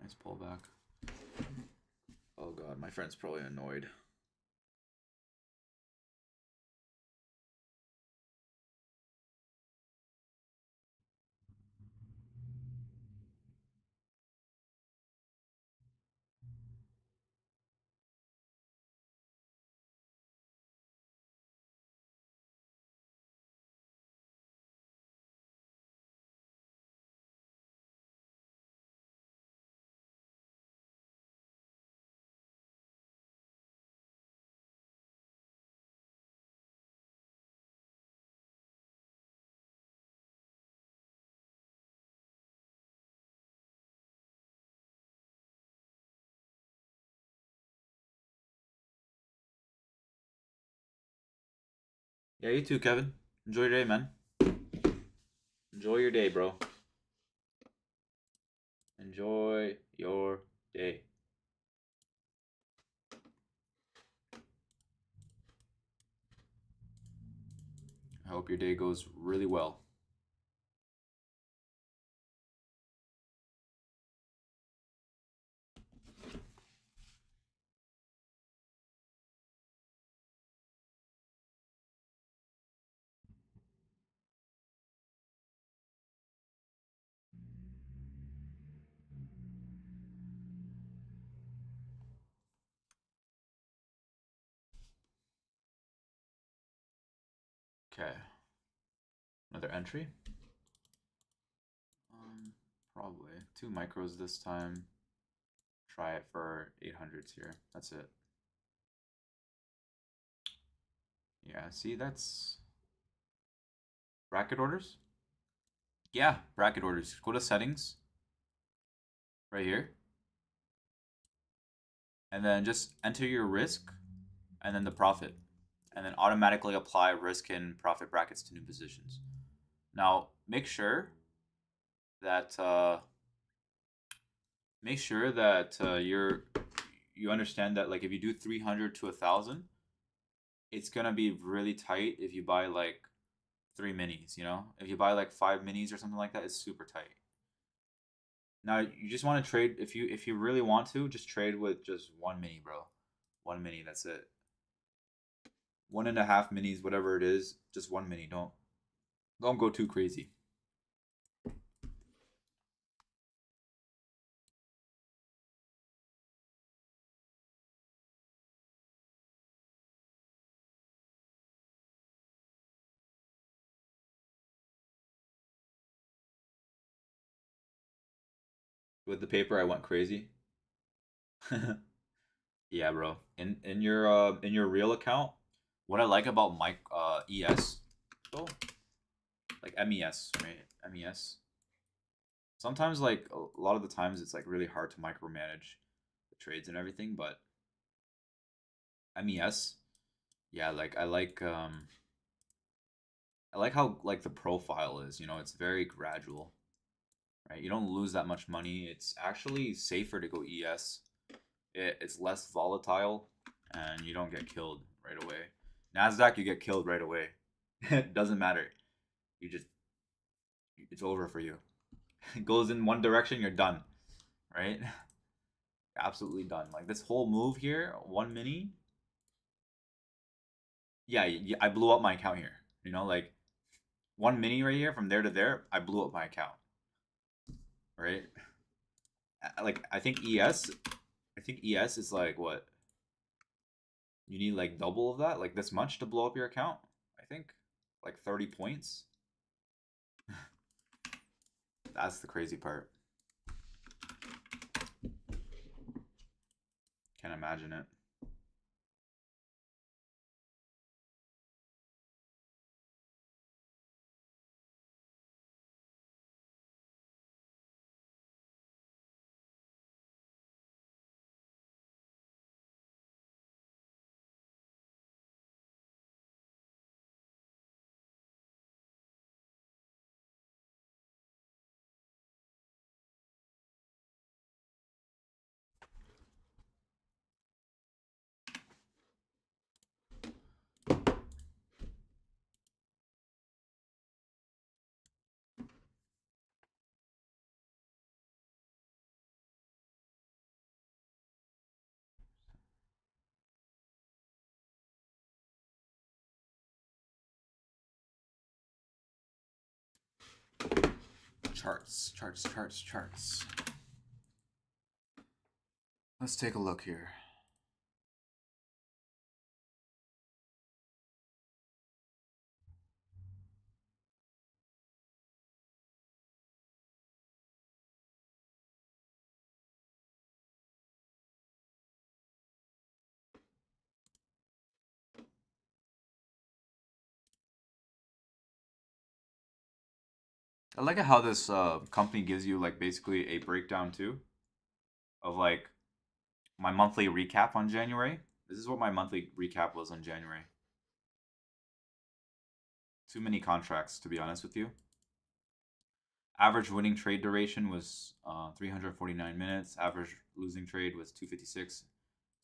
Nice pullback. Oh god, my friend's probably annoyed. Yeah, you too, Kevin. Enjoy your day, man. Enjoy your day, bro. Enjoy your day. I hope hope your day goes really well. Okay. Another entry? Probably. 2 micros this time. Try it for 800s here. That's it. Yeah, see, that's bracket orders? Yeah, bracket orders. Go to settings right here. And then just enter your risk and then the profit. And then automatically apply risk and profit brackets to new positions. Now, make sure that you understand that like if you do 300 to 1,000, it's gonna be really tight if you buy like 3 minis. You know, if you buy like 5 minis or something like that, it's super tight. Now you just want to trade if you really want to just trade with just 1 mini, bro. 1 mini, that's it. 1.5 minis, whatever it is, just 1 mini. Don't go too crazy. With the paper, I went crazy. Yeah, bro. In your real account, what I like about my ES, though, like MES, right? MES. Sometimes like a lot of the times it's like really hard to micromanage the trades and everything, but MES, yeah, like I like how like the profile is, you know, it's very gradual, right? You don't lose that much money. It's actually safer to go ES. It's less volatile and you don't get killed right away. Nasdaq, you get killed right away. It doesn't matter. You just it's over for you. It goes in one direction, you're done, right? Absolutely done. Like this whole move here, 1 mini. Yeah, I blew up my account here. You know, like 1 mini right here from there to there, I blew up my account. Right? Like I think ES is like what? You need like double of that, like this much to blow up your account. I think like 30 points. That's the crazy part. Can't imagine it. Charts. Let's take a look here. I like how this company gives you like basically a breakdown too of like my monthly recap on January. This is what my monthly recap was on January. Too many contracts, to be honest with you. Average winning trade duration was 349 minutes. Average losing trade was 256,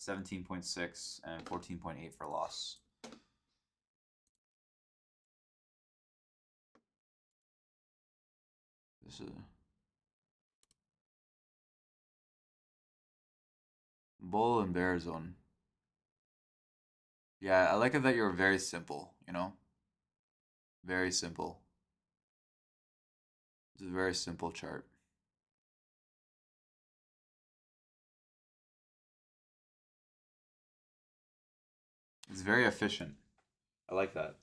17.6, and 14.8 for loss. This is bull and bear zone. Yeah, I like it that you're very simple, you know? Very simple. It's a very simple chart. It's very efficient. I like that.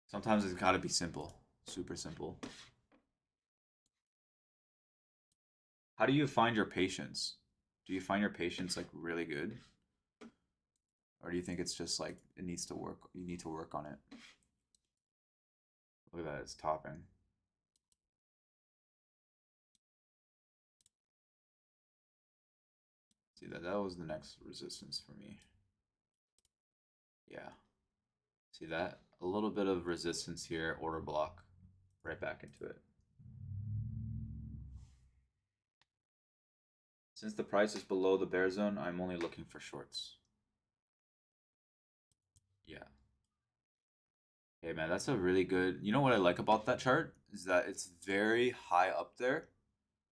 Sometimes it's got to be simple. Super simple. How do you find your patience? Do you find your patience like really good? Or do you think it's just like it needs to work? You need to work on it. Look at that, it's topping. See that was the next resistance for me. Yeah. See that? A little bit of resistance here, order block. Right back into it. Since the price is below the bear zone, I'm only looking for shorts. Yeah. Hey man, that's a really good. You know what I like about that chart is that it's very high up there.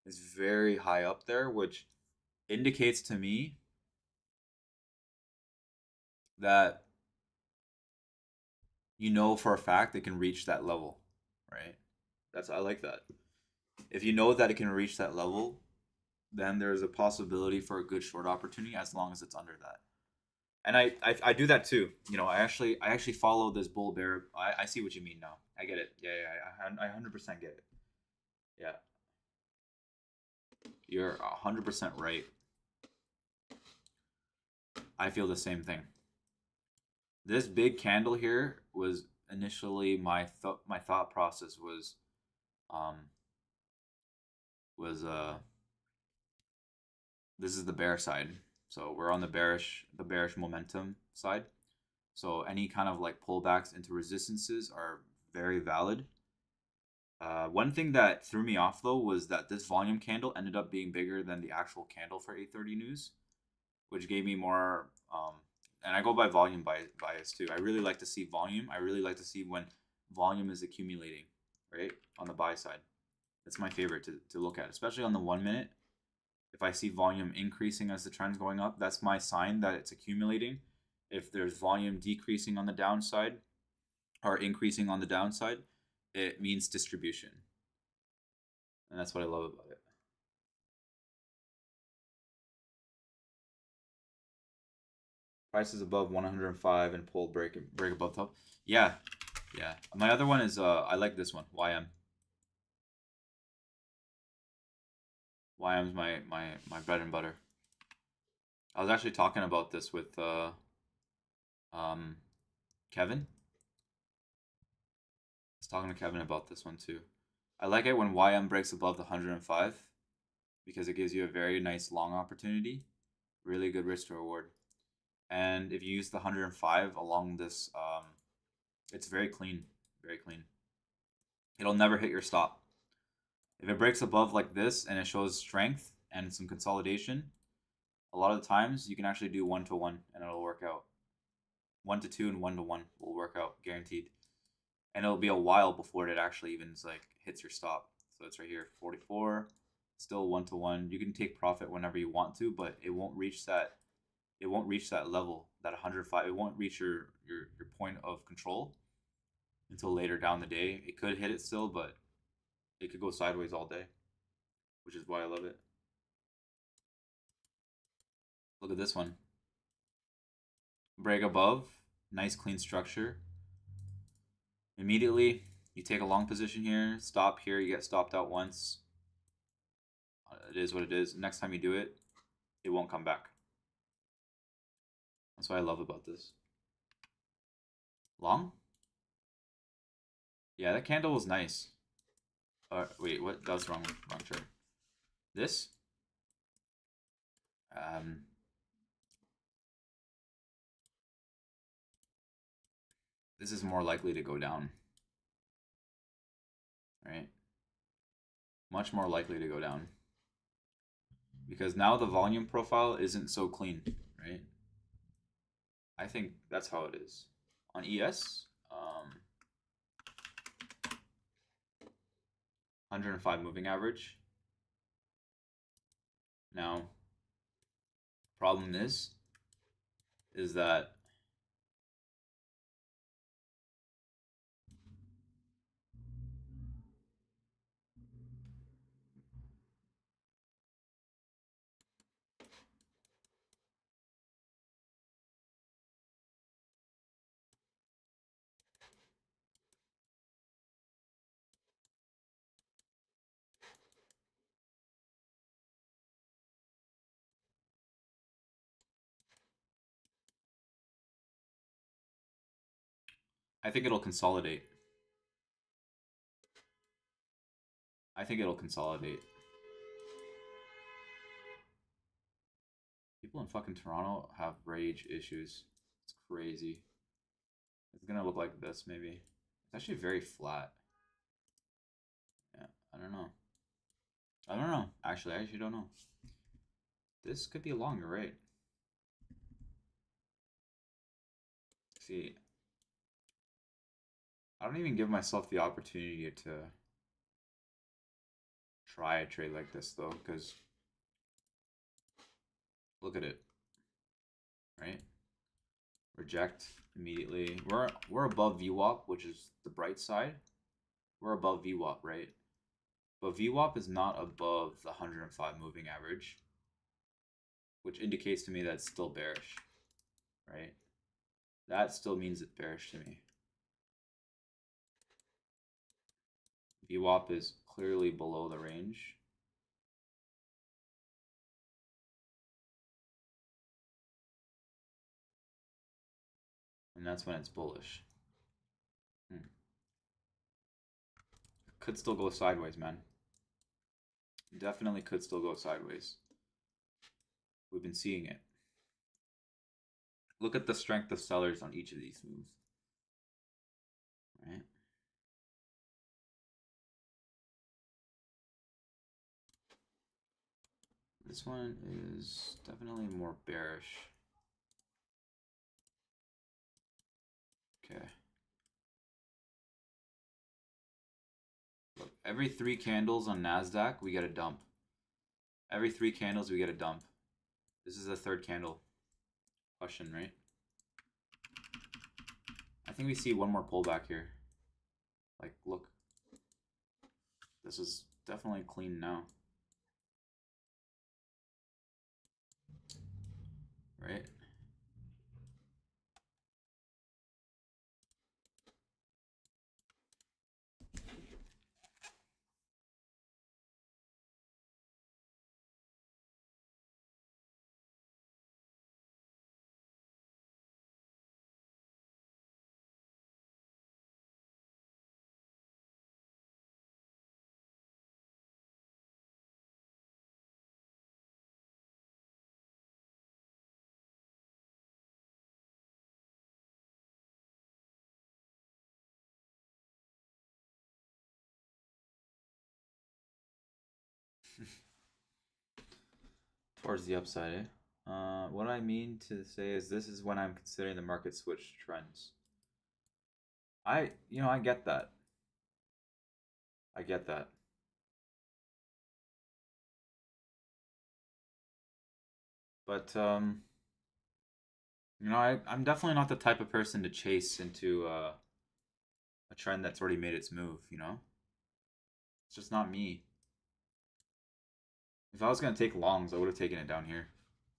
It's very high up there, which indicates to me that you know for a fact it can reach that level, right? I like that. If you know that it can reach that level, then there's a possibility for a good short opportunity as long as it's under that. And I do that too. You know, I actually follow this bull bear. I see what you mean now. I get it. Yeah, I 100% get it. Yeah, you're 100% right. I feel the same thing. This big candle here was initially my thought process um was this is the bear side. So we're on the bearish momentum side. So any kind of like pullbacks into resistances are very valid. One thing that threw me off though was that this volume candle ended up being bigger than the actual candle for 8:30 news, which gave me more. And I go by volume bias too. I really like to see volume. I really like to see when volume is accumulating, right, on the buy side. That's my favorite to look at, especially on the 1 minute. If I see volume increasing as the trend's going up, that's my sign that it's accumulating. If there's volume decreasing on the downside or increasing on the downside, it means distribution. And that's what I love about it. Price is above 105 and pull break above top. Yeah, yeah. My other one is I like this one. YM. YM's my bread and butter. I was actually talking about this with Kevin. I was talking to Kevin about this one too. I like it when YM breaks above the 105 because it gives you a very nice long opportunity. Really good risk to reward. And if you use the 105 along this, it's very clean, very clean. It'll never hit your stop. If it breaks above like this and it shows strength and some consolidation, a lot of the times you can actually do 1-to-1 and it'll work out. 1-to-2 and 1-to-1 will work out, guaranteed. And it'll be a while before it actually even like hits your stop. So it's right here, 44, still 1-to-1. You can take profit whenever you want to, but it won't reach that. It won't reach that level, that 105. It won't reach your point of control until later down the day. It could hit it still, but it could go sideways all day, which is why I love it. Look at this one. Break above, nice clean structure. Immediately, you take a long position here, stop here, you get stopped out once. It is what it is. Next time you do it, it won't come back. That's what I love about this. Long? Yeah, that candle was nice. Wait, what? That was wrong chart. This? This is more likely to go down. Right? Much more likely to go down. Because now the volume profile isn't so clean, right? I think that's how it is. On ES, 105 moving average. Now, problem is that I think it'll consolidate. I think it'll consolidate. People in fucking Toronto have rage issues. It's crazy. It's gonna look like this, maybe. It's actually very flat. Yeah, I don't know. I don't know. Actually, I actually don't know. This could be longer, right? See, I don't even give myself the opportunity to try a trade like this, though, because look at it, right? Reject immediately. We're above VWAP, which is the bright side. We're above VWAP, right? But VWAP is not above the 105 moving average, which indicates to me that it's still bearish, right? That still means it's bearish to me. VWAP is clearly below the range. And that's when it's bullish. Could still go sideways, man. Definitely could still go sideways. We've been seeing it. Look at the strength of sellers on each of these moves. Right? This one is definitely more bearish. Okay. Look, every 3 candles on NASDAQ, we get a dump. Every 3 candles, we get a dump. This is the 3rd candle. Question, right? I think we see one more pullback here. Like, look. This is definitely clean now. Right? Towards the upside, eh? What I mean to say is this is when I'm considering the market switch trends. I get that. I get that. But I'm definitely not the type of person to chase into a trend that's already made its move, It's just not me. If I was gonna take longs, I would have taken it down here,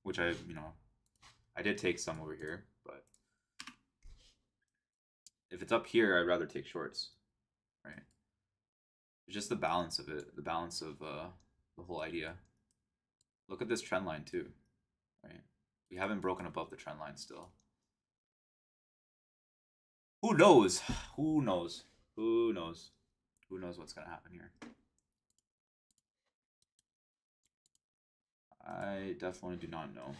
which I did take some over here, but if it's up here, I'd rather take shorts, right? It's just the balance of it, the balance of the whole idea. Look at this trend line too, right? We haven't broken above the trend line still. Who knows? Who knows? Who knows? Who knows what's gonna happen here? I definitely do not know.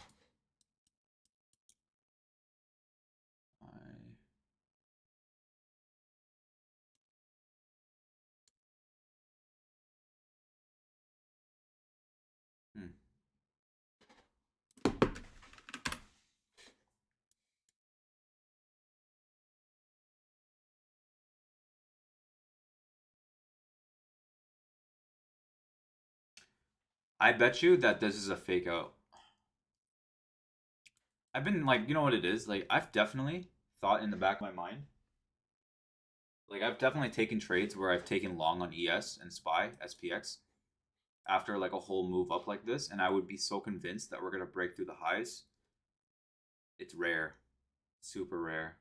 I bet you that this is a fake out. I've been like, you know what it is? Like, I've definitely thought in the back of my mind, like, I've definitely taken trades where I've taken long on ES and SPX after like a whole move up like this, and I would be so convinced that we're gonna break through the highs. It's rare, super rare.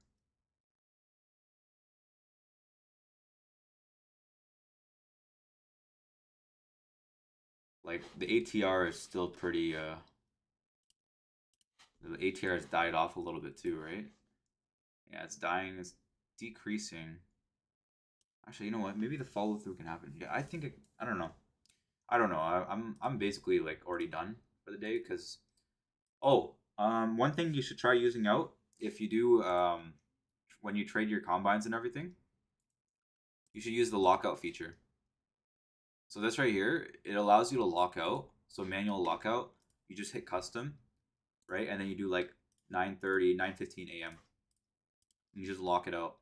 Like the ATR is still pretty. The ATR has died off a little bit too, right? Yeah, it's dying. It's decreasing. Actually, you know what? Maybe the follow through can happen. Yeah, I think I don't know. I don't know. I'm basically like already done for the day because one thing you should try using out if you do when you trade your combines and everything, you should use the lockout feature. So this right here, it allows you to lock out. So manual lockout, you just hit custom, right? And then you do like 9:30, 9:15 a.m. You just lock it out.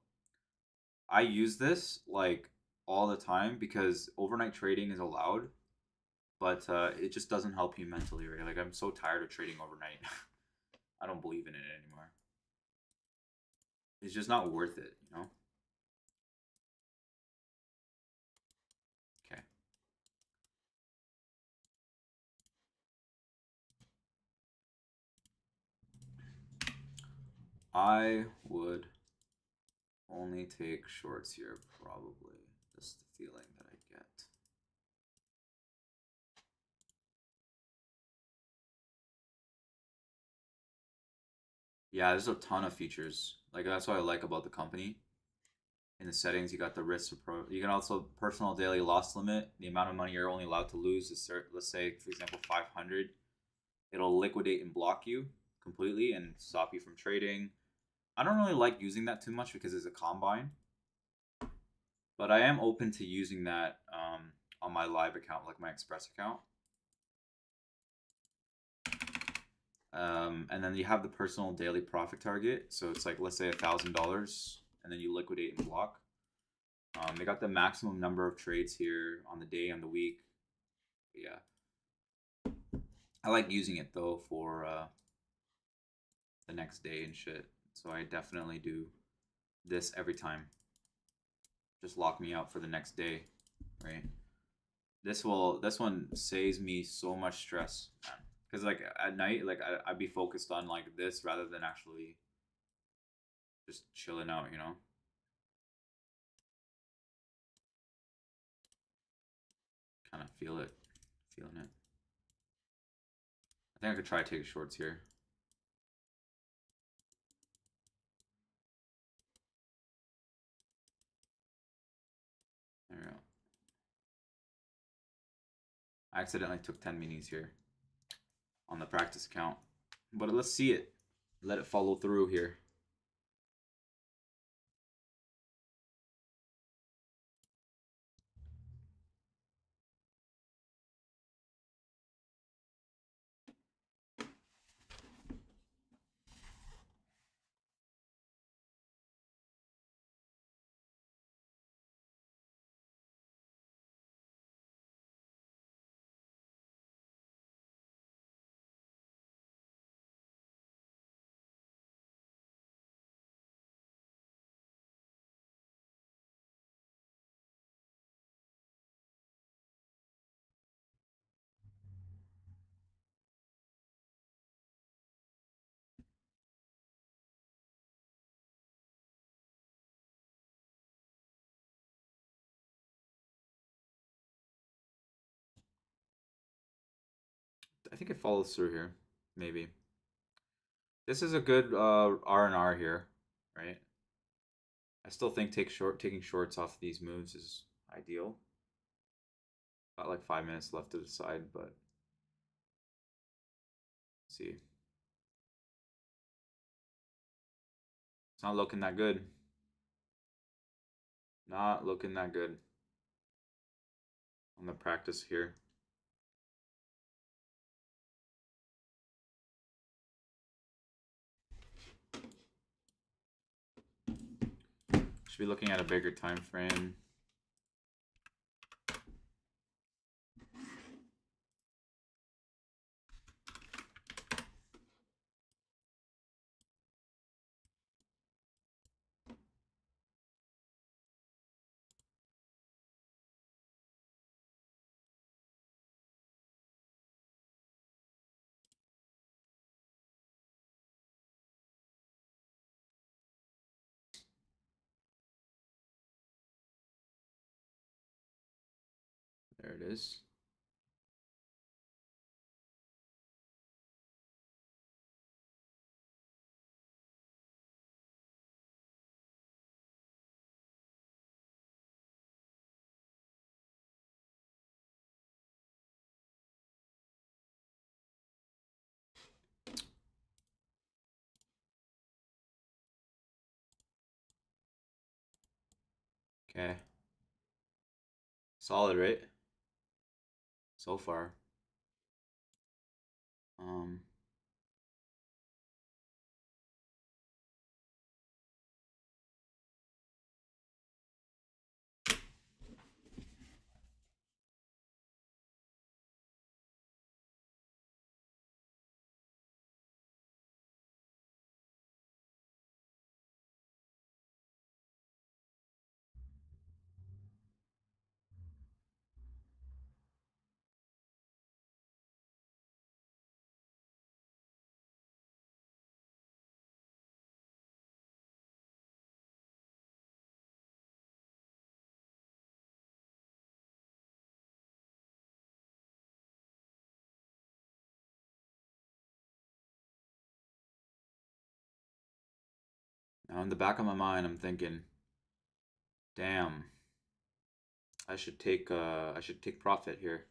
I use this like all the time because overnight trading is allowed, but it just doesn't help you mentally, right? Like I'm so tired of trading overnight. I don't believe in it anymore. It's just not worth it, you know? Okay. I would only take shorts here, probably. That's the feeling that I get. Yeah, there's a ton of features. Like that's what I like about the company. In the settings, you got the risk. You can also personal daily loss limit. The amount of money you're only allowed to lose is, let's say, for example, 500. It'll liquidate and block you completely and stop you from trading. I don't really like using that too much because it's a combine, but I am open to using that on my live account, like my Express account. And then you have the personal daily profit target. So it's like, let's say $1,000, and then you liquidate and block. They got the maximum number of trades here on the day and the week. But yeah, I like using it though for the next day and shit. So I definitely do this every time. Just lock me out for the next day, right? This one saves me so much stress, man. Because like at night, like I'd be focused on like this rather than actually just chilling out, you know. Kind of feeling it. I think I could try to take shorts here. There we go. I accidentally took 10 minis here on the practice account, but let's see it. Let it follow through here. I think it follows through here, maybe. This is a good R&R here, right? I still think taking shorts off these moves is ideal. Got like 5 minutes left to decide, but let's see. It's not looking that good. Not looking that good on the practice here. Should be looking at a bigger time frame. There it is. Okay. Solid, right? So far. Now in the back of my mind, I'm thinking, damn, I should take profit here.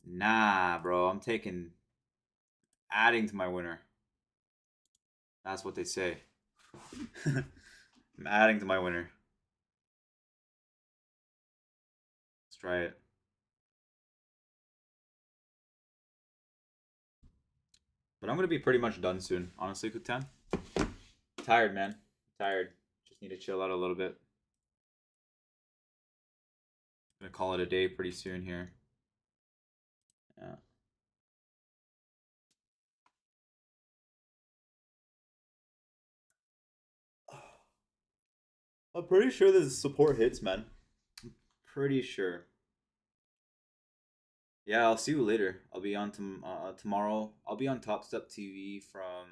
Nah, bro, I'm taking adding to my winner. That's what they say. I'm adding to my winner. Let's try it. But I'm gonna be pretty much done soon, honestly, Kutan. Tired, man. Tired. Just need to chill out a little bit. Gonna call it a day pretty soon here. Yeah. I'm pretty sure this support hits, man. I'm pretty sure. Yeah, I'll see you later. I'll be on tomorrow. I'll be on Top Step TV from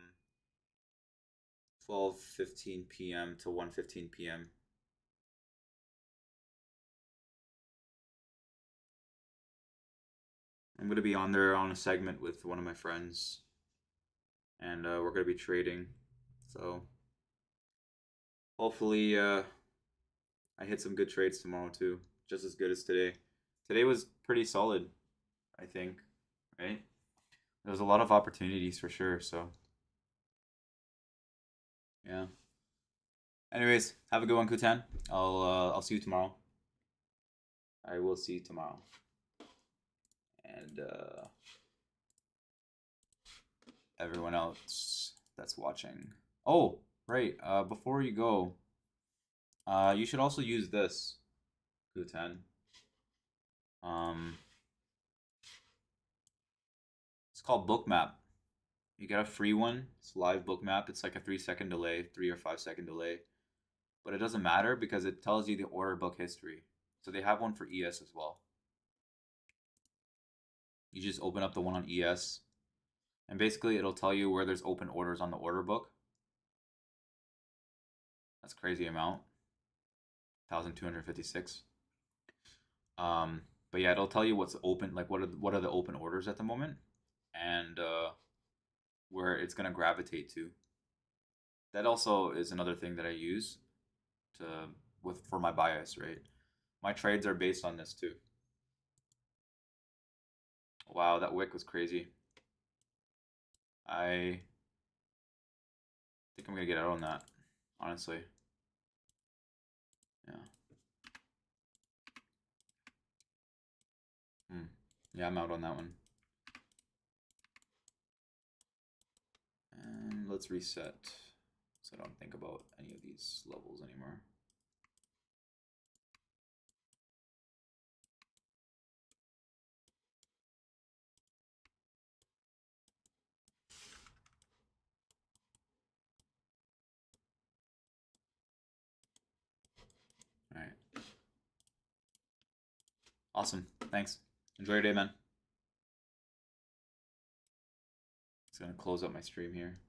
12:15 p.m. to 1:15 p.m. I'm gonna be on there on a segment with one of my friends, and we're gonna be trading. So hopefully, I hit some good trades tomorrow too, just as good as today. Today was pretty solid, I think. Right? There was a lot of opportunities for sure. So yeah. Anyways, have a good one, Kutan. I'll see you tomorrow. I will see you tomorrow. And everyone else that's watching. Oh, right. Before you go, you should also use this, Kutan. It's called Bookmap. You get a free one. It's live Bookmap. It's like a 3 second delay, 3 or 5 second delay. But it doesn't matter because it tells you the order book history. So they have one for ES as well. You just open up the one on ES, and basically it'll tell you where there's open orders on the order book. That's crazy amount. 1,256. But yeah, it'll tell you what's open, like what are the open orders at the moment, and where it's gonna gravitate to. That also is another thing that I use to for my bias, right? My trades are based on this too. Wow, that wick was crazy. I think I'm gonna get out on that, honestly. Yeah. Yeah, I'm out on that one. And let's reset so I don't think about any of these levels anymore. All right. Awesome. Thanks. Enjoy your day, man. It's gonna close up my stream here.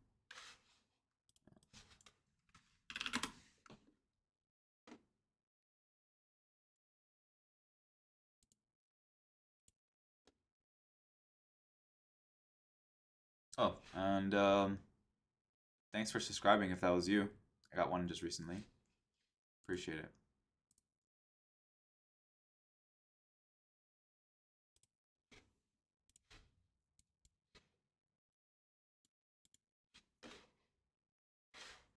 And thanks for subscribing if that was you. I got one just recently. Appreciate it.